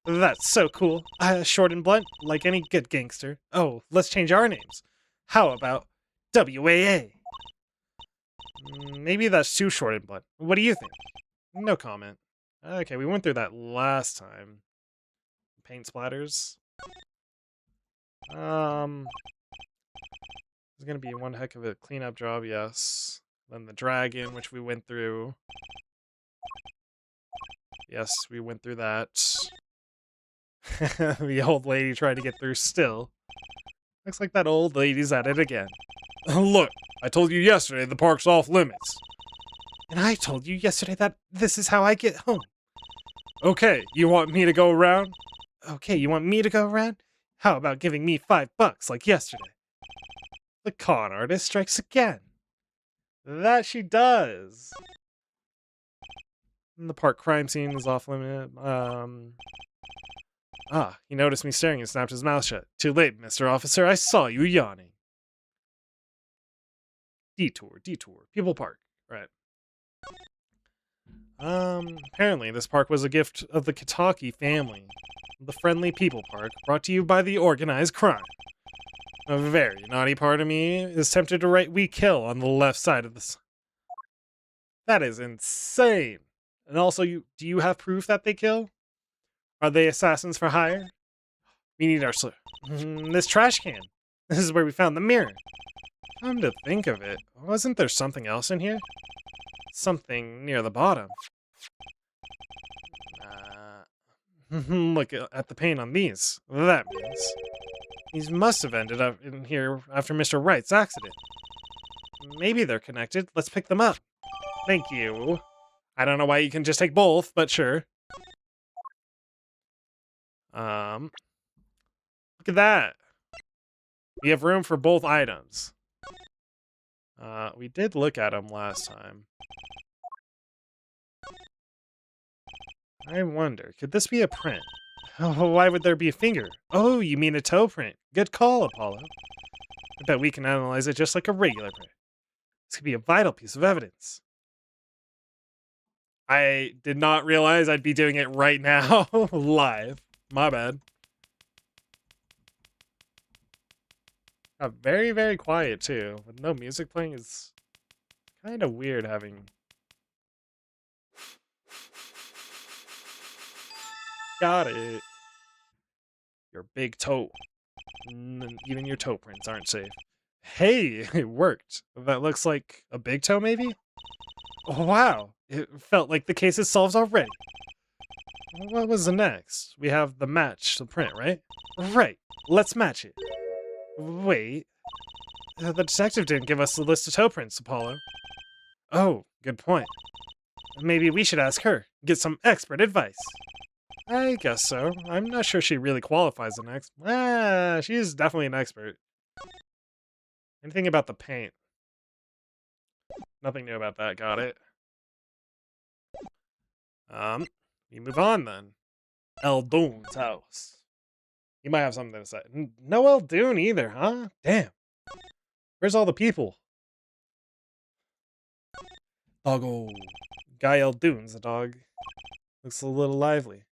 That's so cool. Short and blunt, like any good gangster. Oh, let's change our names. How about WAA? Maybe that's too short and blunt. What do you think? No comment. Okay, we went through that last time. Paint splatters. It's gonna be one heck of a cleanup job, yes. Then the dragon, which we went through. Yes, we went through that. The old lady tried to get through still. Looks like that old lady's at it again. Look, I told you yesterday the park's off limits. And I told you yesterday that this is how I get home. Okay, you want me to go around? Okay, you want me to go around? How about giving me $5 like yesterday? The con artist strikes again. That she does. And the park crime scene is off limit. He noticed me staring and snapped his mouth shut. Too late, Mr. Officer. I saw you yawning. Detour. People Park. Right. Apparently this park was a gift of the Kitaki family. The friendly People Park, brought to you by the organized crime. A very naughty part of me is tempted to write "We kill" on the left side of this. That is insane. And also, do you have proof that they kill? Are they assassins for hire? We need our this trash can. This is where we found the mirror. Come to think of it, wasn't there something else in here? Something near the bottom. Look at the paint on these. That means these must have ended up in here after Mr. Wright's accident. Maybe they're connected. Let's pick them up. Thank you. I don't know why you can just take both, but sure. Look at that. We have room for both items. We did look at them last time. I wonder, could this be a print? Oh, why would there be a finger? Oh, you mean a toe print. Good call, Apollo. I bet we can analyze it just like a regular print. This could be a vital piece of evidence. I did not realize I'd be doing it right now, live. My bad. Very, very quiet, too. With no music playing is kind of weird having... Got it. Your big toe. Even your toe prints aren't safe. Hey, it worked. That looks like a big toe, maybe? Oh, wow. It felt like the case is solved already. What was the next? We have the match, the print, right? Right. Let's match it. Wait. The detective didn't give us the list of toe prints, Apollo. Oh, good point. Maybe we should ask her. get some expert advice. I guess so. I'm not sure she really qualifies as an expert. She's definitely an expert. Anything about the paint? Nothing new about that. Got it. We move on then. Eldoon's house. You might have something to say. No Eldoon either, huh? Damn. Where's all the people? Doggo. Guy Eldoon's a dog. Looks a little lively.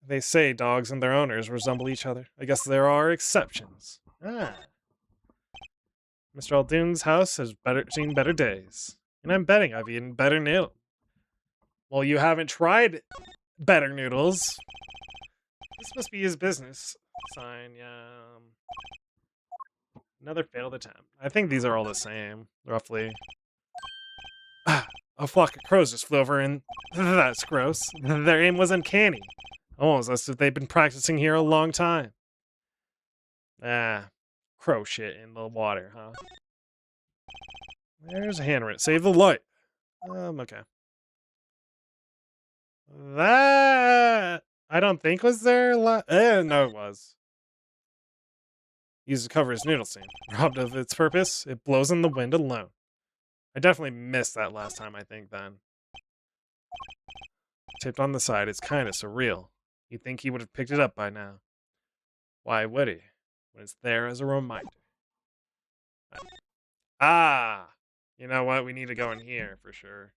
They say dogs and their owners resemble each other. I guess there are exceptions. Mr. Eldoon's house has seen better days. And I'm betting I've eaten better noodles. Well, you haven't tried better noodles. This must be his business sign, yeah. Another failed attempt. I think these are all the same, roughly. A flock of crows just flew over and that's gross. Their aim was uncanny. Almost as if they've been practicing here a long time. Crow shit in the water, huh? There's a handwritten. Save the light. Okay. That I don't think was there. No, it was. Used to cover his noodle scene. Robbed of its purpose, it blows in the wind alone. I definitely missed that last time, I think, then. Taped on the side, it's kind of surreal. You'd think he would have picked it up by now. Why would he? When it's there as a reminder. You know what? We need to go in here for sure.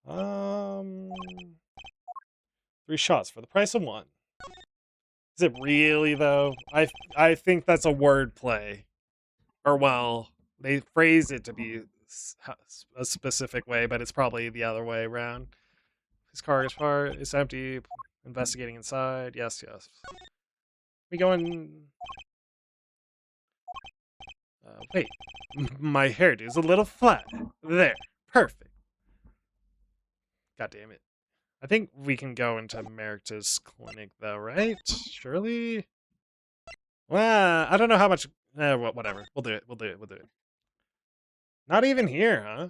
3 shots for the price of 1. Is it really though? I think that's a word play. Or well, they phrase it to be a specific way, but it's probably the other way around. His car is empty. Investigating inside. Yes. We going. Wait. My hairdo's a little flat. There. Perfect. God damn it. I think we can go into Merita's clinic though, right? Surely? Well, I don't know how much. Whatever. We'll do it. Not even here, huh?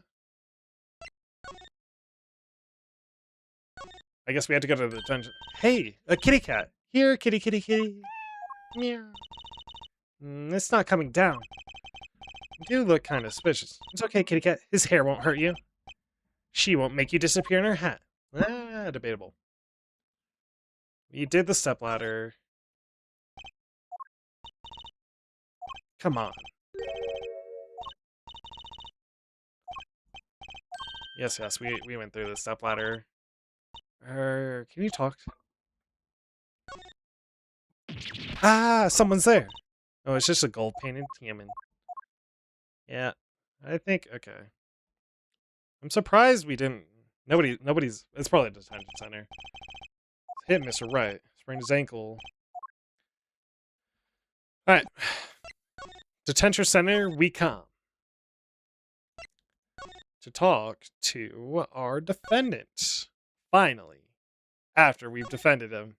I guess we had to go to the detention. Hey, a kitty cat. Here, kitty. Meow. It's not coming down. You do look kind of suspicious. It's okay, kitty cat. His hair won't hurt you. She won't make you disappear in her hat. Debatable. We did the stepladder. Come on. Yes, we went through the stepladder. Can you talk? Someone's there. Oh, it's just a gold-painted human. Yeah, I think, okay. I'm surprised we didn't... Nobody's... It's probably a detention center. Hit Mr. Wright. Sprained his ankle. Alright. Detention center, we come. To talk to our defendant. Finally. After we've defended him.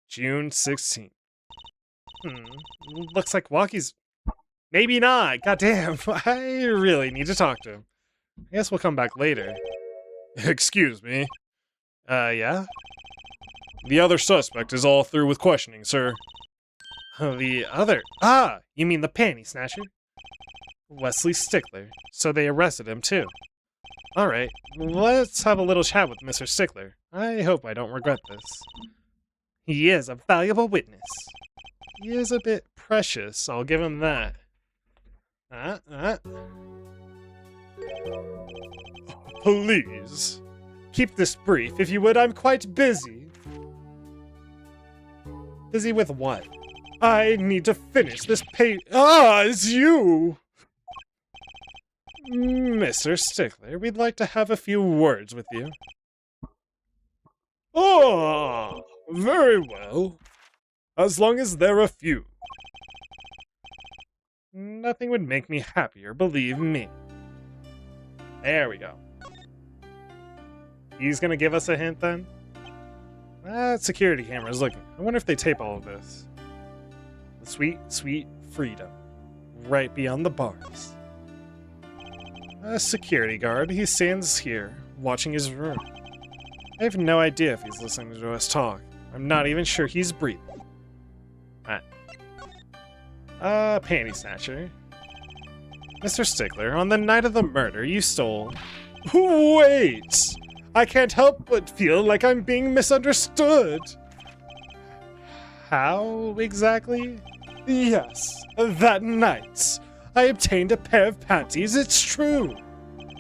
June 16th. Looks like Walkie's... Maybe not. Goddamn. I really need to talk to him. I guess we'll come back later. Excuse me. Yeah? The other suspect is all through with questioning, sir. The other... you mean the panty snatcher? Wesley Stickler. So they arrested him, too. Alright, let's have a little chat with Mr. Stickler. I hope I don't regret this. He is a valuable witness. He is a bit precious, I'll give him that. Please. Keep this brief, if you would. I'm quite busy. Busy with what? I need to finish this it's you! Mr. Stickler, we'd like to have a few words with you. Very well. As long as there are few. Nothing would make me happier, believe me. There we go. He's gonna give us a hint then? That security camera's looking. I wonder if they tape all of this. The sweet, sweet freedom. right beyond the bars. A security guard, he stands here, watching his room. I have no idea if he's listening to us talk. I'm not even sure he's breathing. Alright. Panty snatcher. Mr. Stickler, on the night of the murder, you stole... Wait! I can't help but feel like I'm being misunderstood. How exactly? Yes, that night, I obtained a pair of panties, it's true.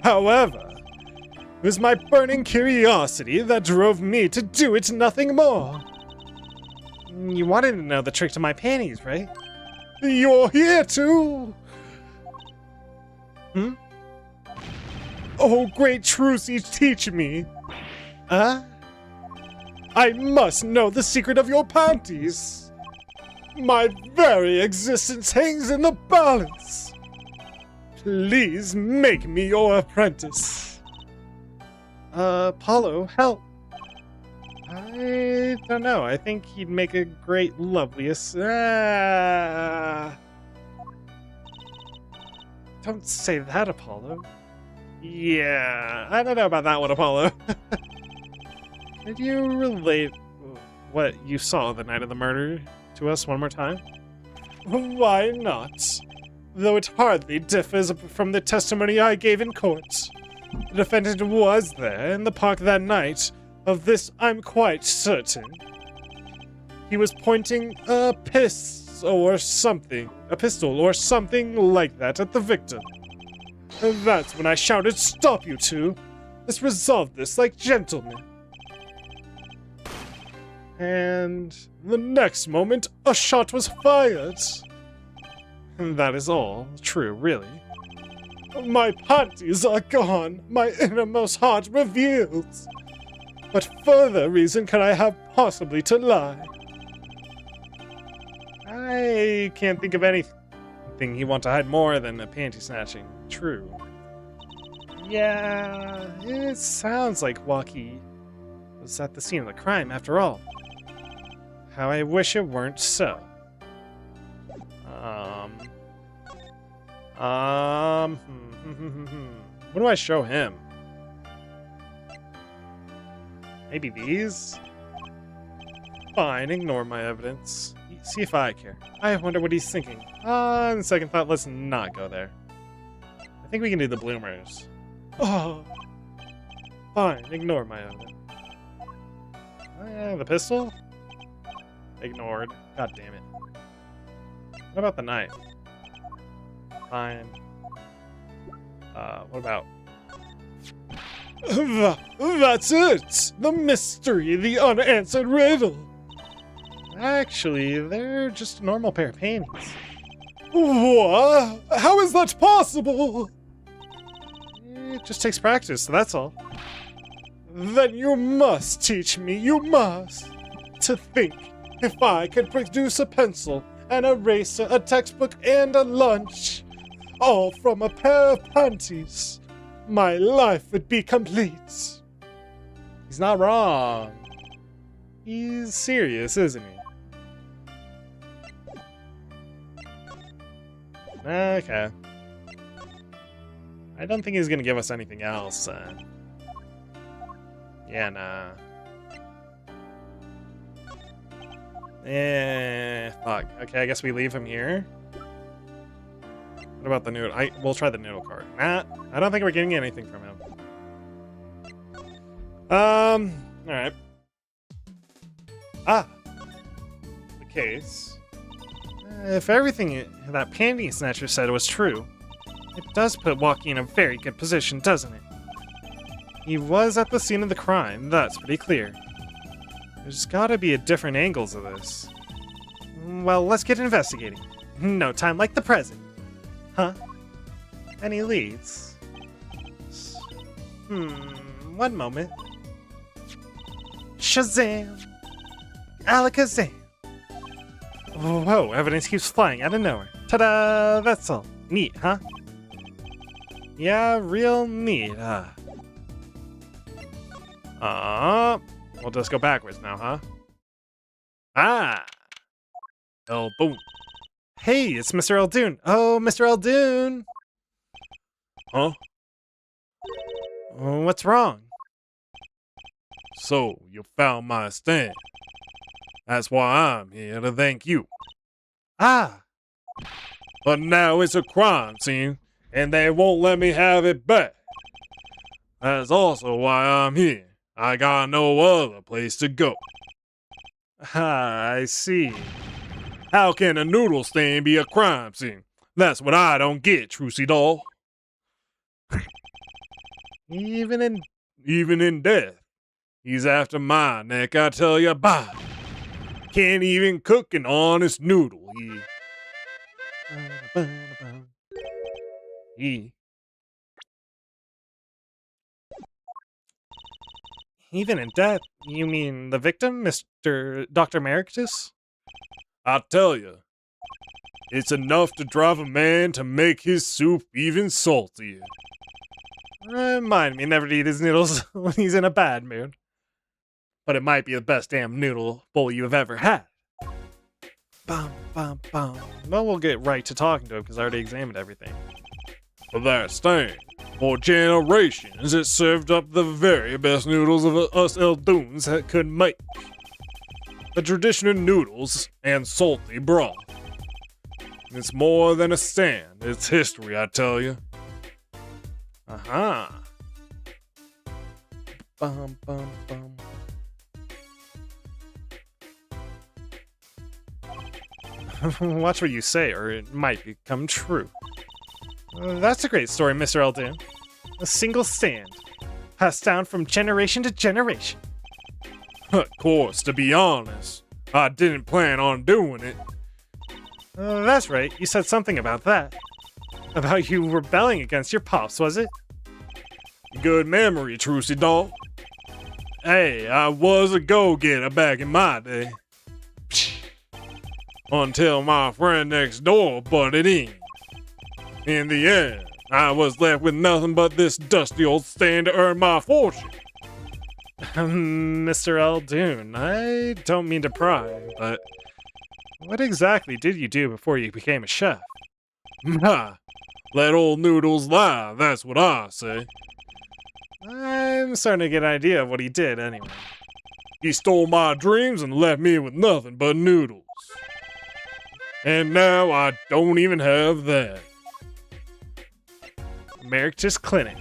However, it was my burning curiosity that drove me to do it, nothing more. You wanted to know the trick to my panties, right? You're here too! Hmm? Oh, great truths teach me. Huh? I must know the secret of your panties. My very existence hangs in the balance. Please make me your apprentice. Apollo, help. I don't know. I think he'd make a great loveliest. Don't say that, Apollo. Yeah, I don't know about that one, Apollo. Could you relate what you saw the night of the murder to us one more time? Why not? Though it hardly differs from the testimony I gave in court. The defendant was there in the park that night. Of this, I'm quite certain. He was pointing a pistol or something like that at the victim. That's when I shouted, "Stop, you two! Let's resolve this like gentlemen." And the next moment, a shot was fired. And that is all true, really. My panties are gone, my innermost heart revealed. What further reason can I have possibly to lie? I can't think of anything you want to hide more than a panty snatching. True. Yeah, it sounds like Waki was at the scene of the crime after all. How I wish it weren't so. What do I show him? Maybe these? Fine, ignore my evidence. See if I care. I wonder what he's thinking. On second thought, let's not go there. I think we can do the bloomers. Oh, fine, ignore my evidence. Oh yeah, the pistol? Ignored. God damn it. What about the knife? Fine. What about? That's it! The mystery, the unanswered riddle! Actually, they're just a normal pair of panties. What? How is that possible? It just takes practice, so that's all. Then you must teach me, you must! To think, if I could produce a pencil, an eraser, a textbook, and a lunch, all from a pair of panties, my life would be complete. He's not wrong. He's serious, isn't he? Okay. I don't think he's gonna give us anything else. Yeah, nah. Fuck. Okay, I guess we leave him here. What about the noodle? We'll try the noodle card. Nah, I don't think we're getting anything from him. Alright. Ah! The case. If everything that panty snatcher said was true, it does put Waki in a very good position, doesn't it? He was at the scene of the crime, that's pretty clear. There's gotta be different angles of this. Well, let's get investigating. No time like the present. Huh? Any leads? One moment. Shazam! Alakazam! Whoa, evidence keeps flying out of nowhere. Ta-da! That's all. Neat, huh? Yeah, real neat, huh? We'll just go backwards now, huh? Ah! Oh, boom. Hey, it's Mr. Eldoon. Oh, Mr. Eldoon. Huh? What's wrong? So, you found my stand. That's why I'm here to thank you. Ah, But now it's a crime scene, and they won't let me have it back. That's also why I'm here. I got no other place to go. I see. How can a noodle stand be a crime scene? That's what I don't get, Trucy Doll. Even in... Even in death. He's after my neck, I tell ya, bye. Can't even cook an honest noodle. He. Even in death? You mean the victim, Mr. Dr. Merictus? I tell ya, it's enough to drive a man to make his soup even saltier. Remind me never to eat his noodles when he's in a bad mood. But it might be the best damn noodle bowl you have ever had. Bum, bum, bum. Well, we'll get right to talking to him because I already examined everything. But that stand, for generations, it served up the very best noodles of us Eldoons that could make. The traditional noodles and salty broth. It's more than a stand, it's history, I tell you. Uh-huh. Bum, bum, bum. Watch what you say, or it might become true. That's a great story, Mr. Eldoon. A single stand, passed down from generation to generation. Of course, to be honest, I didn't plan on doing it. That's right, you said something about that. About you rebelling against your pops, was it? Good memory, Trucy Doll. Hey, I was a go-getter back in my day. Until my friend next door butted in. In the end, I was left with nothing but this dusty old stand to earn my fortune. Mr. Eldoon, I don't mean to pry, but what exactly did you do before you became a chef? Ha! Let old noodles lie, that's what I say. I'm starting to get an idea of what he did anyway. He stole my dreams and left me with nothing but noodles. And now I don't even have that. Merictus Clinic.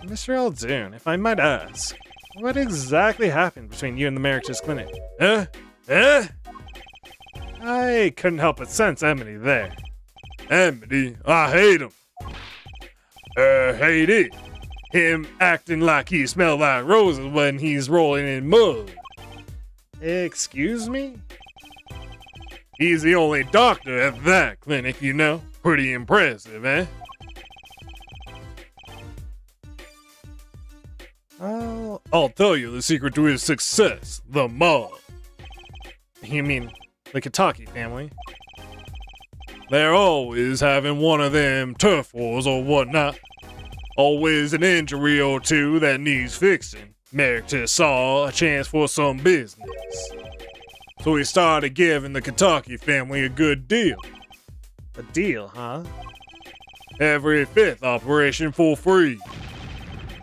Mr. Eldoon, if I might ask, what exactly happened between you and the Merictus Clinic? Eh? Eh? I couldn't help but sense enmity there. Amity, I hate him. Hate it. Him acting like he smelled like roses when he's rolling in mud. Excuse me? He's the only doctor at that clinic, you know. Pretty impressive, eh? I'll tell you the secret to his success. The mob. You mean the Kentucky family? They're always having one of them turf wars or whatnot. Always an injury or two that needs fixing. Merictus saw a chance for some business. So he started giving the Kentucky family a good deal. A deal, huh? Every fifth operation for free.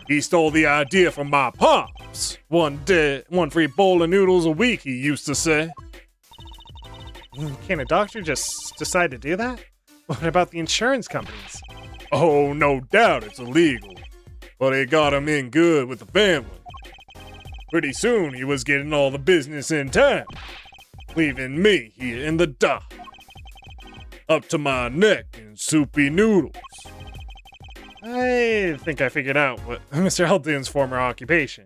He stole the idea from my pops. One free bowl of noodles a week, he used to say. Can a doctor just decide to do that? What about the insurance companies? Oh, no doubt it's illegal. But it got him in good with the family. Pretty soon he was getting all the business in town, leaving me here in the dock, up to my neck in soupy noodles. I think I figured out what Mr. Eldoon's former occupation.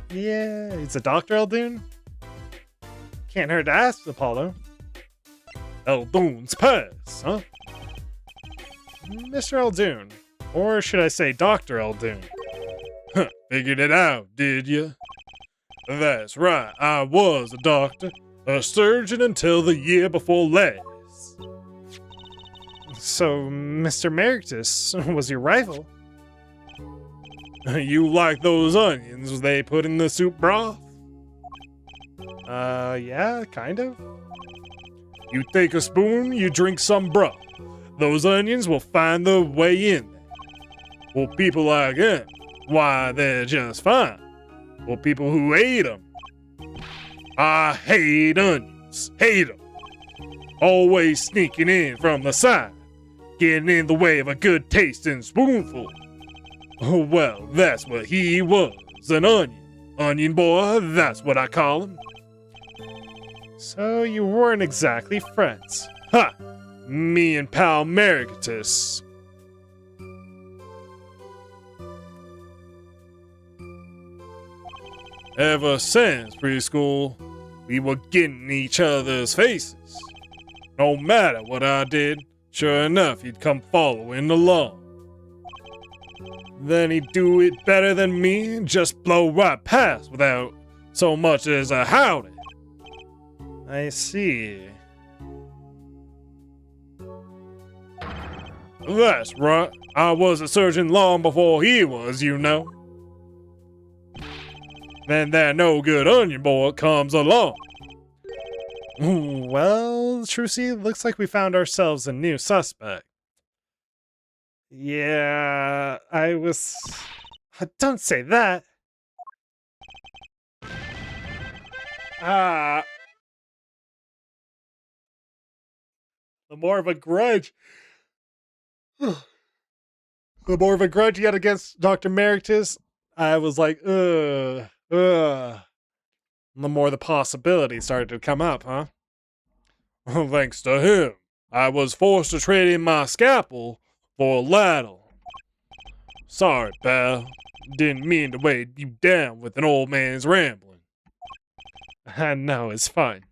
Yeah, it's a Dr. Eldoon? Can't hurt to ask, Apollo. Eldoon's pass, huh? Mr. Eldoon, or should I say Dr. Eldoon? Figured it out, did you? That's right, I was a doctor, a surgeon until the year before last. So, Mr. Merictus was your rival? You like those onions they put in the soup broth? Yeah, kind of. You take a spoon, you drink some broth. Those onions will find their way in there. For people like him, why, they're just fine. For people who hate them, I hate onions, hate them. Always sneaking in from the side, getting in the way of a good tasting spoonful. Oh, well, that's what he was, an onion. Onion boy, that's what I call him. So you weren't exactly friends. Ha! Me and pal Mericatus. Ever since preschool, we were getting in each other's faces. No matter what I did, sure enough, he'd come following along. Then he'd do it better than me and just blow right past without so much as a howdy. I see. That's right. I was a surgeon long before he was, you know. Then that no-good onion boy comes along. Well, Trucy, looks like we found ourselves a new suspect. Yeah, I was... Don't say that. Ah. The more of a grudge... the more of a grudge you had against Dr. Meritus, I was like, ugh. The more the possibilities started to come up, huh? Thanks to him, I was forced to trade in my scalpel for a ladle. Sorry, pal. Didn't mean to weigh you down with an old man's rambling. No, it's fine.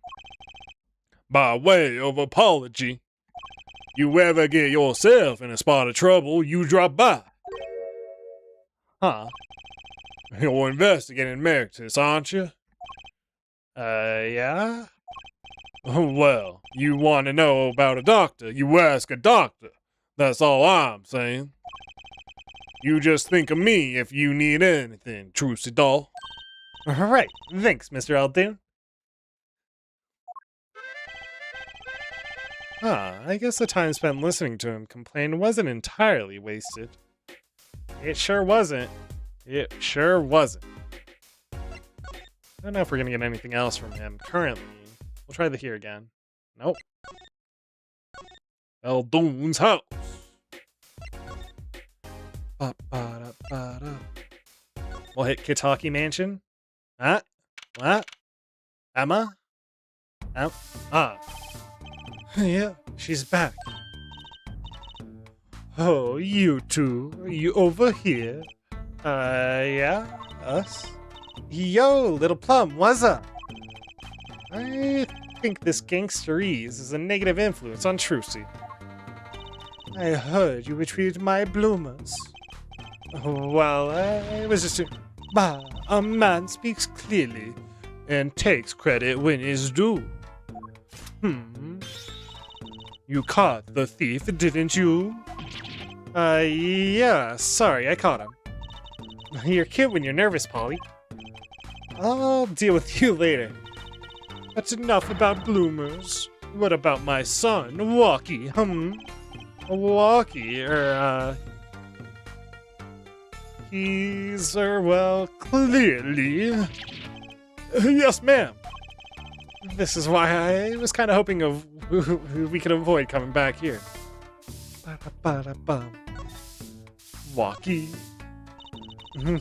By way of apology, you ever get yourself in a spot of trouble, you drop by. Huh? You're investigating Meritus, aren't you? Yeah? Well, you want to know about a doctor, you ask a doctor. That's all I'm saying. You just think of me if you need anything, Trucy doll. Alright, thanks, Mr. Aldoon. I guess the time spent listening to him complain wasn't entirely wasted. It sure wasn't. It sure wasn't. I don't know if we're gonna get anything else from him currently. We'll try the here again. Nope. Aldoon's house. Ba-ba-da-ba-da. We'll hit Kitaki Mansion. What? Emma? Yeah, she's back. Oh, you two. Are you over here? Yeah? Us? Yo, little plum, what's up? I think this gangsterese is a negative influence on Trucy. I heard you retrieved my bloomers. Well, it was just a man speaks clearly and takes credit when it's due. You caught the thief, didn't you? Yeah, sorry, I caught him. You're cute when you're nervous, Polly. I'll deal with you later. That's enough about bloomers. What about my son, Walkie, Walkie, he's, well, clearly... Yes, ma'am. This is why I was kind of hoping we could avoid coming back here. Ba-da-ba-da-bum. Walkie.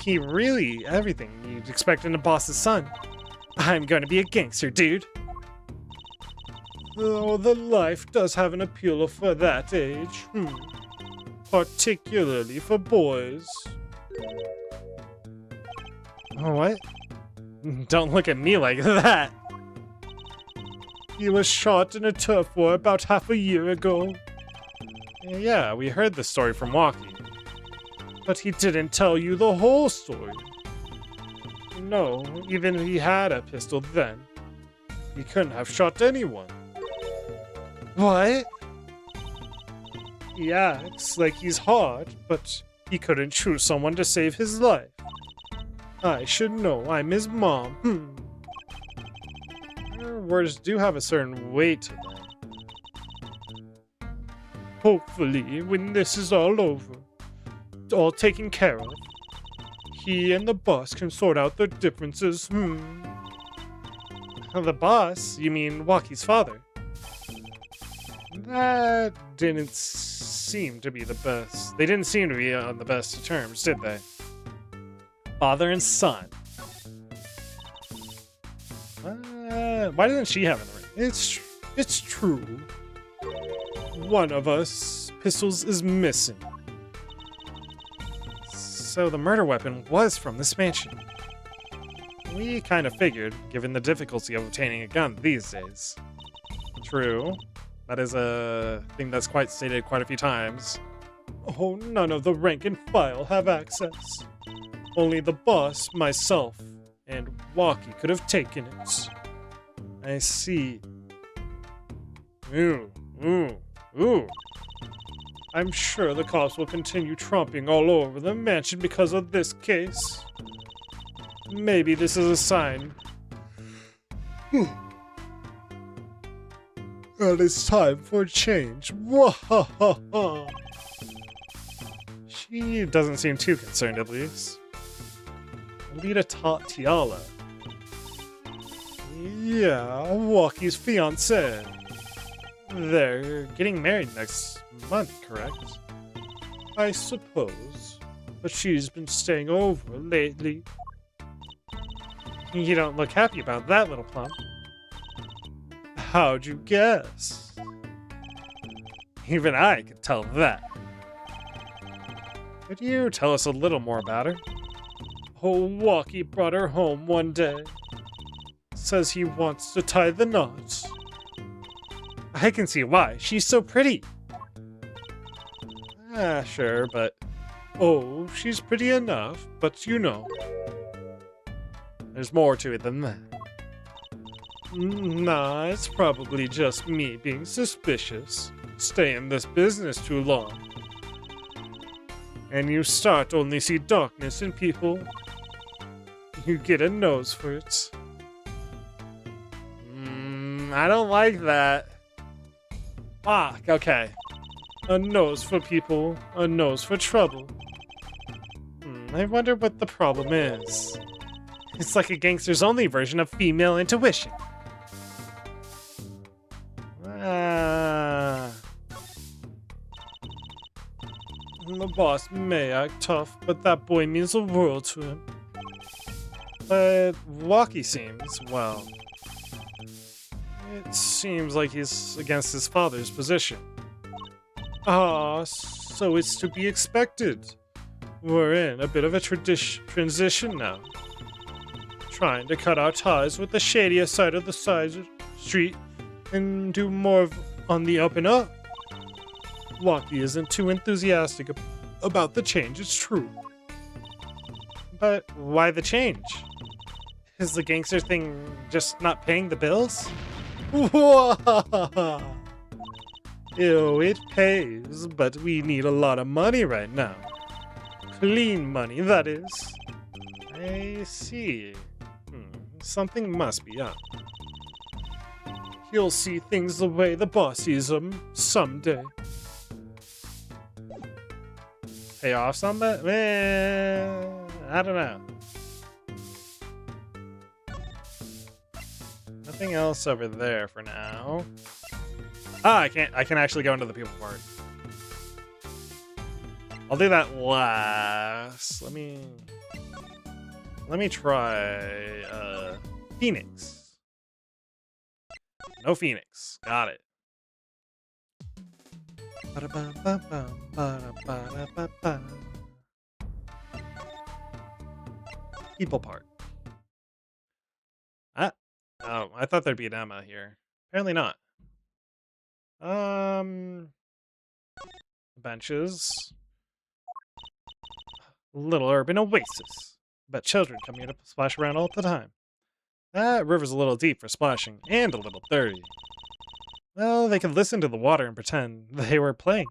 He really everything you'd expect in a boss's son. I'm gonna be a gangster, dude. Though the life does have an appeal for that age. Particularly for boys. What? Don't look at me like that. He was shot in a turf war about half a year ago. Yeah, we heard the story from Walkie. But he didn't tell you the whole story. No, even if he had a pistol then, he couldn't have shot anyone. What? He acts like he's hard, but he couldn't choose someone to save his life. I should know, I'm his mom. Her words do have a certain weight to them. hopefully, when this is all over, all taken care of, he and the boss can sort out their differences. The boss? You mean Walkie's father? That didn't seem to be the best. They didn't seem to be on the best of terms, did they? Father and son. Why doesn't she have an ring? It's true. One of us pistols is missing. So the murder weapon was from this mansion. We kind of figured, given the difficulty of obtaining a gun these days. True. That is a thing that's quite stated quite a few times. Oh, none of the rank and file have access. Only the boss, myself, and Walkie could have taken it. I see. Ooh. I'm sure the cops will continue tromping all over the mansion because of this case. Maybe this is a sign that it's time for a change. Wahahaha. She doesn't seem too concerned, at least. Lita Tiala. Yeah, Walkie's fiancée. They're getting married next month, correct? I suppose. But she's been staying over lately. You don't look happy about that, little plump. How'd you guess? Even I could tell that. Could you tell us a little more about her? Oh, Walkie brought her home one day. Says he wants to tie the knots. I can see why. She's so pretty. Sure, but... Oh, she's pretty enough, but you know. There's more to it than that. Nah, it's probably just me being suspicious. Stay in this business too long. And you start only see darkness in people. You get a nose for it. I don't like that. Fuck, okay. A nose for people, a nose for trouble. I wonder what the problem is. It's like a gangster's only version of female intuition. The boss may act tough, but that boy means the world to him. But Walkie seems, well... It seems like he's against his father's position. Ah, so it's to be expected. We're in a bit of a transition now. Trying to cut our ties with the shadier side of the street and do more on the up and up. Walkie isn't too enthusiastic about the change, it's true. But why the change? Is the gangster thing just not paying the bills? Ew, it pays, but we need a lot of money right now. Clean money, that is. I see. Something must be up. You'll see things the way the boss sees them someday. Pay off somebody? I don't know. Nothing else over there for now. I can actually go into the people part. I'll do that last. Let me try Phoenix. No Phoenix. Got it. People part. Oh, I thought there'd be an Emma here. Apparently not. Benches. Little urban oasis. Bet children come here to splash around all the time. That river's a little deep for splashing, and a little dirty. Well, they could listen to the water and pretend they were playing.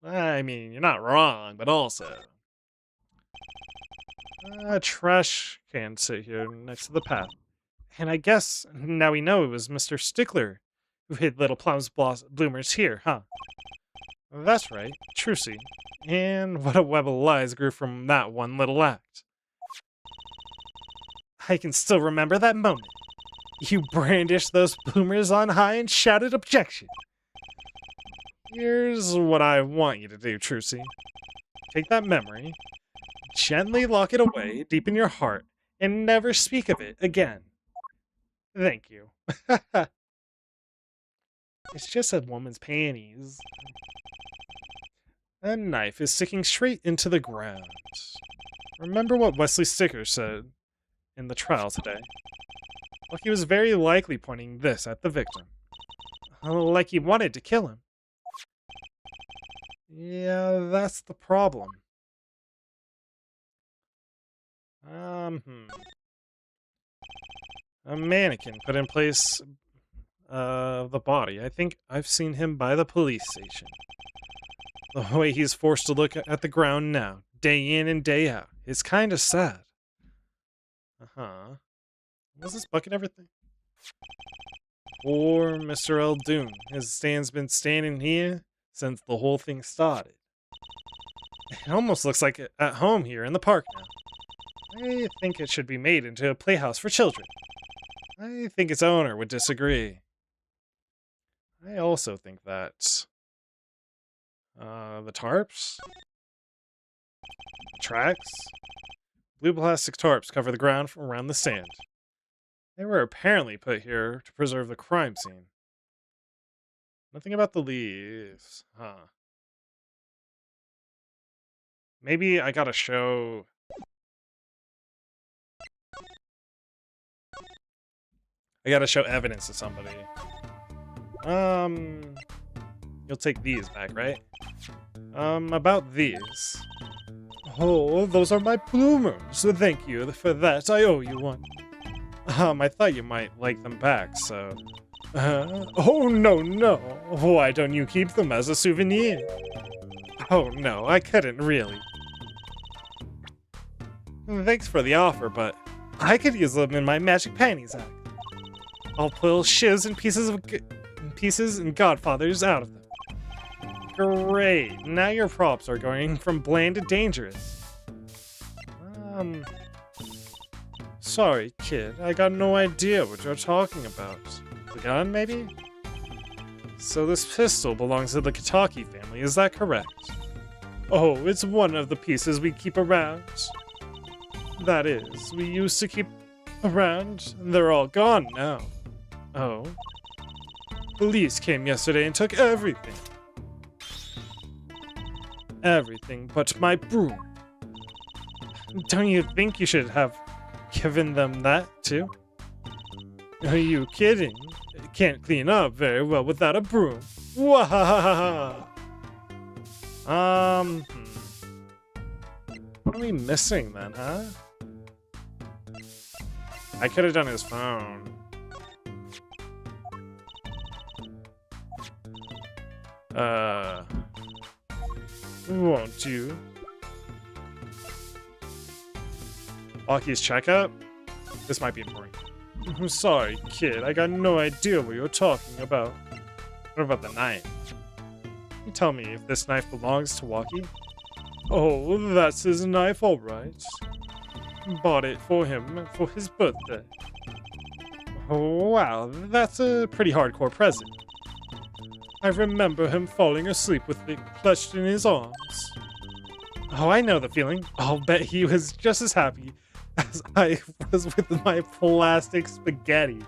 I mean, you're not wrong, but also... A trash can sit here next to the path. And I guess now we know it was Mr. Stickler With little plums bloomers here, huh? That's right, Trucy. And what a web of lies grew from that one little act. I can still remember that moment. You brandished those bloomers on high and shouted objection. Here's what I want you to do, Trucy. Take that memory, gently lock it away deep in your heart, and never speak of it again. Thank you. It's just a woman's panties. A knife is sticking straight into the ground. Remember what Wesley Sticker said in the trial today? Well, he was very likely pointing this at the victim. Like he wanted to kill him. Yeah, that's the problem. A mannequin put in place of the body. I think I've seen him by the police station. The way he's forced to look at the ground now, day in and day out. It's kind of sad. Was this bucket everything? Poor Mr. Eldoon. His stand's been standing here since the whole thing started. It almost looks like at home here in the park now. I think it should be made into a playhouse for children. I think its owner would disagree. I also think that the tarps? The tracks? Blue plastic tarps cover the ground from around the sand. They were apparently put here to preserve the crime scene. Nothing about the leaves. Maybe I gotta show... evidence to somebody. You'll take these back, right? About these. Oh, those are my bloomers. Thank you for that. I owe you one. I thought you might like them back, so... oh, no. Why don't you keep them as a souvenir? Oh, no, I couldn't really. Thanks for the offer, but I could use them in my magic panties act. I'll pull shivs and pieces and godfathers out of them. Great, now your props are going from bland to dangerous. Sorry, kid, I got no idea what you're talking about. The gun, maybe? So this pistol belongs to the Kitaki family, is that correct? Oh, it's one of the pieces we keep around. That is, we used to keep around, and they're all gone now. Oh. Police came yesterday and took everything. Everything but my broom. Don't you think you should have given them that, too? Are you kidding? Can't clean up very well without a broom. Wahahaha! What are we missing then, huh? I could have done his phone. Won't you? Aki's checkup? This might be important. I'm sorry, kid. I got no idea what you're talking about. What about the knife? You tell me if this knife belongs to Waki? Oh, that's his knife, alright. Bought it for him for his birthday. Oh, wow, that's a pretty hardcore present. I remember him falling asleep with it clutched in his arms. Oh, I know the feeling. I'll bet he was just as happy as I was with my plastic spaghetti.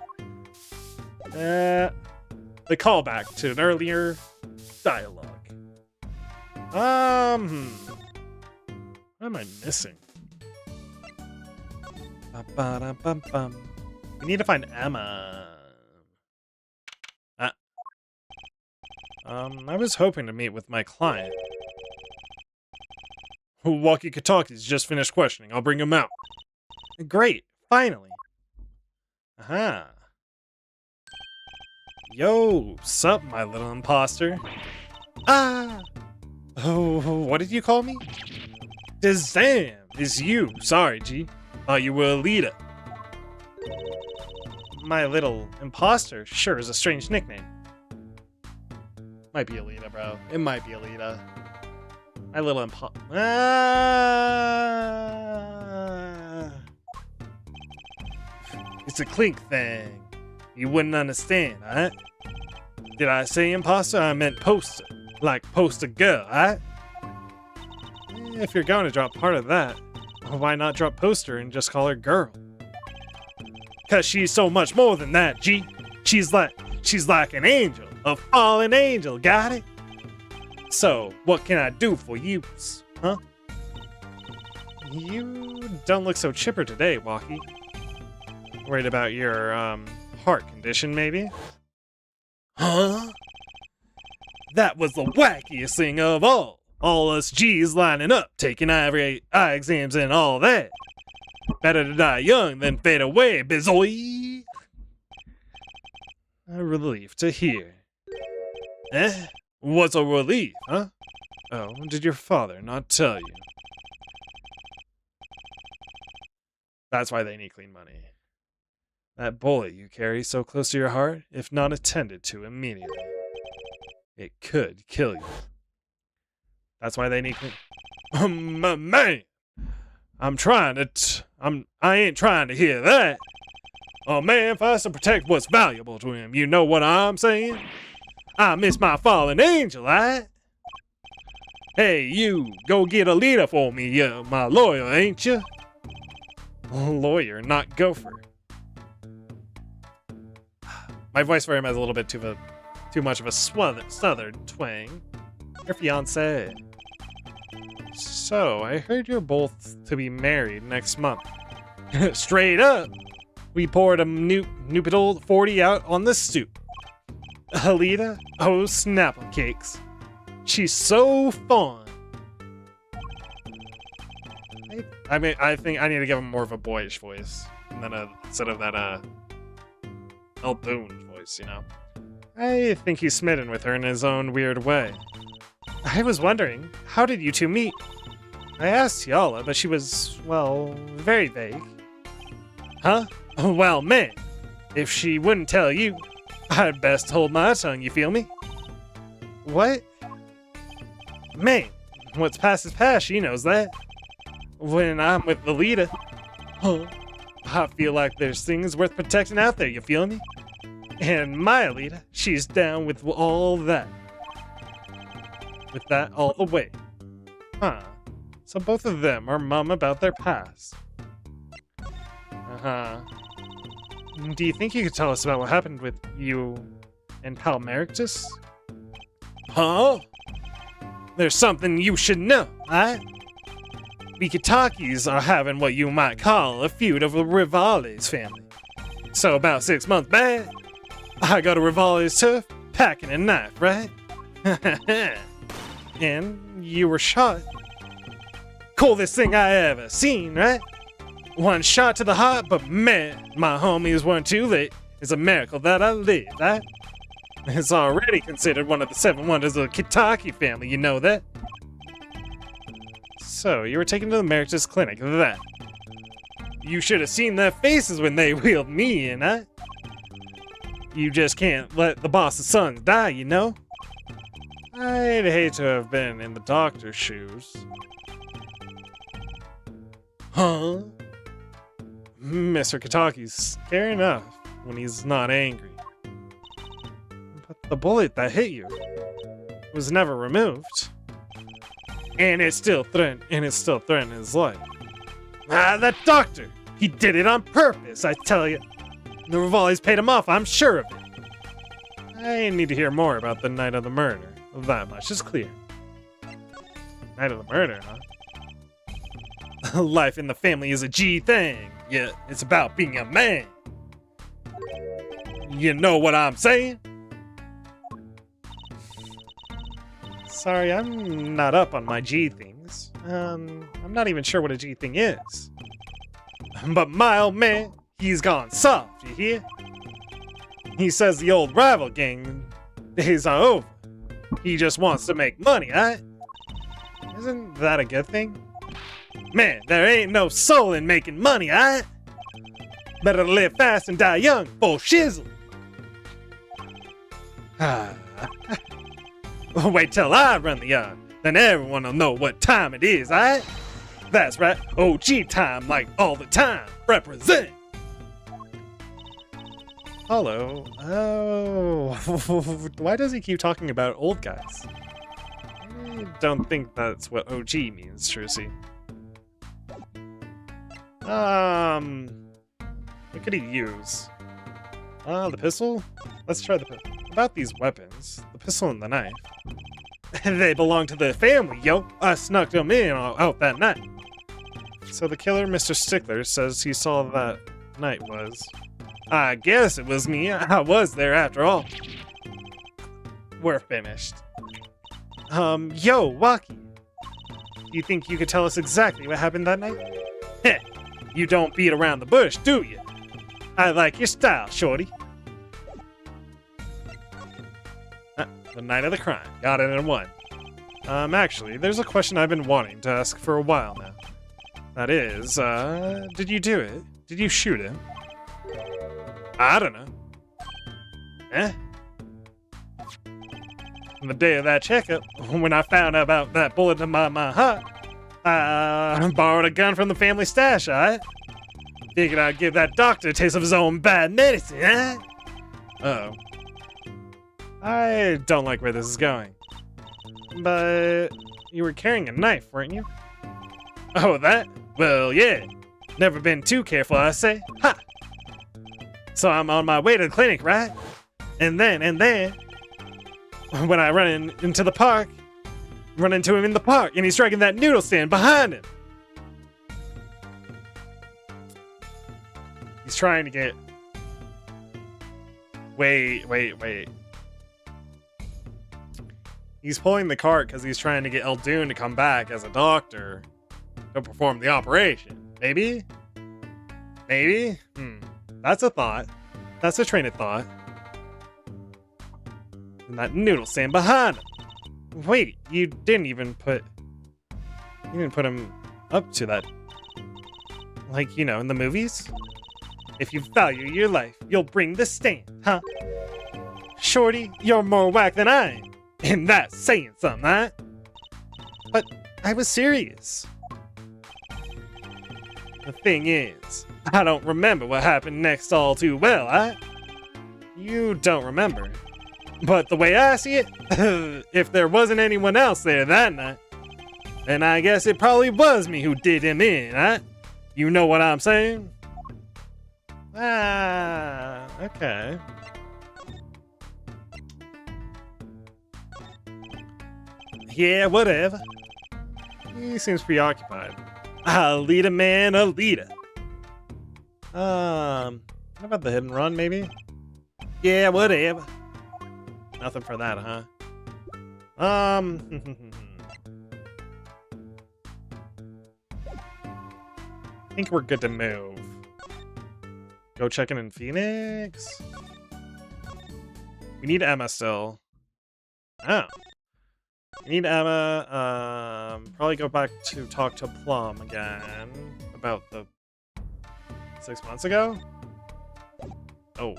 The callback to an earlier dialogue. What am I missing? We need to find Emma. I was hoping to meet with my client. Walkie Kataki's just finished questioning. I'll bring him out. Great, finally. Aha. Yo, sup, my little imposter? Ah! Oh, what did you call me? Dazam, it's you. Sorry, G. Thought you were a leader. My little imposter sure is a strange nickname. Might be Alita, bro. It might be Alita. My little It's a clink thing. You wouldn't understand, alright? Did I say imposter? I meant poster. Like poster girl, alright? If you're going to drop part of that, why not drop poster and just call her girl? Cause she's so much more than that, G. She's like an angel, a fallen angel, got it? So, what can I do for you, huh? You don't look so chipper today, Walkie. Worried about your, heart condition, maybe? Huh? That was the wackiest thing of all. All us G's lining up, taking eye exams and all that. Better to die young than fade away, bizoy. A relief to hear. Eh? What's a relief, huh? Oh, did your father not tell you? That's why they need clean money. That bullet you carry so close to your heart, if not attended to immediately, it could kill you. That's why they need clean... man! I ain't trying to hear that. A man fights to protect what's valuable to him. You know what I'm saying? I miss my fallen angel, right? Hey, you, go get a leader for me, my lawyer, ain't you? Lawyer, not gopher. My voice for him has a little bit too much of a southern twang. Your fiance. So, I heard you're both to be married next month. Straight up! We poured a nuptial 40 out on the stoop. Alita? Oh, snapple cakes. She's so fun. I think I need to give him more of a boyish voice. And then instead of that, El Boone voice, you know? I think he's smitten with her in his own weird way. I was wondering, how did you two meet? I asked Tiala, but she was, well, very vague. Huh? Well, man, if she wouldn't tell you, I'd best hold my tongue, you feel me? What? Man, what's past is past, she knows that. When I'm with the leader, I feel like there's things worth protecting out there, you feel me? And my Alita, she's down with all that. With that all the way. Huh. So both of them are mum about their past. Uh-huh. Do you think you could tell us about what happened with you and Pal Merictus? Huh? There's something you should know, right? We Kitakis are having what you might call a feud of Rivali's family. So about 6 months back, I go to Rivali's turf, packing a knife, right? And you were shot. Coolest thing I ever seen, right? One shot to the heart, but man, my homies weren't too late. It's a miracle that I lived, right? It's already considered one of the 7 wonders of the Kitaki family, you know that? So, you were taken to the Merictus Clinic, then. You should have seen their faces when they wheeled me in, huh? You just can't let the boss's sons die, you know? I'd hate to have been in the doctor's shoes. Huh? Mr. Kataki's scary enough when he's not angry. But the bullet that hit you was never removed. And it's still threatening his life. Ah, that doctor! He did it on purpose, I tell you. The Rivali's paid him off, I'm sure of it. I need to hear more about the night of the murder. That much is clear. Night of the murder, huh? Life in the family is a G thing. Yeah, it's about being a man. You know what I'm saying? Sorry, I'm not up on my G things. I'm not even sure what a G thing is. But my old man, he's gone soft, you hear? He says the old rival gang days are over. He just wants to make money, right? Isn't that a good thing? Man, there ain't no soul in making money, right? Better to live fast and die young, for shizzle. Wait till I run the yard. Then everyone will know what time it is, alright? That's right. OG time like all the time. Represent! Hello. Oh. Why does he keep talking about old guys? I don't think that's what OG means, Trucy. What could he use? The pistol? Let's try the pistol. About these weapons, the pistol and the knife. They belong to the family, yo. I snuck them in out that night. So the killer, Mr. Stickler, says he saw that night was... I guess it was me. I was there after all. We're finished. Yo, Waki. You think you could tell us exactly what happened that night? Heh, you don't beat around the bush, do you? I like your style, shorty. The night of the crime. Got it in one. Actually, there's a question I've been wanting to ask for a while now. That is, did you do it? Did you shoot him? I don't know. Eh? On the day of that checkup, when I found out about that bullet in my heart, I borrowed a gun from the family stash, alright? Figured I'd give that doctor a taste of his own bad medicine, eh? Uh-oh. I don't like where this is going. But you were carrying a knife, weren't you? Oh, that? Well, yeah. Never been too careful, I say. Ha! So I'm on my way to the clinic, right? And then, when I run into the park, run into him in the park, and he's striking that noodle stand behind him. He's trying to get... Wait. He's pulling the cart because he's trying to get Eldoon to come back as a doctor to perform the operation. Maybe? That's a thought. That's a train of thought. And that noodle stand behind him. Wait, you didn't put him up to that. Like, you know, in the movies? If you value your life, you'll bring the stand, huh? Shorty, you're more whack than I am. And that's saying something, huh? But I was serious. The thing is, I don't remember what happened next all too well, huh? You don't remember. But the way I see it, if there wasn't anyone else there that night, then I guess it probably was me who did him in, huh? You know what I'm saying? Ah, okay. Yeah, whatever. He seems preoccupied. I'll lead a man, a leader. What about the hit and run, maybe? Yeah, whatever. Nothing for that, huh? I think we're good to move. Go check in Phoenix? We need Emma still. Oh. We need Emma. Probably go back to talk to Plum again about the 6 months ago? Oh.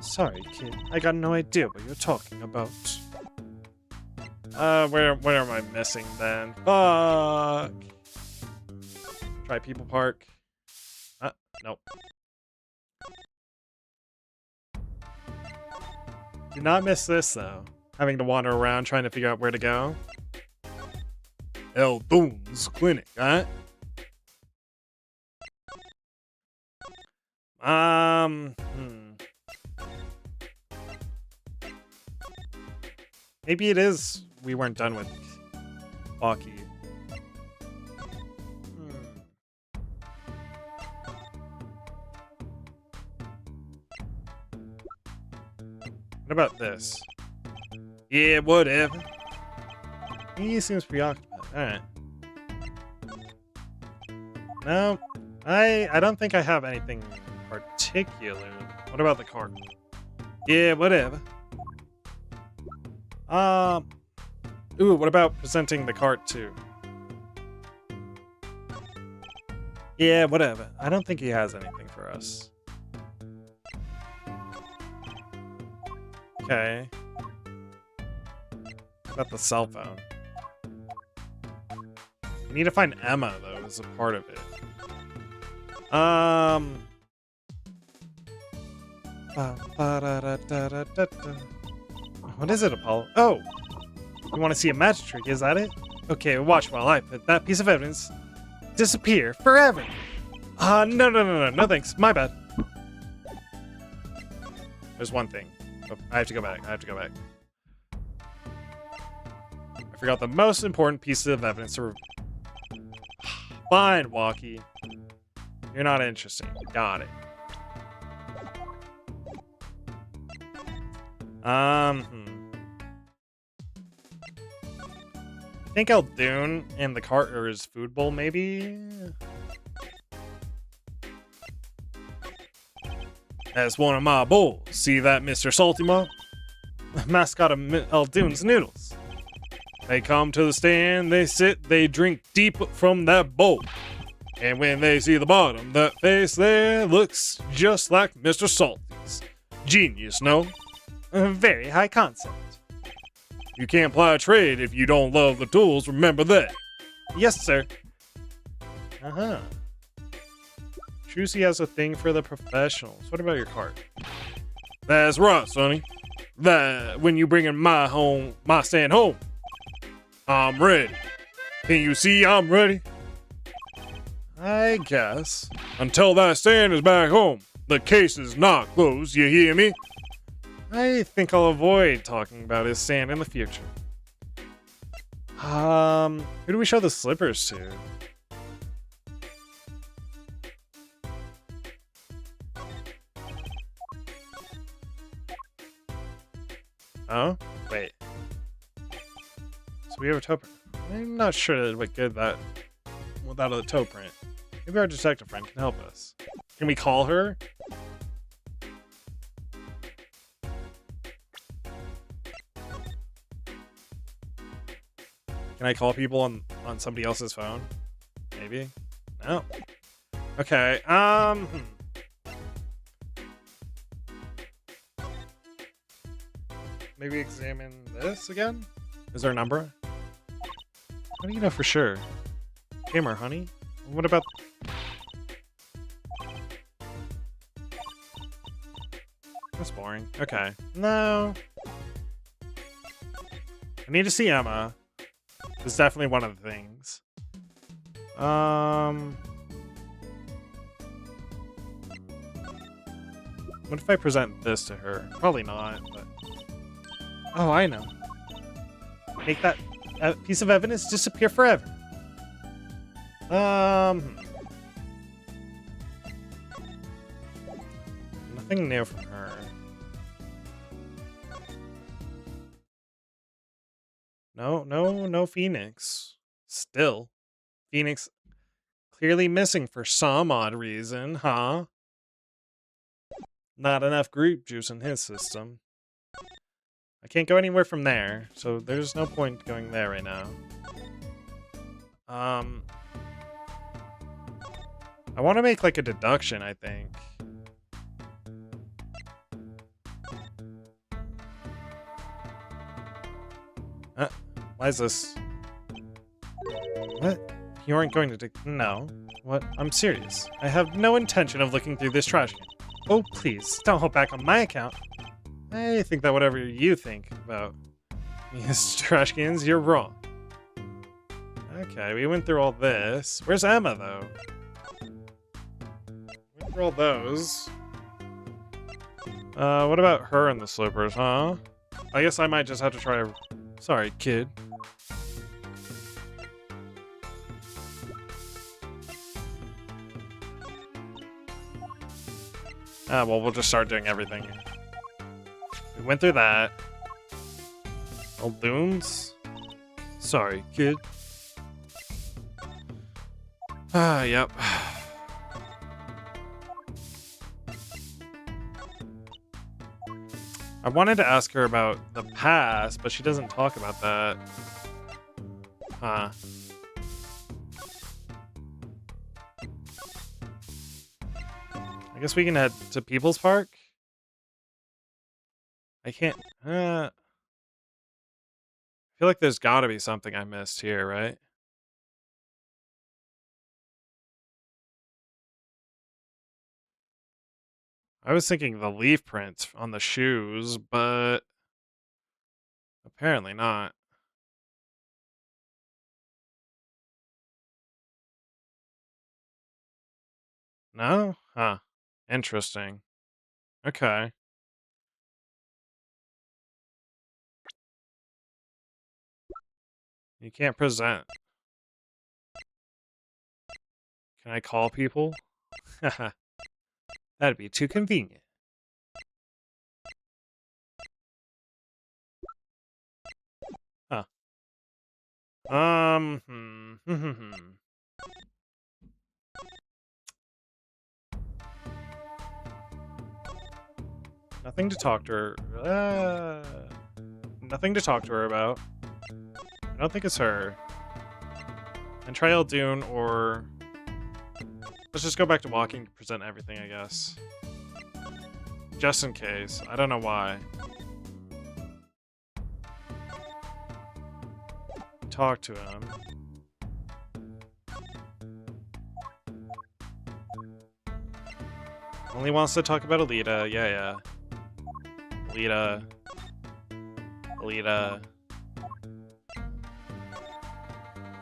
Sorry, kid. I got no idea what you're talking about. Where am I missing then? Fuck! Try People Park. Nope. Do not miss this, though. Having to wander around trying to figure out where to go. Eldoon's clinic, huh? Maybe it is we weren't done with Baki. What about this? Yeah, whatever. He seems preoccupied. Alright. No, I don't think I have anything particular. What about the cart? Yeah, whatever. Ooh, what about presenting the cart too? Yeah, whatever. I don't think he has anything for us. Okay. What about the cell phone? We need to find Emma, though, as a part of it. What is it, Apollo? Oh! You want to see a magic trick, is that it? Okay, watch while I put that piece of evidence disappear forever. No thanks. My bad. There's one thing. Oh, I have to go back. I forgot the most important piece of evidence to Fine, Walkie. You're not interesting. Got it. I think Eldoon and the cart or his food bowl, maybe? That's one of my bowls. See that, Mr. Salty Mom? Mascot of Eldoon's noodles. They come to the stand, they sit, they drink deep from that bowl. And when they see the bottom, that face there looks just like Mr. Salty's. Genius, no? Very high concept. You can't ply a trade if you don't love the tools, remember that. Yes, sir. Uh-huh. Trucy has a thing for the professionals. What about your cart? That's right, Sonny. That when you bring in my stand home, I'm ready. Can you see I'm ready? I guess. Until that stand is back home, the case is not closed, you hear me? I think I'll avoid talking about his stand in the future. Who do we show the slippers to? Oh? Wait. So we have a toe print. I'm not sure what good that without a toe print. Maybe our detective friend can help us. Can we call her? Can I call people on somebody else's phone? Maybe? No. Okay, Maybe examine this again? Is there a number? How do you know for sure? Gamer, honey? What about... That's boring. Okay. No. I need to see Emma. It's definitely one of the things. What if I present this to her? Probably not, but... Oh, I know. Make that piece of evidence disappear forever. Nothing new from her. No Phoenix. Still. Phoenix clearly missing for some odd reason, huh? Not enough grape juice in his system. I can't go anywhere from there, so there's no point going there right now. I want to make like a deduction, I think. Why is this? What? You aren't going to No. What? I'm serious. I have no intention of looking through this trash can. Oh, please, don't hold back on my account. I think that whatever you think about these trash cans, you're wrong. Okay, we went through all this. Where's Emma, though? Went through all those. What about her and the slippers, huh? I guess I might just have to try... Sorry, kid. Well, we'll just start doing everything. We went through that. Eldoon's? Sorry, kid. Yep. I wanted to ask her about the past, but she doesn't talk about that. Huh. I guess we can head to People's Park. I can't. I feel like there's got to be something I missed here, right? I was thinking the leaf prints on the shoes, but apparently not. No? Huh. Interesting. Okay. You can't present. Can I call people? Haha. That'd be too convenient. Huh. Hmm. Nothing to talk to her. Nothing to talk to her about. I don't think it's her. And Trial Dune or... Let's just go back to walking to present everything, I guess. Just in case. I don't know why. Talk to him. Only wants to talk about Alita. Yeah. Alita.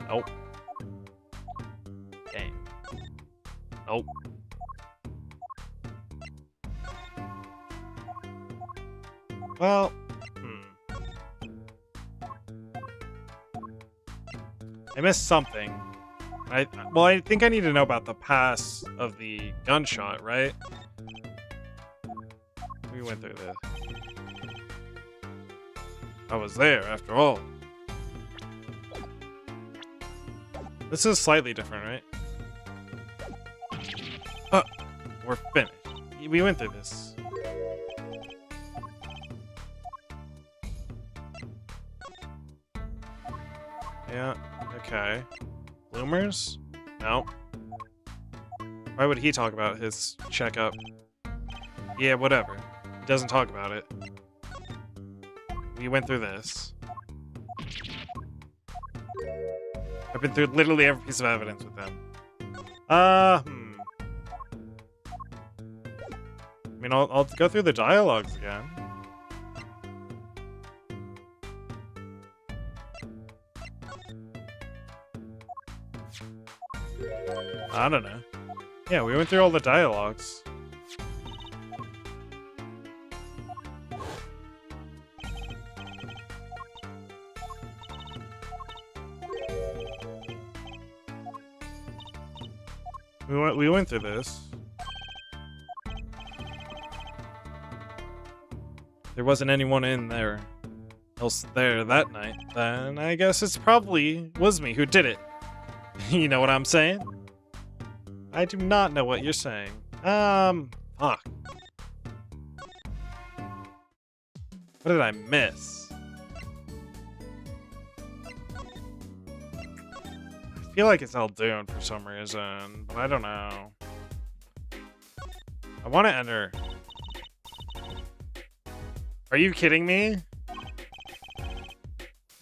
Nope. Dang. Nope. Well, I missed something. I think I need to know about the pass of the gunshot, right? We went through this. I was there, after all. This is slightly different, right? We're finished. We went through this. Yeah, okay. Bloomers? No. Why would he talk about his checkup? Yeah, whatever. He doesn't talk about it. We went through this. I've been through literally every piece of evidence with them. I mean, I'll go through the dialogues again. I don't know. Yeah, we went through all the dialogues. We went through this. There wasn't anyone in there else there that night. Then I guess it's probably was me who did it. You know what I'm saying? I do not know what you're saying. Fuck. What did I miss? I feel like it's Eldoon for some reason, but I don't know. I want to enter. Are you kidding me?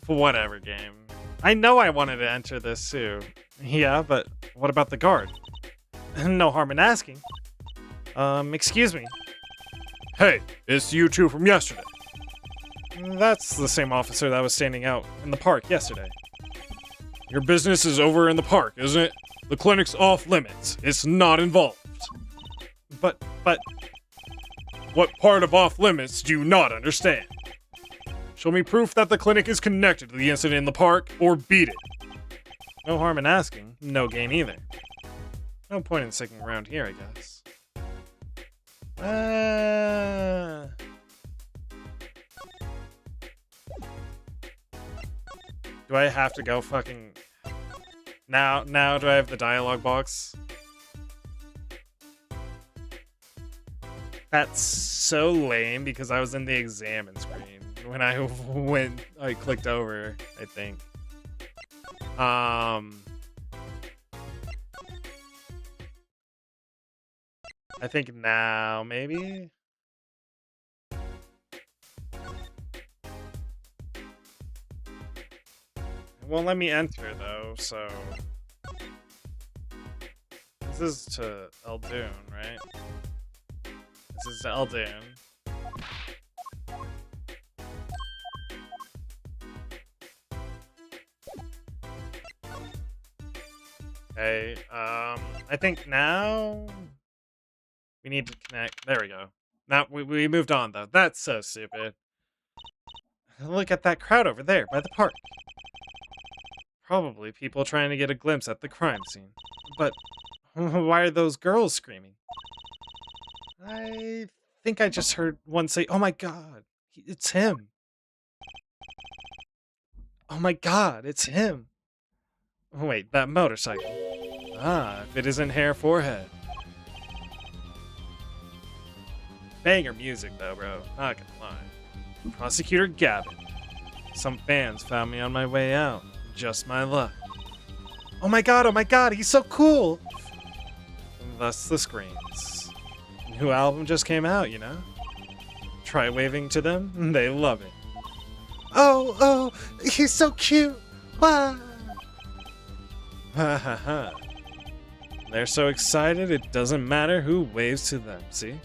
Whatever, game. I know I wanted to enter this too. Yeah, but what about the guard? No harm in asking. Excuse me. Hey, it's you two from yesterday. That's the same officer that was standing out in the park yesterday. Your business is over in the park, isn't it? The clinic's off limits. It's not involved. But... What part of off limits do you not understand? Show me proof that the clinic is connected to the incident in the park, or beat it. No harm in asking. No gain either. No point in sticking around here, I guess. Do I have to go fucking... Now do I have the dialogue box? That's so lame because I was in the examine screen when I clicked over, I think. I think now, maybe? It won't let me enter, though, so... This is to Eldoon, right? This is to Eldoon. Okay, I think now... We need to connect. There we go. Now, we moved on, though. That's so stupid. Look at that crowd over there, by the park. Probably people trying to get a glimpse at the crime scene. But why are those girls screaming? I think I just heard one say, "Oh my god, it's him. Oh my god, it's him." Wait, that motorcycle. Ah, if it isn't hair forehead. Banger music though, bro. Not gonna lie. Prosecutor Gavin. Some fans found me on my way out. Just my luck. Oh my god, he's so cool! And thus the screams. New album just came out, you know? Try waving to them, they love it. Oh, he's so cute! Wow! Ha ha ha. They're so excited it doesn't matter who waves to them, see?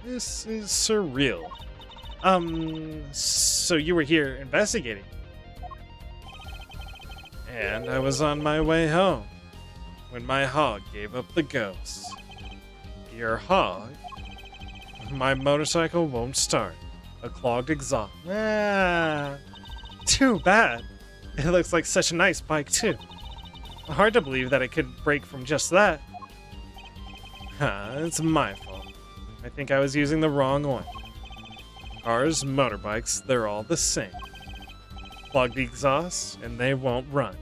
This is surreal. So you were here investigating? And I was on my way home when my hog gave up the ghost. Your hog? My motorcycle won't start. A clogged exhaust. Ah, too bad. It looks like such a nice bike too. Hard to believe that it could break from just that. It's my fault. I think I was using the wrong one. Cars, motorbikes, they're all the same. Plug the exhaust, and they won't run.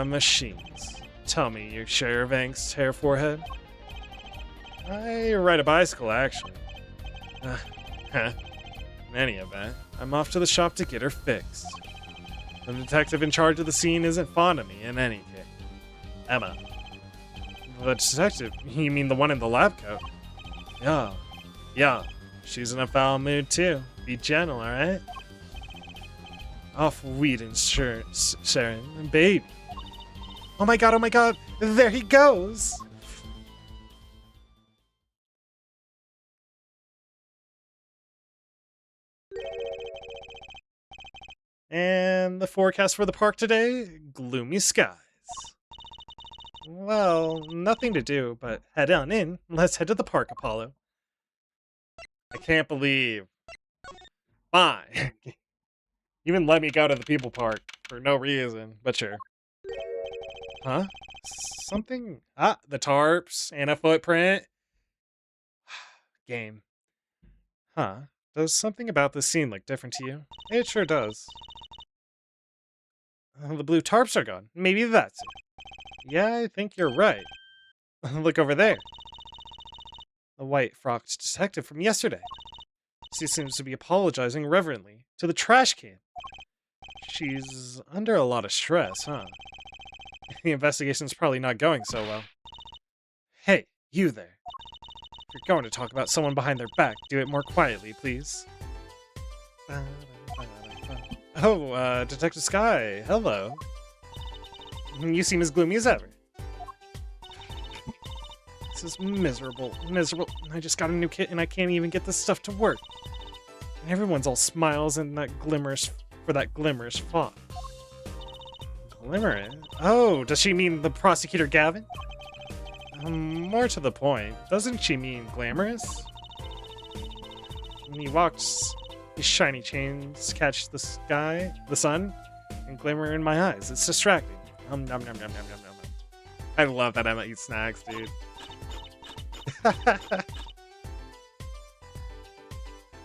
Machines. Tell me your share of angst, hair forehead? I ride a bicycle, actually. In any event, I'm off to the shop to get her fixed. The detective in charge of the scene isn't fond of me in any case. Emma. The detective? You mean the one in the lab coat? Yeah. She's in a foul mood too. Be gentle, alright? Off weed insurance, Sharon. Baby. Oh my god, there he goes! And the forecast for the park today? Gloomy skies. Well, nothing to do, but head on in. Let's head to the park, Apollo. I can't believe. Fine. Even let me go to the people park for no reason, but sure. Huh? Something? Ah, the tarps and a footprint. Game. Huh. Does something about this scene look different to you? It sure does. The blue tarps are gone. Maybe that's it. Yeah, I think you're right. Look over there. The white-frocked detective from yesterday. She seems to be apologizing reverently to the trash can. She's under a lot of stress, huh? The investigation's probably not going so well. Hey, you there. If you're going to talk about someone behind their back, do it more quietly, please. Oh, Detective Sky, hello. You seem as gloomy as ever. This is miserable. I just got a new kit and I can't even get this stuff to work. And everyone's all smiles and that glimmers font. Glimmerous? Oh, does she mean the prosecutor Gavin? More to the point, doesn't she mean glamorous? When he walks, his shiny chains catch the sun, and glimmer in my eyes. It's distracting. Nom nom nom nom nom nom nom. I love that Emma eats snacks, dude. That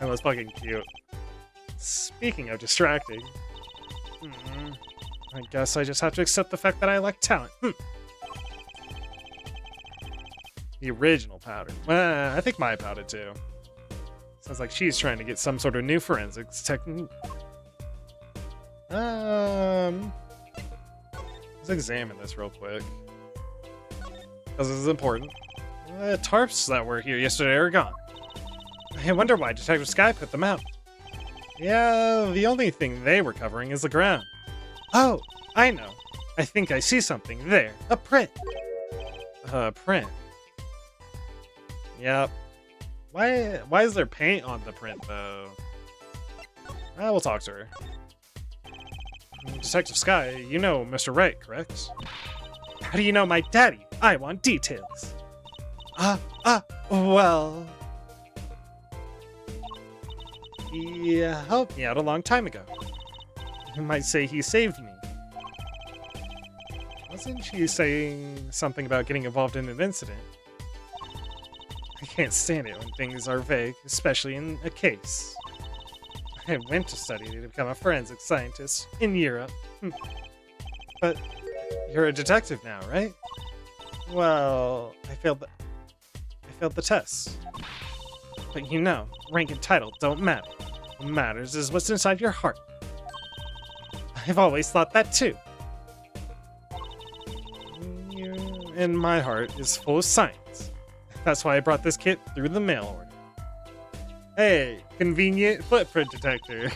was fucking cute. Speaking of distracting, I guess I just have to accept the fact that I lack talent. The original powder. I think my powder too. Sounds like she's trying to get some sort of new forensics technique. Let's examine this real quick. Because this is important. The tarps that were here yesterday are gone. I wonder why Detective Sky put them out. Yeah, the only thing they were covering is the ground. Oh, I know. I think I see something there. A print. A print. Yep. Why is there paint on the print, though? We'll talk to her. Detective Sky, you know Mr. Wright, correct? How do you know my daddy? I want details. Well... He helped me out a long time ago. You might say he saved me. Wasn't she saying something about getting involved in an incident? I can't stand it when things are vague, especially in a case. I went to study to become a forensic scientist in Europe. But you're a detective now, right? Well, I failed the test. But you know, rank and title don't matter. What matters is what's inside your heart. I've always thought that too. And my heart is full of science. That's why I brought this kit through the mail order. Hey, convenient footprint detector.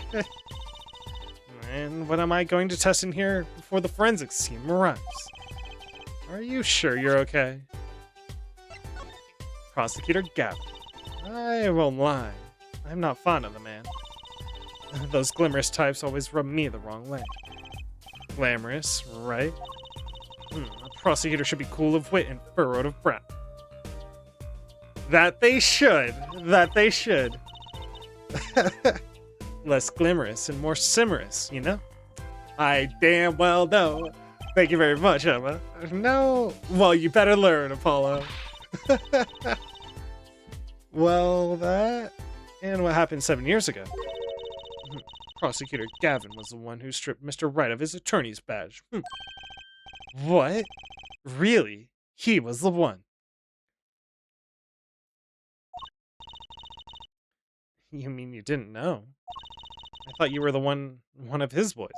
And what am I going to test in here before the forensics team arrives? Are you sure you're okay? Prosecutor Gavin. I won't lie. I'm not fond of the man. Those glamorous types always rub me the wrong way. Glamorous, right? A prosecutor should be cool of wit and furrowed of brow. That they should. That they should. Less glamorous and more simorous, you know? I damn well know. Thank you very much, Emma. No? Well, you better learn, Apollo. Well, that... And what happened 7 years ago? Prosecutor Gavin was the one who stripped Mr. Wright of his attorney's badge. What? Really? He was the one. You mean you didn't know? I thought you were the one of his boys.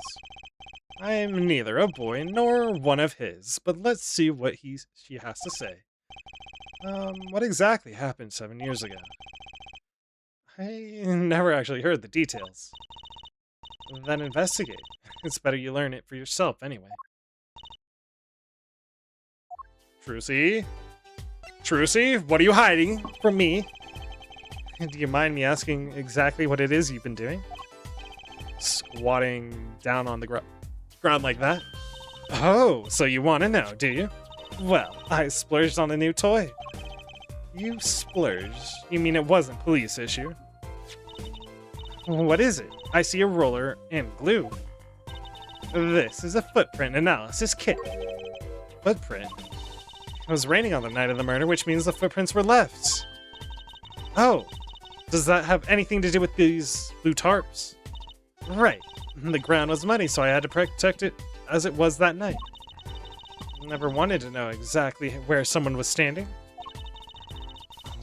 I am neither a boy nor one of his, but let's see what she has to say. What exactly happened 7 years ago? I never actually heard the details. Then investigate. It's better you learn it for yourself anyway. Trucy? Trucy, what are you hiding from me? Do you mind me asking exactly what it is you've been doing? Squatting down on the ground like that? Oh, so you want to know, do you? Well, I splurged on a new toy. You splurged? You mean it wasn't police issue? What is it? I see a roller and glue. This is a footprint analysis kit. Footprint? It was raining on the night of the murder, which means the footprints were left. Oh, does that have anything to do with these blue tarps? Right. The ground was muddy, so I had to protect it as it was that night. Never wanted to know exactly where someone was standing.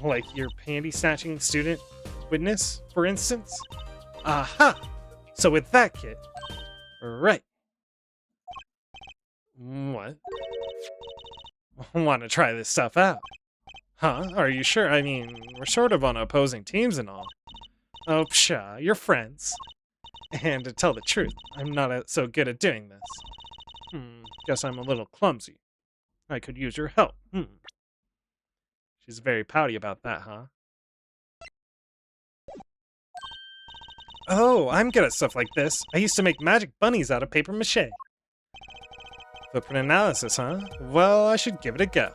Like your panty-snatching student witness, for instance? Aha! So with that kit... Right. What? Want to try this stuff out? Huh? Are you sure? I mean, we're sort of on opposing teams and all. Oh, pshaw, you're friends. And to tell the truth, I'm not so good at doing this. Guess I'm a little clumsy. I could use your help. She's very pouty about that, huh? Oh, I'm good at stuff like this. I used to make magic bunnies out of paper mache. Footprint analysis, huh? Well, I should give it a go.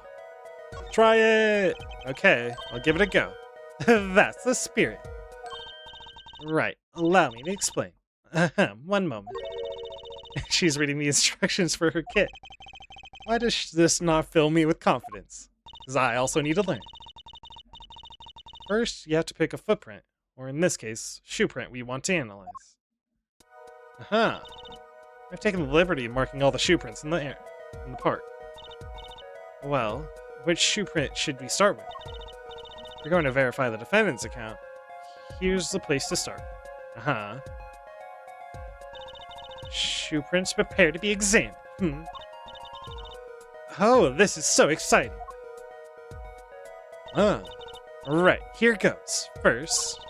Try it! Okay, I'll give it a go. That's the spirit. Right, allow me to explain. One moment. She's reading the instructions for her kit. Why does this not fill me with confidence? Because I also need to learn. First, you have to pick a footprint, or in this case, shoe print we want to analyze. Aha! I've taken the liberty of marking all the shoe prints in the park. Well, which shoe print should we start with? If you're going to verify the defendant's account, here's the place to start. Aha. Shoe prints prepare to be examined. Oh, this is so exciting. Right, here goes. First,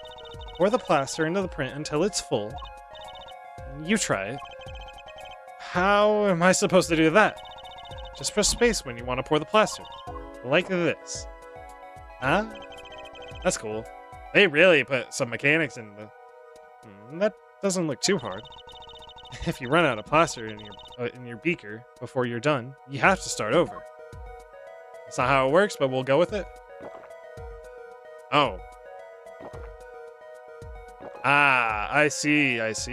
pour the plaster into the print until it's full. You try it. How am I supposed to do that? Just press space when you want to pour the plaster. Like this. Huh? That's cool. They really put some mechanics in the... that doesn't look too hard. If you run out of plaster in your beaker before you're done, you have to start over. That's not how it works, but we'll go with it. Oh. Ah, I see. It's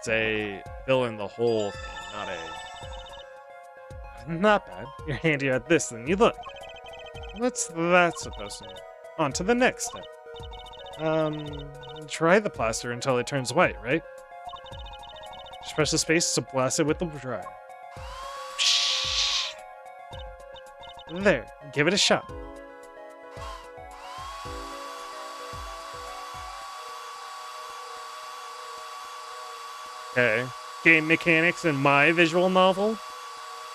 a fill in the hole thing, not a... Not bad. You're handier at this than you look. What's that supposed to mean? On to the next step. Try the plaster until it turns white, right? Just press the space to blast it with the dryer. There, give it a shot. Okay, game mechanics in my visual novel?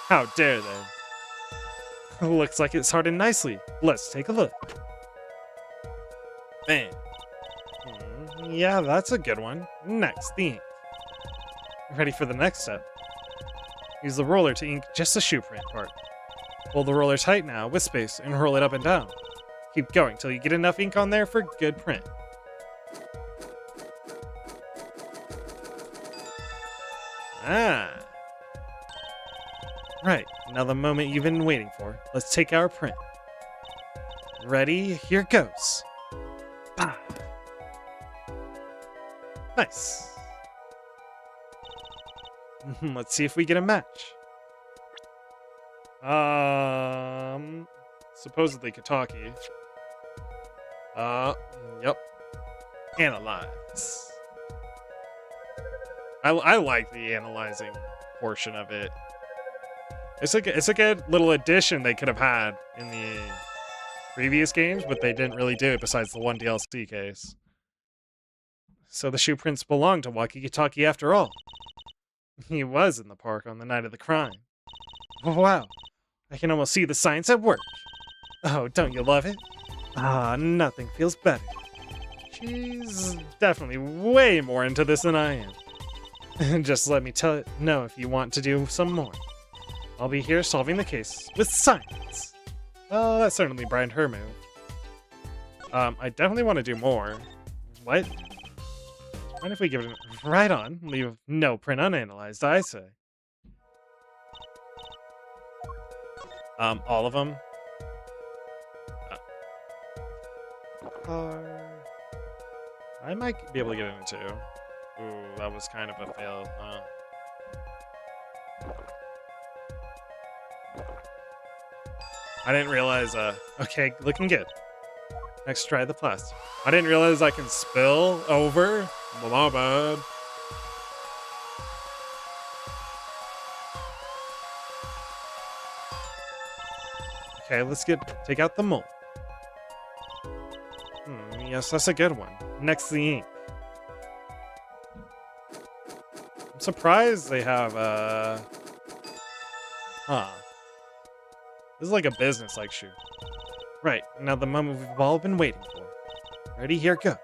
How dare they? Looks like it's hardened nicely. Let's take a look. Bam. Yeah, that's a good one. Next, the ink. Ready for the next step. Use the roller to ink just the shoe print part. Hold the roller tight now with space and roll it up and down. Keep going till you get enough ink on there for good print. Ah. Right, now the moment you've been waiting for. Let's take our print. Ready? Here goes. Bah. Nice. Let's see if we get a match. Supposedly Kataki. Yep. Analyze. I like the analyzing portion of it. It's a good little addition they could have had in the previous games, but they didn't really do it besides the one DLC case. So the shoe prints belong to Wakikitaki after all. He was in the park on the night of the crime. Wow, I can almost see the science at work. Oh, don't you love it? Ah, nothing feels better. She's definitely way more into this than I am. Just let me know if you want to do some more. I'll be here solving the case with science. Well, that certainly brightened her move. I definitely want to do more. What? Mind if we give it right on? Leave no print unanalyzed, I say. All of them? I might be able to get into. Ooh, that was kind of a fail, huh? I didn't realize, okay, looking good. Next, try the plastic. I didn't realize I can spill over. My bad. Okay, let's take out the mold. Yes, that's a good one. Next, the ink. I'm surprised they have, This is like a business-like shoe. Right, now the moment we've all been waiting for. Ready? Here goes.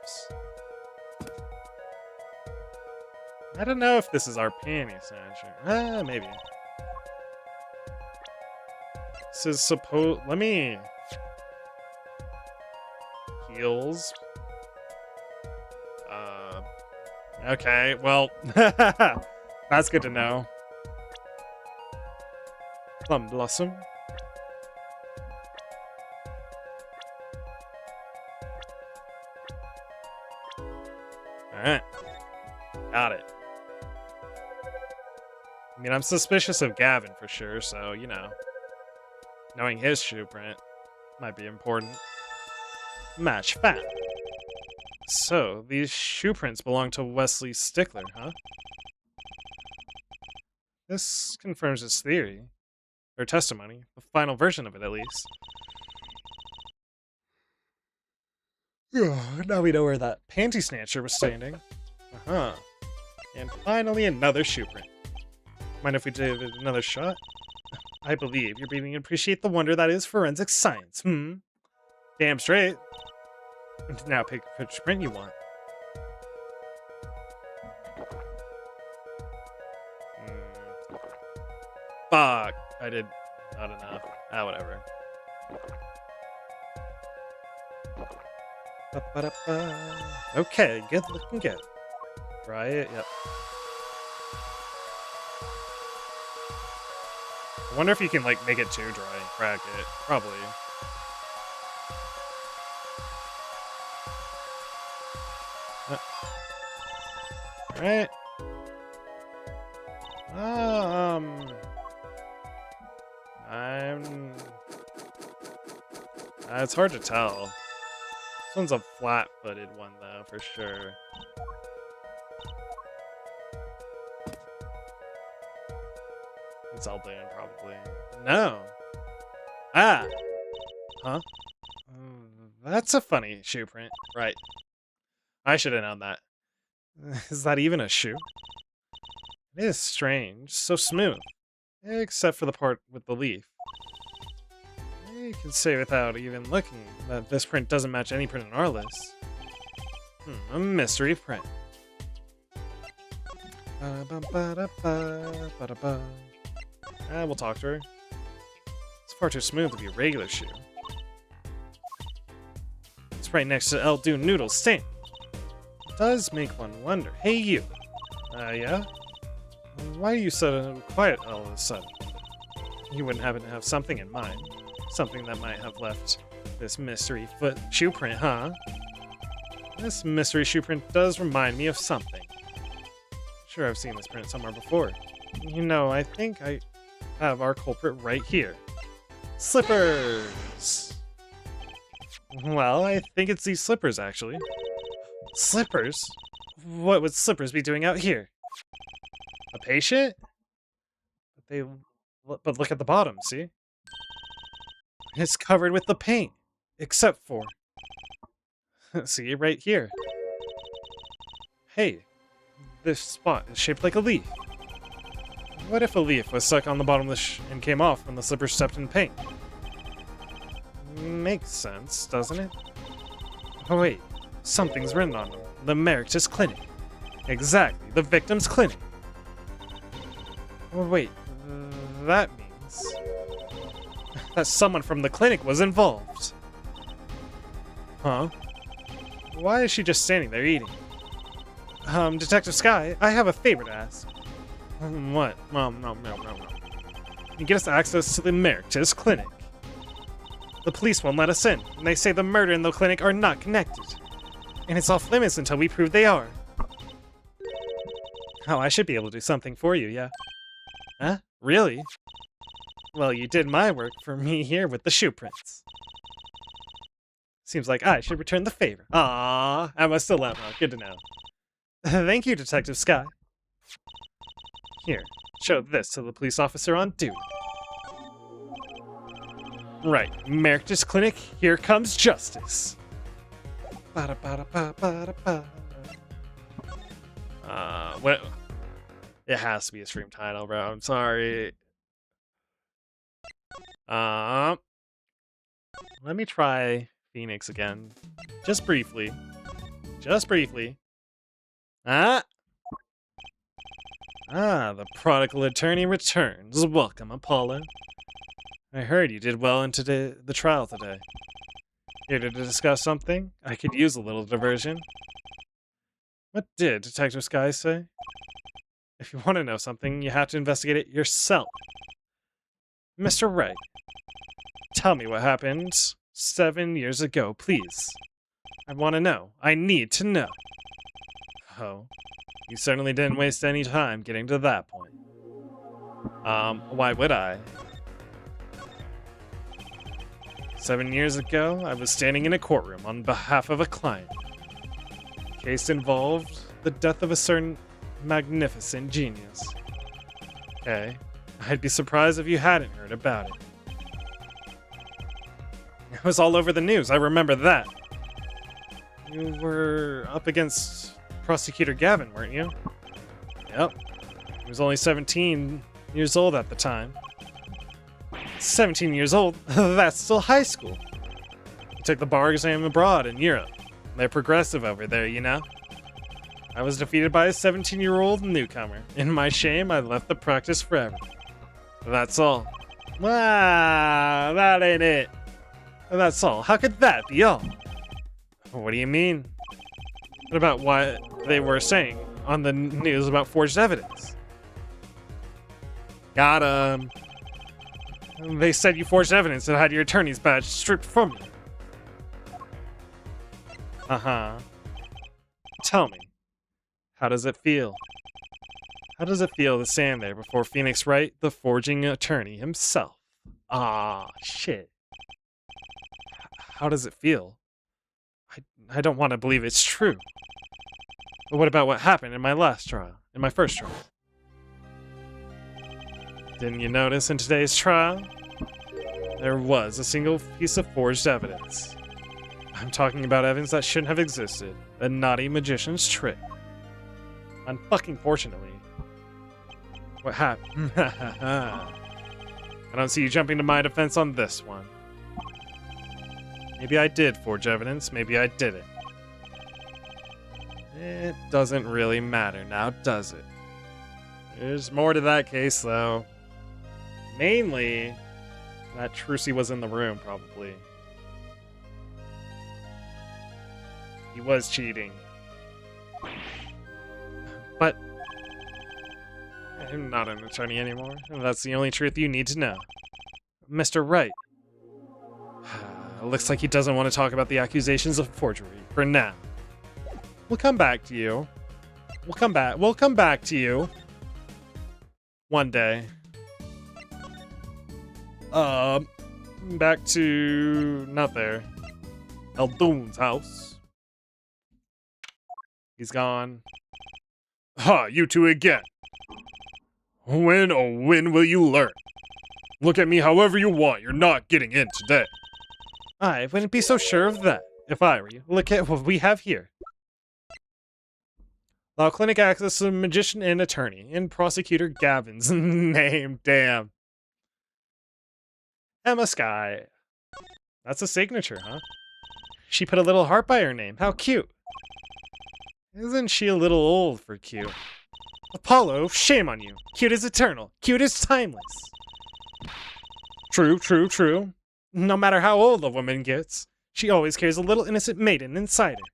I don't know if this is our panty snatcher. Maybe. This is let me... Heels. Okay, well... That's good to know. Plum Blossom. Alright. Got it. I mean, I'm suspicious of Gavin for sure, so, you know. Knowing his shoe print might be important. Match found. So, these shoe prints belong to Wesley Stickler, huh? This confirms his theory. Or testimony. The final version of it, at least. Now we know where that panty snatcher was standing. Uh-huh. And finally another shoe print. Mind if we did another shot? I believe you're beginning to appreciate the wonder that is forensic science, Damn straight. Now pick which print you want. Fuck. I did not enough. Ah, whatever. Okay, good looking good. Try it, yep. I wonder if you can, like, make it too dry and crack it. Probably. Alright. It's hard to tell. This one's a flat-footed one, though, for sure. It's Elden, probably. No. Ah. Huh? That's a funny shoe print. Right. I should have known that. Is that even a shoe? It is strange. So smooth. Except for the part with the leaf. You can say without even looking that this print doesn't match any print on our list. A mystery print. We'll talk to her. It's far too smooth to be a regular shoe. It's right next to El Dune Noodle's stamp. It does make one wonder. Hey, you. Yeah? Why are you so quiet all of a sudden? You wouldn't happen to have something in mind. Something that might have left this mystery shoe print, huh? This mystery shoe print does remind me of something. Sure, I've seen this print somewhere before. You know, I think I have our culprit right here. Slippers! Well, I think it's these slippers, actually. Slippers? What would slippers be doing out here? A patient? But look at the bottom, see? It's covered with the paint, except for... see, right here. Hey, this spot is shaped like a leaf. What if a leaf was stuck on the bottom of the and came off when the slipper stepped in paint? Makes sense, doesn't it? Oh wait, something's written on them. The Emeritus Clinic. Exactly, the victim's clinic. Oh wait, that means... that someone from the clinic was involved. Huh? Why is she just standing there eating? Detective Sky, I have a favor to ask. What? No. You get us access to the Emeritus Clinic. The police won't let us in, and they say the murder and the clinic are not connected. And it's off limits until we prove they are. Oh, I should be able to do something for you, yeah. Huh? Really? Well, you did my work for me here with the shoe prints. Seems like I should return the favor. Ah, I must still laugh now. Good to know. Thank you, Detective Sky. Here, show this to the police officer on duty. Right, Emeritus Clinic, here comes justice. What? It has to be a stream title, bro. I'm sorry. Let me try Phoenix again. Just briefly. The prodigal attorney returns. Welcome, Apollo. I heard you did well in the trial today. Here to discuss something? I could use a little diversion. What did Detective Sky say? If you want to know something, you have to investigate it yourself. Mr. Wright, tell me what happened 7 years ago, please. I want to know. I need to know. Oh, you certainly didn't waste any time getting to that point. Why would I? 7 years ago, I was standing in a courtroom on behalf of a client. The case involved the death of a certain magnificent genius. Okay, I'd be surprised if you hadn't heard about it. It was all over the news, I remember that. You were up against Prosecutor Gavin, weren't you? Yep. He was only 17 years old at the time. 17 years old? That's still high school. I took the bar exam abroad in Europe. They're progressive over there, you know? I was defeated by a 17-year-old newcomer. In my shame, I left the practice forever. That's all. Ah, that ain't it. That's all. How could that be all? What do you mean? What about what they were saying on the news about forged evidence? Got 'em. They said you forged evidence and had your attorney's badge stripped from you. Uh-huh. Tell me, how does it feel? How does it feel to stand there before Phoenix Wright, the forging attorney himself? Ah, shit. How does it feel? I don't want to believe it's true. But what about what happened in my last trial? In my first trial? Didn't you notice in today's trial? There was a single piece of forged evidence. I'm talking about evidence that shouldn't have existed. A naughty magician's trick. Unfucking fortunately. What happened? I don't see you jumping to my defense on this one. Maybe I did forge evidence, maybe I didn't. It doesn't really matter now, does it? There's more to that case, though. Mainly, that Trucy was in the room, probably. He was cheating. But I'm not an attorney anymore, and that's the only truth you need to know. Mr. Wright. Looks like he doesn't want to talk about the accusations of forgery for now. We'll come back to you. We'll come back to you. One day. Back to... not there. Eldoon's house. He's gone. Ha, you two again. When, oh when will you learn? Look at me however you want, you're not getting in today. I wouldn't be so sure of that, if I were you. Look at what we have here. Law Clinic access to magician and attorney, and prosecutor Gavin's name, damn. Emma Sky. That's a signature, huh? She put a little heart by her name, how cute. Isn't she a little old for cute? Apollo, shame on you. Cute is eternal. Cute is timeless. True, true, true. No matter how old a woman gets, she always carries a little innocent maiden inside her.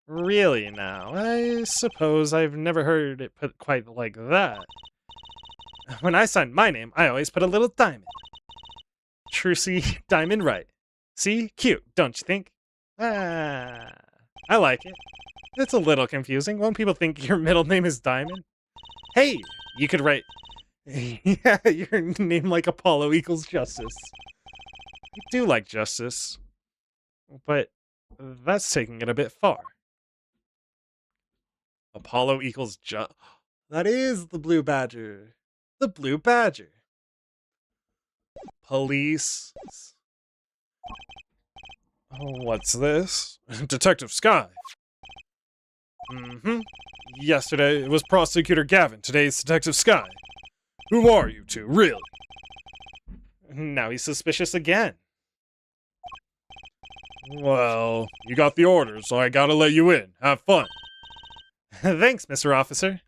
Really now, I suppose I've never heard it put quite like that. When I signed my name, I always put a little diamond. Trucy Diamond Wright. See? Cute, don't you think? Ah, I like it. It's a little confusing. Won't people think your middle name is Diamond? Hey, you could write... yeah, your name like Apollo equals justice. I do like justice. But that's taking it a bit far. Apollo equals that is the Blue Badger. The Blue Badger. Police. Oh, what's this? Detective Sky. Mm-hmm. Yesterday it was Prosecutor Gavin. Today's Detective Sky. Who are you two, really? Now he's suspicious again. Well, you got the orders, so I gotta let you in. Have fun. Thanks, Mr. Officer.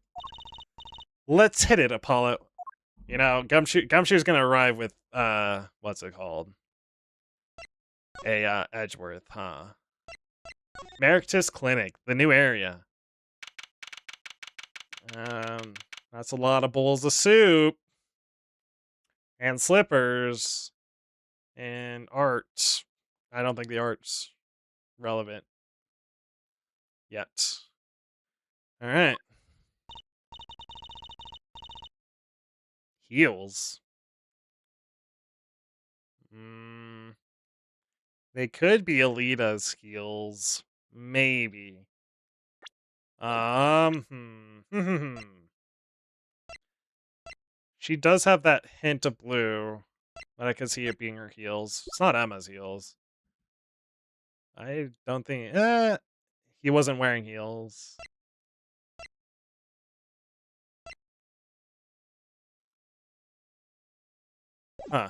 Let's hit it, Apollo. You know, Gumshoe's gonna arrive with, what's it called? A, Edgeworth, huh? Meritus Clinic, the new area. That's a lot of bowls of soup. And slippers. And art. I don't think the art's relevant. Yet. Alright. Heels. They could be Alita's heels. Maybe. She does have that hint of blue, but I could see it being her heels. It's not Emma's heels. I don't think... he wasn't wearing heels. Huh.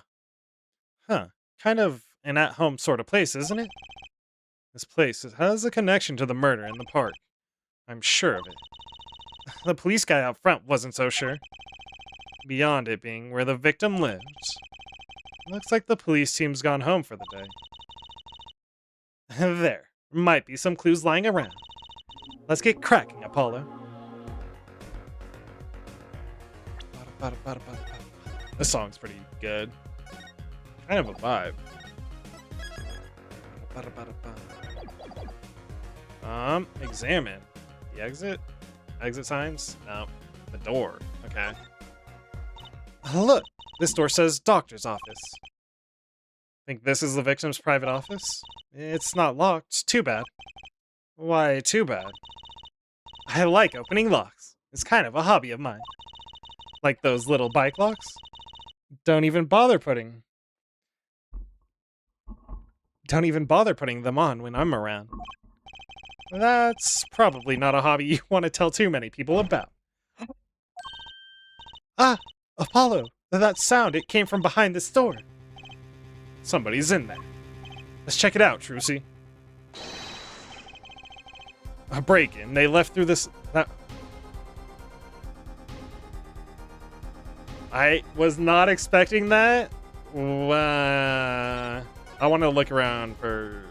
Huh. Kind of an at-home sort of place, isn't it? This place has a connection to the murder in the park. I'm sure of it. The police guy out front wasn't so sure. Beyond it being where the victim lives. Looks like the police team's gone home for the day. There. Might be some clues lying around. Let's get cracking, Apollo. This song's pretty good. Kind of a vibe. Examine. The exit? Exit signs? No. The door. Okay. Look! This door says doctor's office. Think this is the victim's private office? It's not locked. Too bad. Why, too bad? I like opening locks. It's kind of a hobby of mine. Like those little bike locks? Don't even bother putting them on when I'm around. That's probably not a hobby you want to tell too many people about. Ah! Apollo! That sound, it came from behind this door. Somebody's in there. Let's check it out, Trucy. A break-in. They left through this... I was not expecting that. I want to look around for...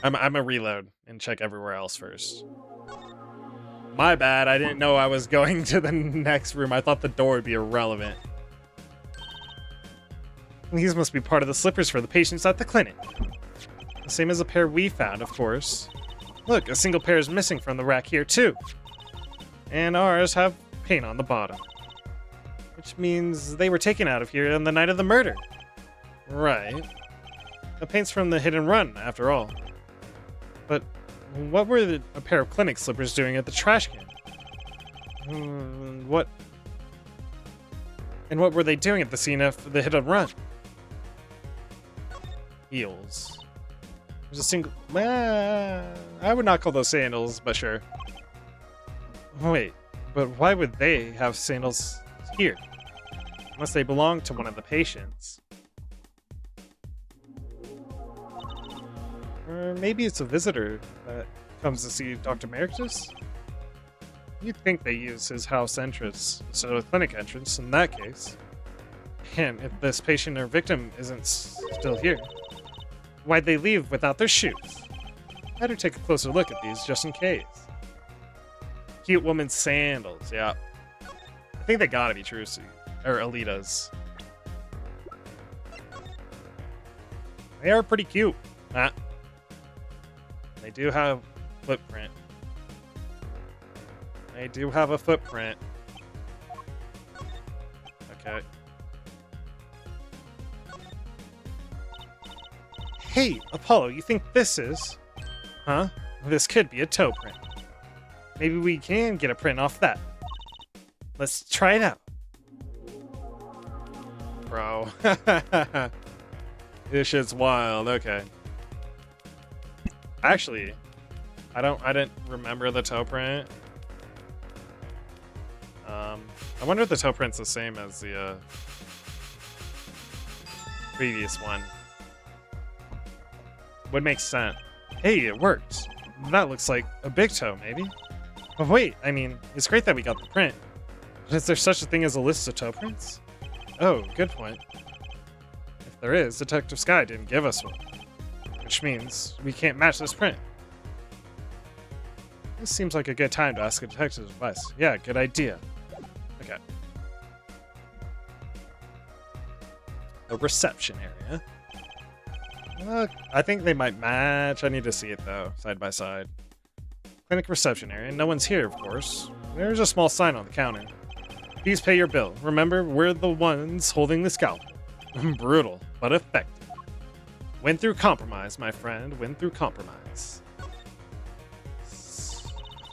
I'm a reload and check everywhere else first. My bad, I didn't know I was going to the next room. I thought the door would be irrelevant. These must be part of the slippers for the patients at the clinic. The same as a pair we found, of course. Look, a single pair is missing from the rack here, too. And ours have paint on the bottom. Which means they were taken out of here on the night of the murder. Right. The paint's from the hit and run, after all. But what were a pair of clinic slippers doing at the trash can? What were they doing at the scene of the hit and run? Heels. There's a single... I would not call those sandals, but sure. Wait, but why would they have sandals here? Unless they belong to one of the patients. Or maybe it's a visitor that comes to see Dr. Meritus? You'd think they use his house entrance instead of a clinic entrance in that case. And if this patient or victim isn't still here, why'd they leave without their shoes? Better take a closer look at these just in case. Cute woman's sandals, yeah. I think they gotta be Trucy. Or Alita's. They are pretty cute. Ah. They do have footprint. They do have a footprint. Okay. Hey, Apollo, you think this is... Huh? This could be a toe print. Maybe we can get a print off that. Let's try it out. Bro. This shit's wild. Okay. Actually, I didn't remember the toe print. I wonder if the toe print's the same as the previous one. Would make sense. Hey, it worked. That looks like a big toe, maybe? But wait, I mean, it's great that we got the print. But is there such a thing as a list of toe prints? Oh, good point. If there is, Detective Sky didn't give us one. Which means we can't match this print. This seems like a good time to ask a detective's advice. Yeah, good idea. Okay. The reception area. I think they might match. I need to see it, though, side by side. Clinic reception area. No one's here, of course. There's a small sign on the counter. Please pay your bill. Remember, we're the ones holding the scalpel. Brutal, but effective. Went through compromise, my friend. Went through compromise.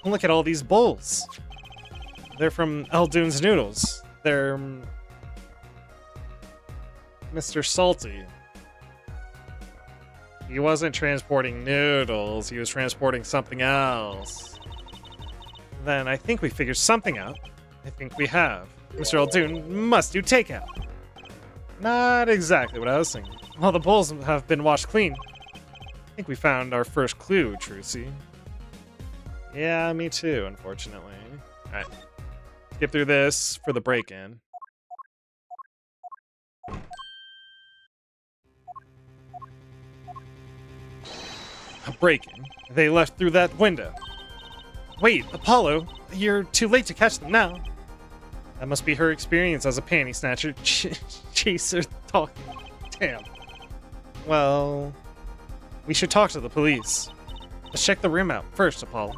Look at all these bowls. They're from Eldoon's Noodles. They're... Mr. Salty. He wasn't transporting noodles, he was transporting something else. Then I think we figured something out. I think we have. Mr. Altoon must do takeout. Not exactly what I was thinking. All the bowls have been washed clean. I think we found our first clue, Trucy. Yeah, me too, unfortunately. Alright. Skip through this for the break-in. A break-in? They left through that window. Wait, Apollo, you're too late to catch them now. That must be her experience as a panty snatcher, chaser, talking. Damn. Well, we should talk to the police. Let's check the room out first, Apollo.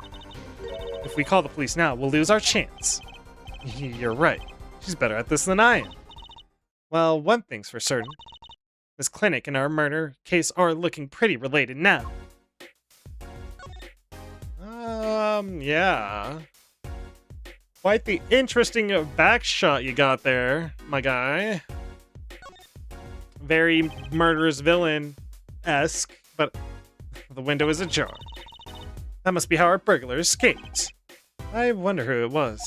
If we call the police now, we'll lose our chance. You're right. She's better at this than I am. Well, one thing's for certain. This clinic and our murder case are looking pretty related now. Yeah. Quite the interesting back shot you got there, my guy. Very murderous villain-esque, but the window is ajar. That must be how our burglar escaped. I wonder who it was.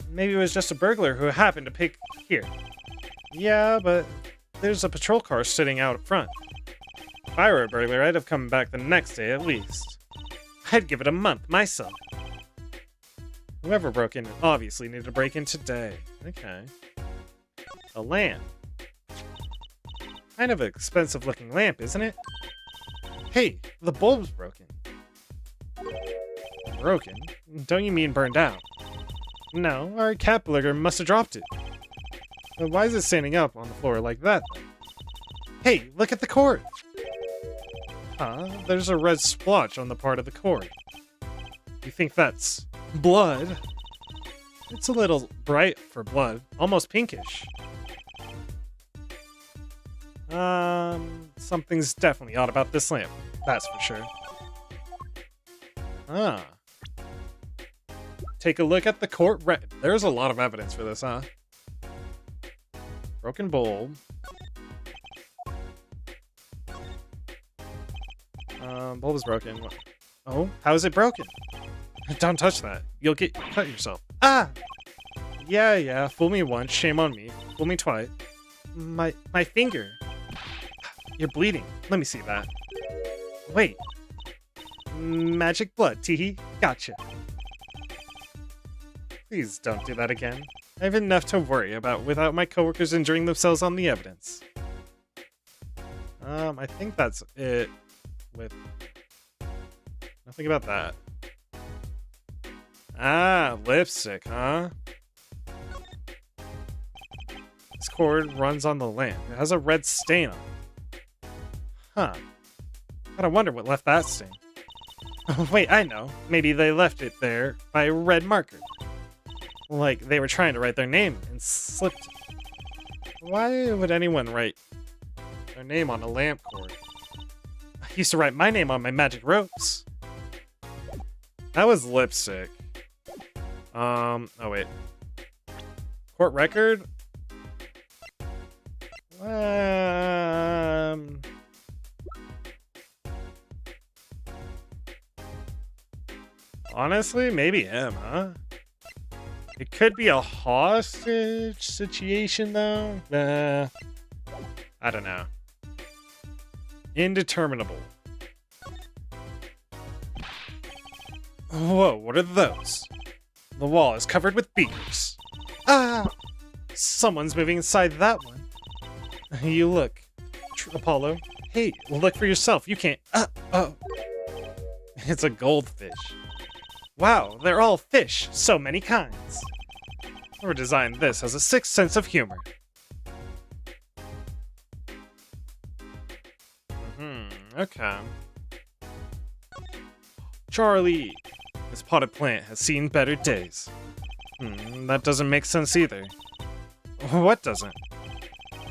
Maybe it was just a burglar who happened to pick here. Yeah, but there's a patrol car sitting out front. If I were a burglar, I'd have come back the next day at least. I'd give it a month myself. Whoever broke in obviously needed to break in today. Okay. A lamp. Kind of an expensive looking lamp, isn't it? Hey, the bulb's broken. Broken? Don't you mean burned out? No, our cat burglar must have dropped it. But why is it standing up on the floor like that? Hey, look at the cord! Huh? There's a red splotch on the part of the cord. You think that's blood? It's a little bright for blood, almost pinkish. Something's definitely odd about this lamp, that's for sure. Ah. Take a look at the court there's a lot of evidence for this, huh? Broken bulb. Bulb is broken. Oh, how is it broken? Don't touch that. You'll cut yourself. Ah! Yeah, fool me once, shame on me. Fool me twice. My finger. You're bleeding. Let me see that. Wait. Magic blood, teehee. Gotcha. Please don't do that again. I have enough to worry about without my coworkers injuring themselves on the evidence. I think that's it with... Nothing about that. Ah, lipstick, huh? This cord runs on the lamp. It has a red stain on it. Huh. Gotta wonder what left that stain. Oh, wait, I know. Maybe they left it there by a red marker. Like they were trying to write their name and slipped. Why would anyone write their name on a lamp cord? I used to write my name on my magic ropes. That was lipstick. Oh wait. Court record? Honestly, maybe him, huh? It could be a hostage situation, though. I don't know. Indeterminable. Whoa, what are those? The wall is covered with beakers. Ah! Someone's moving inside that one. You look. Apollo. Hey, look for yourself. You can't. Oh. It's a goldfish. Wow, they're all fish. So many kinds. Whoever designed this has a sixth sense of humor. Okay. Charlie! This potted plant has seen better days. That doesn't make sense either. What doesn't?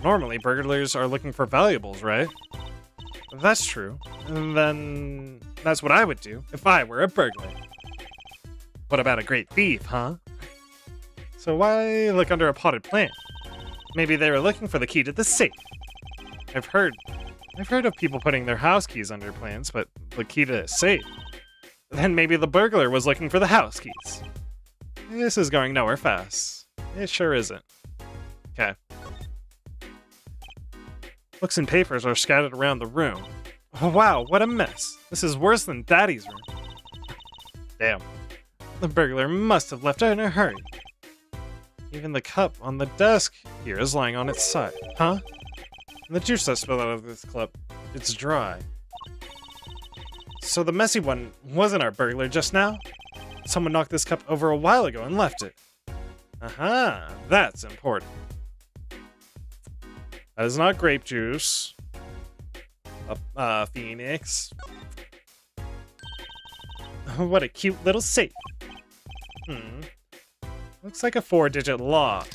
Normally, burglars are looking for valuables, right? That's true. And then that's what I would do if I were a burglar. What about a great thief, huh? So why look under a potted plant? Maybe they were looking for the key to the safe. I've heard of people putting their house keys under plants, but the key to a safe. Then maybe the burglar was looking for the house keys. This is going nowhere fast. It sure isn't. Okay. Books and papers are scattered around the room. Oh, wow, what a mess. This is worse than Daddy's room. Damn. The burglar must have left in a hurry. Even the cup on the desk here is lying on its side. Huh? And the juice that spilled out of this cup, it's dry. So the messy one wasn't our burglar just now? Someone knocked this cup over a while ago and left it. Aha, that's important. That is not grape juice. Phoenix. What a cute little safe. Looks like a 4-digit lock.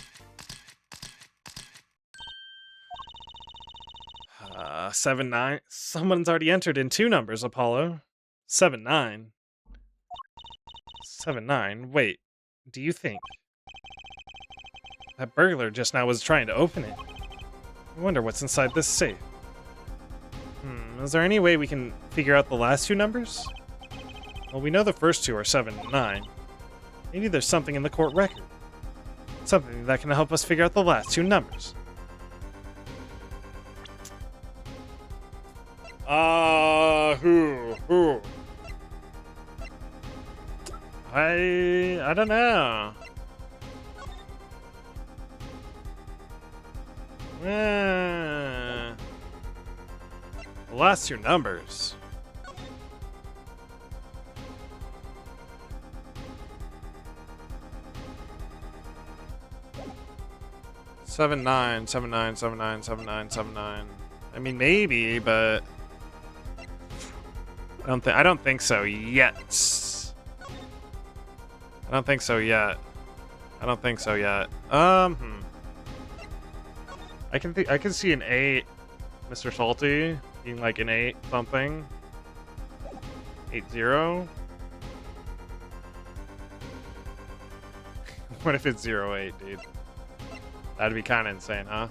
7-9. Someone's already entered in 2 numbers, Apollo. 7-9. 7-9. Wait, do you think that burglar just now was trying to open it? I wonder what's inside this safe. Is there any way we can figure out the last 2 numbers? Well, we know the first 2 are 7 and 9. Maybe there's something in the court record. Something that can help us figure out the last 2 numbers. Who? I don't know. The last 2 numbers. Seven nine. I mean, maybe, but I don't think so yet. I don't think so yet. I can see an 8, Mr. Salty, being like an 8 something. 8-0. What if it's 0-8, dude? That'd be kind of insane, huh?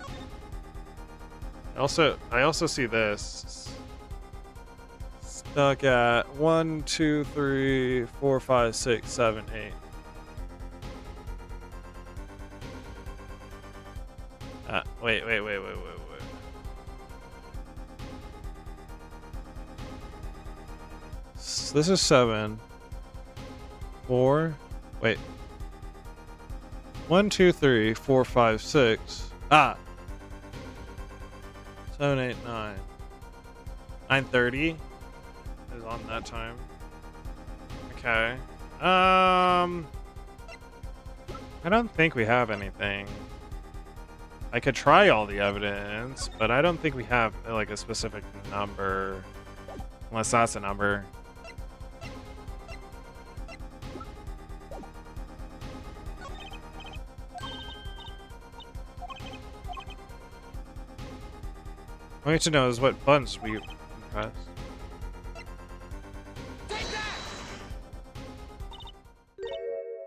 I also see this stuck at 1, 2, 3, 4, 5, 6, 7, 8. Wait. So this is 7. 4. Wait. 1, 2, 3, 4, 5, 6. 7, 8, 9. 9:30 is on that time. Okay. I don't think we have anything. I could try all the evidence, but I don't think we have like a specific number. Unless that's a number. What I need to know is what buttons we press.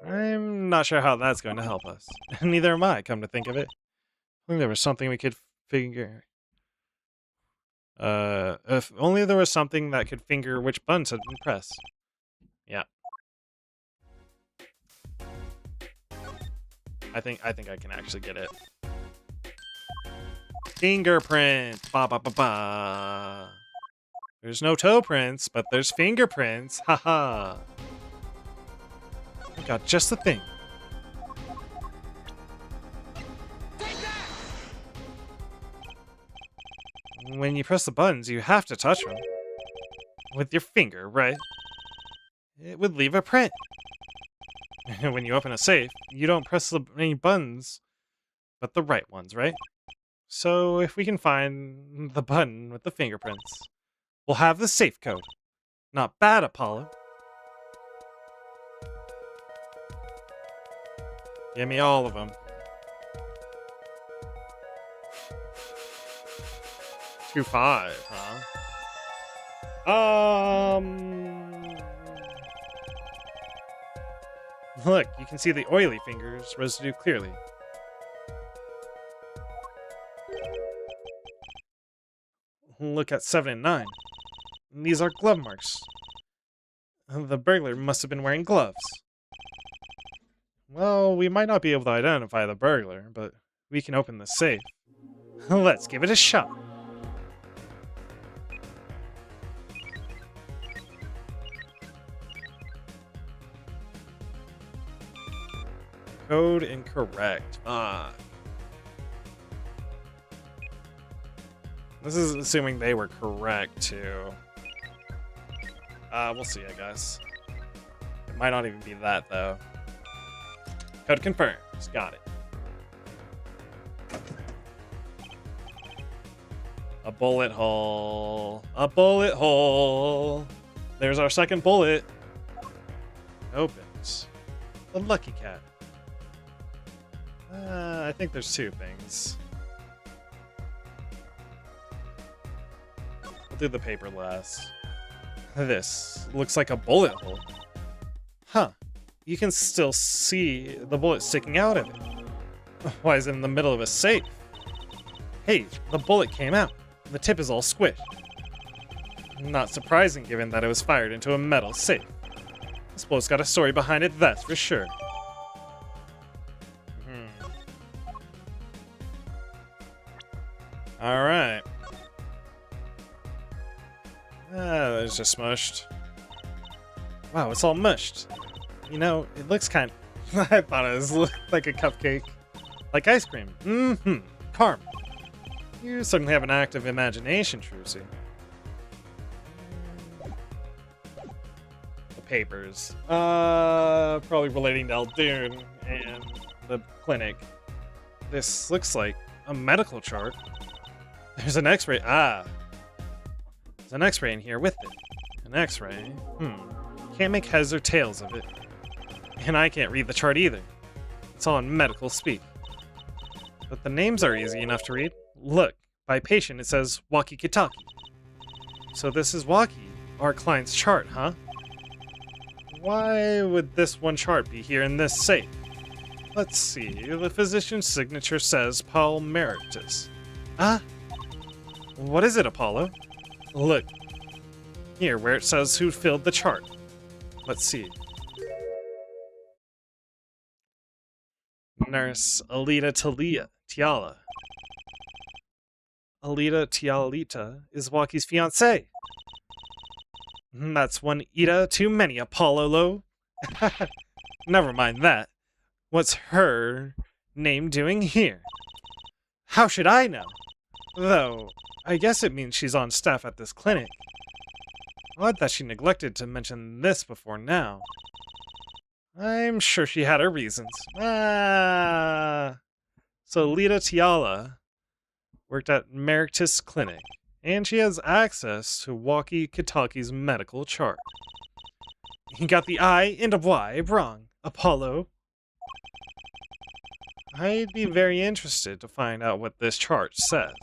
I'm not sure how that's going to help us. Neither am I, come to think of it. I think there was something we could figure. If only there was something that could finger which buttons had been pressed. Yeah. I think I can actually get it. Fingerprint. Ba ba ba ba. There's no toe prints, but there's fingerprints. Haha. I got just the thing. When you press the buttons, you have to touch them with your finger, right? It would leave a print. When you open a safe, you don't press any buttons, but the right ones, right? So if we can find the button with the fingerprints, we'll have the safe code. Not bad, Apollo. Give me all of them. 2-5, huh? Look, you can see the oily fingers residue clearly. Look at 7 and 9. These are glove marks. The burglar must have been wearing gloves. Well, we might not be able to identify the burglar, but we can open the safe. Let's give it a shot. Code incorrect. This is assuming they were correct, too. We'll see, I guess. It might not even be that, though. Code confirmed. Just got it. A bullet hole. A bullet hole. There's our second bullet. Opens. The lucky cat. I think there's two things. We'll do the paper last. This looks like a bullet hole. Huh. You can still see the bullet sticking out of it. Why is it in the middle of a safe? Hey, the bullet came out. The tip is all squished. Not surprising given that it was fired into a metal safe. This bullet's got a story behind it, that's for sure. Alright. It's just smushed. Wow, it's all mushed. You know, it looks kind of... I thought it looked like a cupcake. Like ice cream. Mm-hmm. Caramel. You certainly have an active imagination, Trucy. The papers. Probably relating to Eldoon and the clinic. This looks like a medical chart. There's an x-ray. There's an x-ray in here with it. An x-ray? Can't make heads or tails of it. And I can't read the chart either. It's all in medical speak. But the names are easy enough to read. Look, by patient it says Walkie-Kitaki. So this is Walkie, our client's chart, huh? Why would this one chart be here in this safe? Let's see, the physician's signature says Paul Meritus. What is it, Apollo? Look, here where it says who filled the chart. Let's see. Nurse Alita Tiala. Alita Tialita is Walkie's fiancée. That's one Ida too many, Apollo Lo. Never mind that. What's her name doing here? How should I know? Though, I guess it means she's on staff at this clinic. Odd that she neglected to mention this before now. I'm sure she had her reasons. So Lita Tiala worked at Meritus Clinic, and she has access to Walkie-Kitaki's medical chart. You got the I and a Y wrong, Apollo. I'd be very interested to find out what this chart says.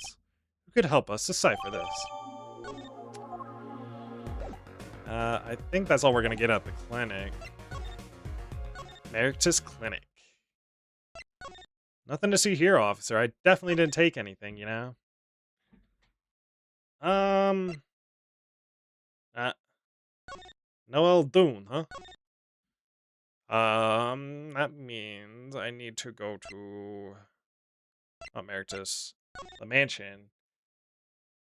Who could help us decipher this? I think that's all we're gonna get at the clinic. Meritus Clinic. Nothing to see here, officer. I definitely didn't take anything, you know? Noel Dune, huh? That means I need to go to... Meritus. The mansion.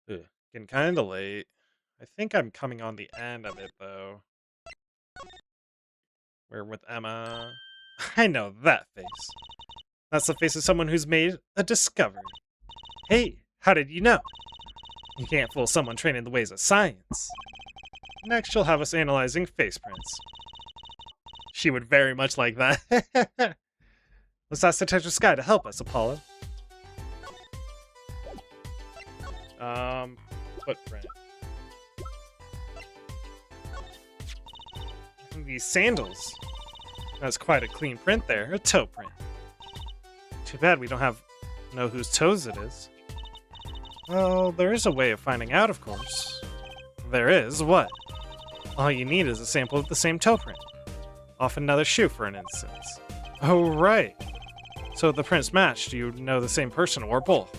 Ugh, getting kinda late. I think I'm coming on the end of it, though. We're with Emma. I know that face. That's the face of someone who's made a discovery. Hey, how did you know? You can't fool someone trained in the ways of science. Next, she'll have us analyzing face prints. She would very much like that. Let's ask Detective Sky to help us, Apollo. Footprint. These sandals. That's quite a clean print there, a toe print. Too bad we don't know whose toes it is. Well, there is a way of finding out, of course. There is? What? All you need is a sample of the same toe print. Off another shoe, for an instance. Oh, right. So if the prints match, do you know the same person or both?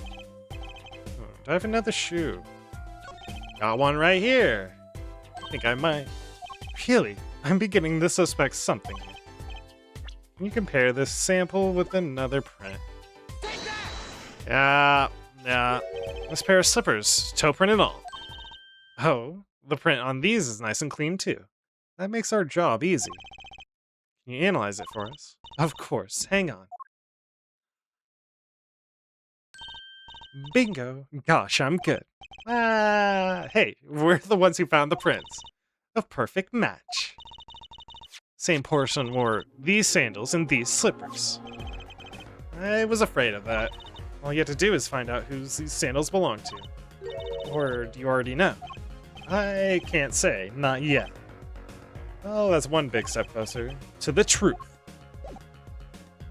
Do I have another shoe? Got one right here. I think I might. Really? I'm beginning to suspect something here. Can you compare this sample with another print? Yeah. This pair of slippers, toe print and all. Oh, the print on these is nice and clean too. That makes our job easy. Can you analyze it for us? Of course, hang on. Bingo! Gosh, I'm good. Hey, we're the ones who found the prints. A perfect match. Same person wore these sandals and these slippers. I was afraid of that. All you have to do is find out who these sandals belong to. Or do you already know? I can't say, not yet. Oh, that's one big step closer to the truth.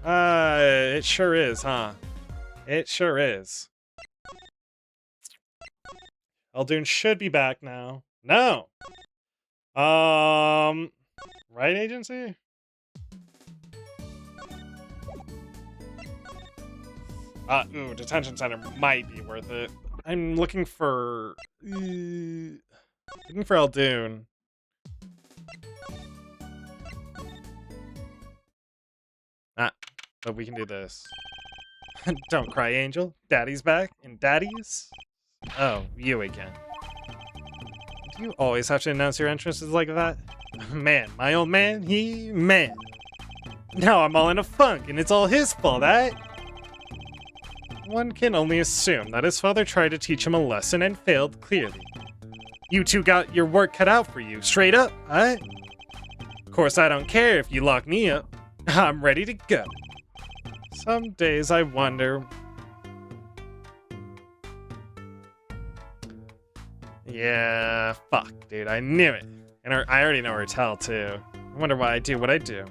It sure is, huh? It sure is. Eldoon should be back now. No! Right agency? Ooh, detention center might be worth it. I'm looking for... looking for Eldoon. But we can do this. Don't cry, Angel. Daddy's back. And Daddy's? Oh, you again. Do you always have to announce your entrances like that? Man, my old man, man. Now I'm all in a funk, and it's all his fault, eh? One can only assume that his father tried to teach him a lesson and failed clearly. You two got your work cut out for you, straight up, eh? Of course, I don't care if you lock me up. I'm ready to go. Some days I wonder... Yeah, fuck, dude, I knew it. And I already know her tell, too. I wonder why I do what I do.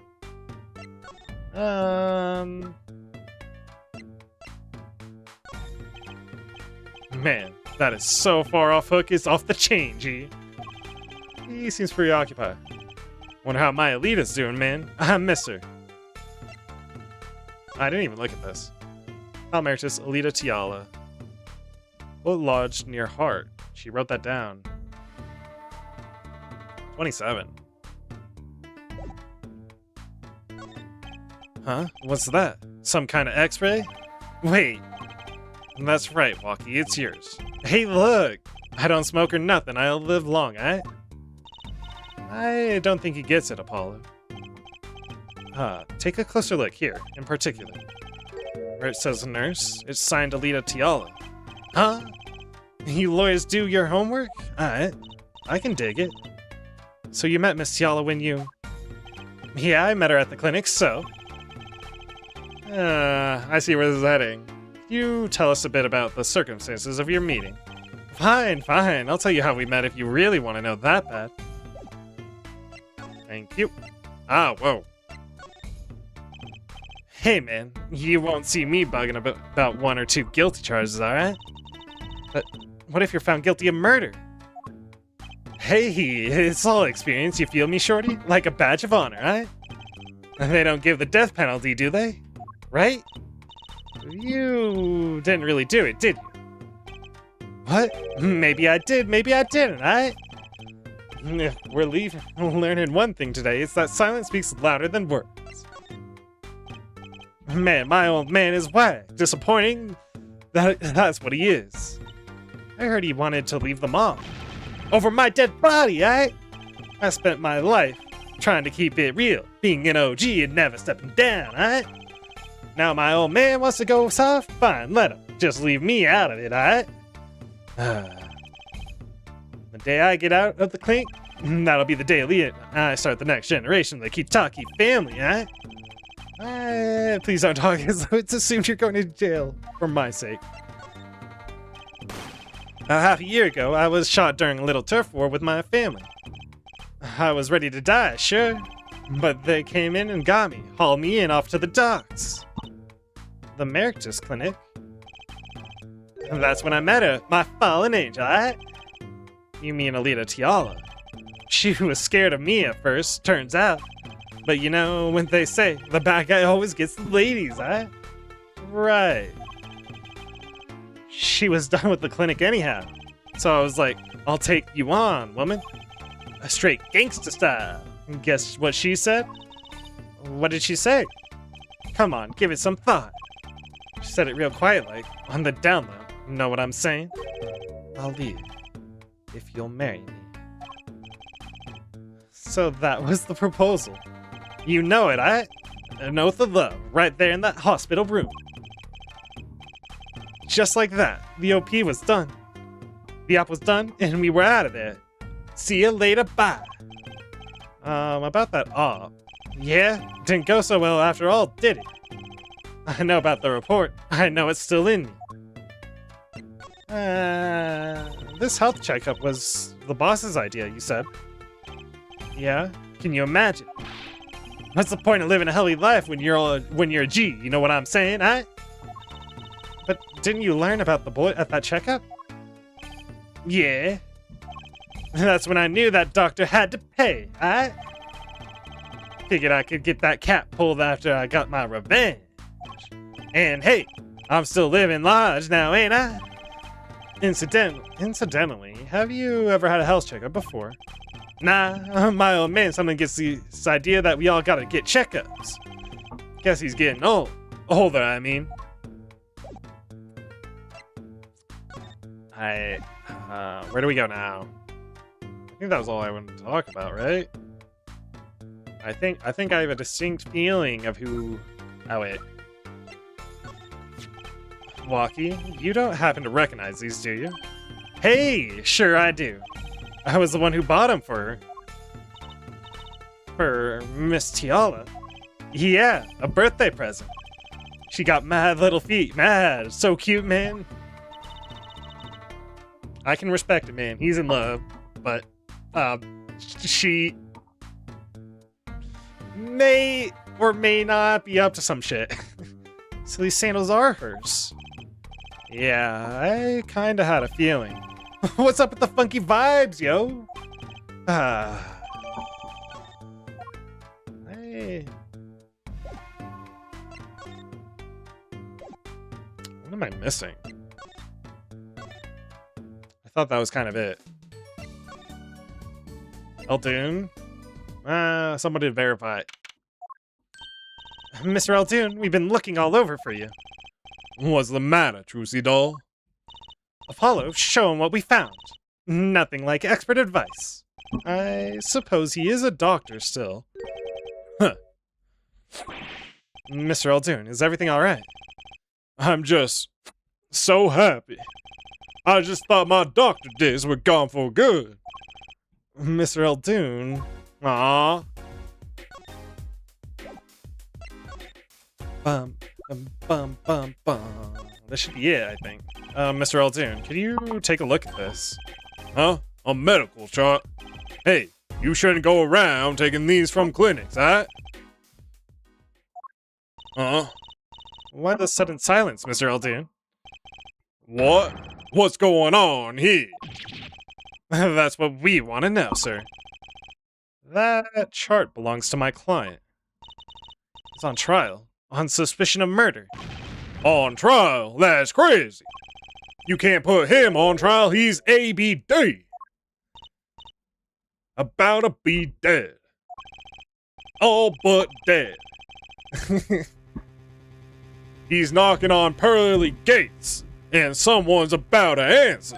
Man, that is so far off hook, it's off the chain, G. He seems preoccupied. Wonder how my Alita's doing, man. I miss her. I didn't even look at this. Emeritus Alita Tiala. What lodged near heart? She wrote that down. 27. Huh? What's that? Some kind of x-ray? Wait. That's right, Walkie, it's yours. Hey, look! I don't smoke or nothing, I'll live long, eh? I don't think he gets it, Apollo. Take a closer look here, in particular. Where it says nurse, it's signed Alita Tiala. Huh? You lawyers do your homework? Alright, I can dig it. So you met Miss Tiala when you... Yeah, I met her at the clinic, so... I see where this is heading. You tell us a bit about the circumstances of your meeting. Fine, I'll tell you how we met if you really want to know that bad. Thank you. Whoa. Hey man, you won't see me bugging about one or two guilty charges, alright? But what if you're found guilty of murder? Hey, it's all experience, you feel me, shorty? Like a badge of honor, right? They don't give the death penalty, do they? Right? You didn't really do it, did you? What? Maybe I did, maybe I didn't, right? If we're learning one thing today, it's that silence speaks louder than words. Man, my old man is whack. Disappointing. That's what he is. I heard he wanted to leave the mall. Over my dead body, eh? I spent my life trying to keep it real, being an OG and never stepping down, eh? Now my old man wants to go soft? Fine, let him. Just leave me out of it, eh? The day I get out of the clink, that'll be the day I start the next generation of the Kitaki family, eh? Please don't talk as though it's assumed you're going to jail, for my sake. Half a year ago, I was shot during a little turf war with my family. I was ready to die, sure, but they came in and got me, hauled me in off to the docks. The Emeritus Clinic. That's when I met her, my fallen angel, eh? You mean Alita Tiala. She was scared of me at first, turns out. But you know, when they say, the bad guy always gets the ladies, eh? Right. She was done with the clinic anyhow. So I was like, I'll take you on, woman. A straight gangsta style. Guess what she said? What did she say? Come on, give it some thought. She said it real quiet like, on the down low. Know what I'm saying? I'll leave. If you'll marry me. So that was the proposal. You know it, an oath of love, right there in that hospital room. Just like that, the OP was done. The op was done, and we were out of there. See you later, bye. About that op. Yeah, didn't go so well after all, did it? I know about the report. I know it's still in me. This health checkup was the boss's idea, you said. Yeah? Can you imagine? What's the point of living a healthy life when you're a G? You know what I'm saying, eh? But didn't you learn about the boy at that checkup? Yeah. That's when I knew that doctor had to pay, eh? Figured I could get that cat pulled after I got my revenge. And hey, I'm still living large now, ain't I? Incidentally, have you ever had a health checkup before? Nah, my old man sometimes gets this idea that we all gotta get checkups. Guess he's getting old. Older, I mean. Where do we go now? I think that was all I wanted to talk about, right? I think I have a distinct feeling of who... Oh, wait. Walkie, you don't happen to recognize these, do you? Hey, sure I do. I was the one who bought them for her. For Miss Tiala. Yeah, a birthday present. She got mad little feet, mad. So cute, man. I can respect it, man. He's in love, but, she may or may not be up to some shit. So these sandals are hers. Yeah, I kinda had a feeling. What's up with the funky vibes, yo? Hey. What am I missing? I thought that was kind of it. Eldoon? Somebody to verify. Mr. Eldoon, we've been looking all over for you. What's the matter, Trucy doll? Apollo, show him what we found. Nothing like expert advice. I suppose he is a doctor still. Huh. Mr. Eldoon, is everything alright? I'm just so happy. I just thought my doctor days were gone for good. Mr. Eldoon. Aww. Bum, bum, bum, bum. This should be it, I think. Mr. Eldoon, could you take a look at this? Huh? A medical chart? Hey, you shouldn't go around taking these from clinics, huh? Why the sudden silence, Mr. Eldoon? What? What's going on here? That's what we want to know, sir. That chart belongs to my client. He's on trial, on suspicion of murder. On trial? That's crazy. You can't put him on trial, he's ABD. About to be dead. All but dead. He's knocking on pearly gates, and someone's about to answer.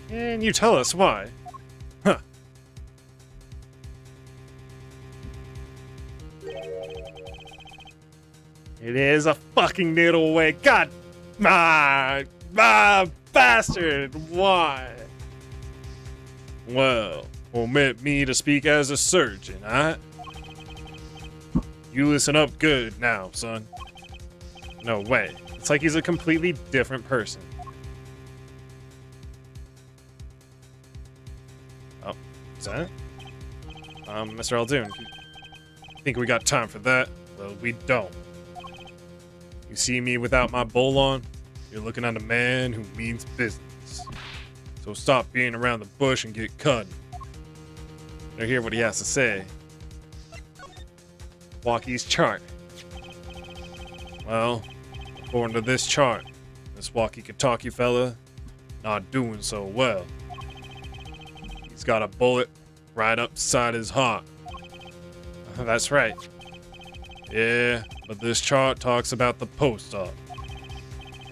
And you tell us why. Huh. It is a fucking needle way. God, bastard. Why? Well, omit me to speak as a surgeon, huh? You listen up good now, son. No way. It's like he's a completely different person. Oh, is that it? Mr. Eldoon, Think we got time for that? Well, we don't. You see me without my bowl on? You're looking at a man who means business. So stop being around the bush and get cut. now hear what he has to say. Walkie's chart. Well, according to this chart, this walkie-talkie fella not doing so well. He's got a bullet right upside his heart. That's right. Yeah, but this chart talks about the post-op.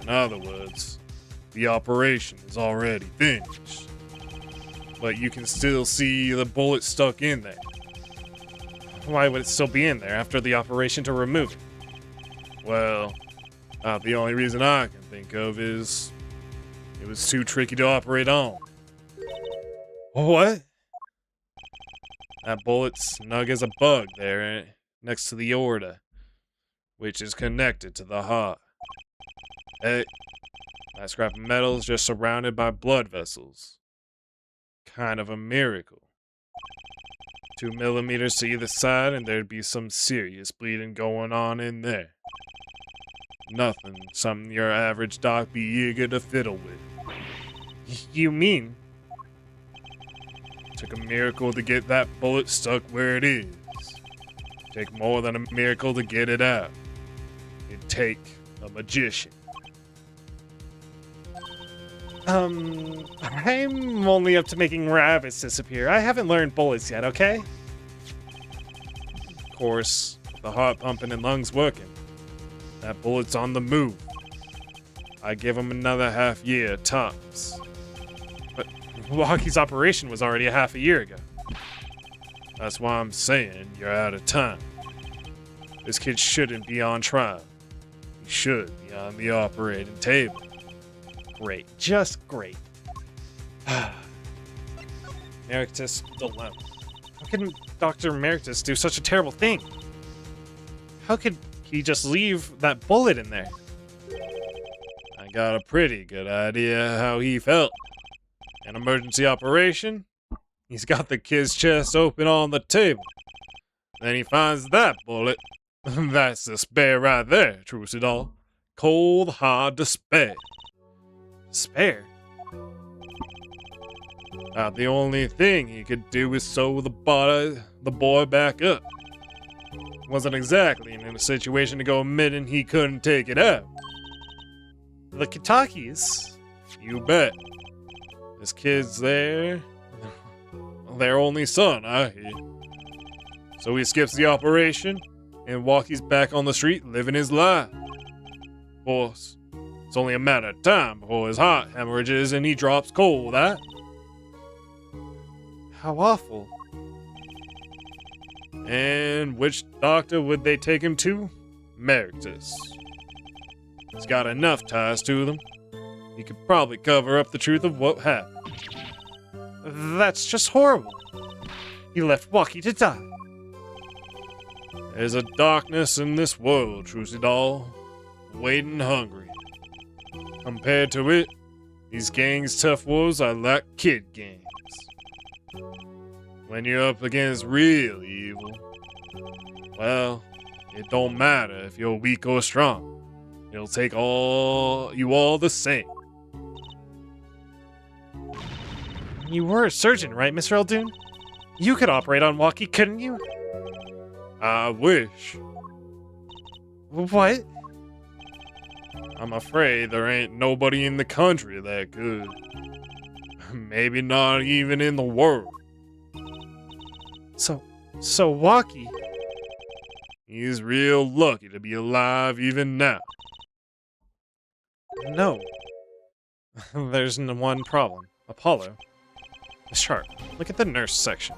In other words, the operation is already finished. But you can still see the bullet stuck in there. Why would it still be in there after the operation to remove it? Well, the only reason I can think of is it was too tricky to operate on. What? That bullet's snug as a bug there next to the aorta, which is connected to the heart. Hey, that scrap of metal is just surrounded by blood vessels. Kind of a miracle. 2 millimeters to either side, and there'd be some serious bleeding going on in there. Nothing something your average doc be eager to fiddle with. You mean? Took a miracle to get that bullet stuck where it is. Take more than a miracle to get it out. It'd take a magician. I'm only up to making rabbits disappear. I haven't learned bullets yet, okay? Of course, the heart pumping and lungs working. That bullet's on the move. I give him another half year tops. But Walkie's operation was already a half a year ago. That's why I'm saying you're out of time. This kid shouldn't be on trial. He should be on the operating table. Great. Just great. Emeritus dilemma. How can Dr. Emeritus do such a terrible thing? How could he just leave that bullet in there? I got a pretty good idea how he felt. An emergency operation? He's got the kid's chest open on the table. Then he finds that bullet. That's despair right there, truth it all. Cold, hard despair. Despair? The only thing he could do is sew the boy back up. Wasn't exactly in a situation to go admitting he couldn't take it out. The Kitakis? You bet. This kid's their only son, I hear. So he skips the operation, and Walkie's back on the street living his life. Of course, it's only a matter of time before his heart hemorrhages and he drops cold, huh? How awful. And which doctor would they take him to? Emeritus. He's got enough ties to them. He could probably cover up the truth of what happened. That's just horrible. He left Walkie to die. There's a darkness in this world, Trucidal, waiting hungry. Compared to it, these gangs' tough wars are like kid games. When you're up against real evil, well, it don't matter if you're weak or strong. It'll take you all the same. You were a surgeon, right, Mr. Eldoon? You could operate on Walkie, couldn't you? I wish. What? I'm afraid there ain't nobody in the country that could. Maybe not even in the world. So Walkie... He's real lucky to be alive even now. No. There's one problem. Apollo. This chart. Look at the nurse section.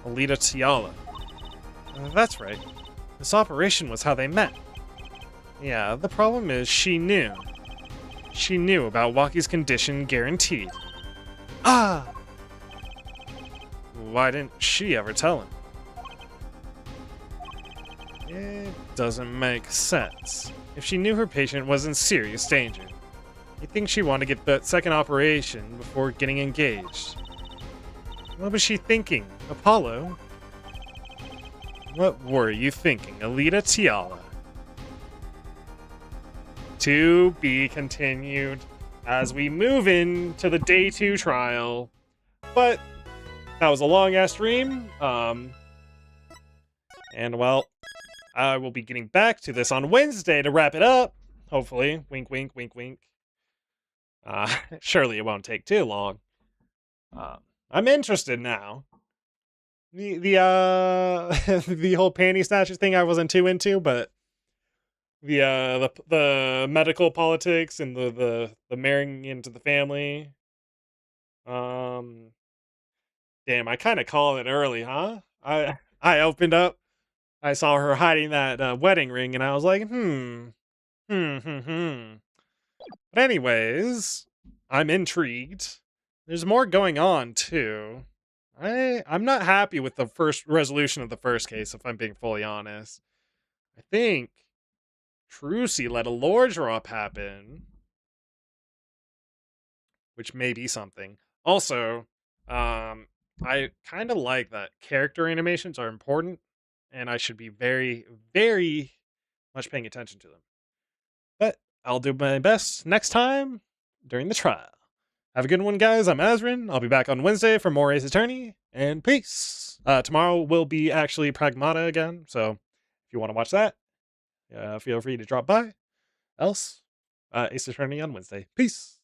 Alita Tiala. That's right. This operation was how they met. Yeah, the problem is she knew. She knew about Walkie's condition guaranteed. Ah! Why didn't she ever tell him? It doesn't make sense. If she knew her patient was in serious danger, you'd think she wanted to get that second operation before getting engaged. What was she thinking, Apollo? What were you thinking, Alita Tiala? To be continued as we move into the day 2 trial. But that was a long-ass stream. And well, I will be getting back to this on Wednesday to wrap it up. Hopefully. Wink, wink, wink, wink. Surely it won't take too long. I'm interested now. the whole panty snatcher thing I wasn't too into, but the medical politics and the marrying into the family. Um, damn, I kind of called it early, huh? I opened up, I saw her hiding that wedding ring, and I was like, hmm. But anyways, I'm intrigued. There's more going on too. I'm not happy with the first resolution of the first case, if I'm being fully honest. I think Trucy let a lore drop happen, which may be something. Also, I kind of like that character animations are important, and I should be very, very much paying attention to them. But I'll do my best next time during the trial. Have a good one, guys. I'm Azrren. I'll be back on Wednesday for more Ace Attorney, and peace. Tomorrow will be actually Pragmata again, so if you want to watch that, feel free to drop by. Else, Ace Attorney on Wednesday. Peace.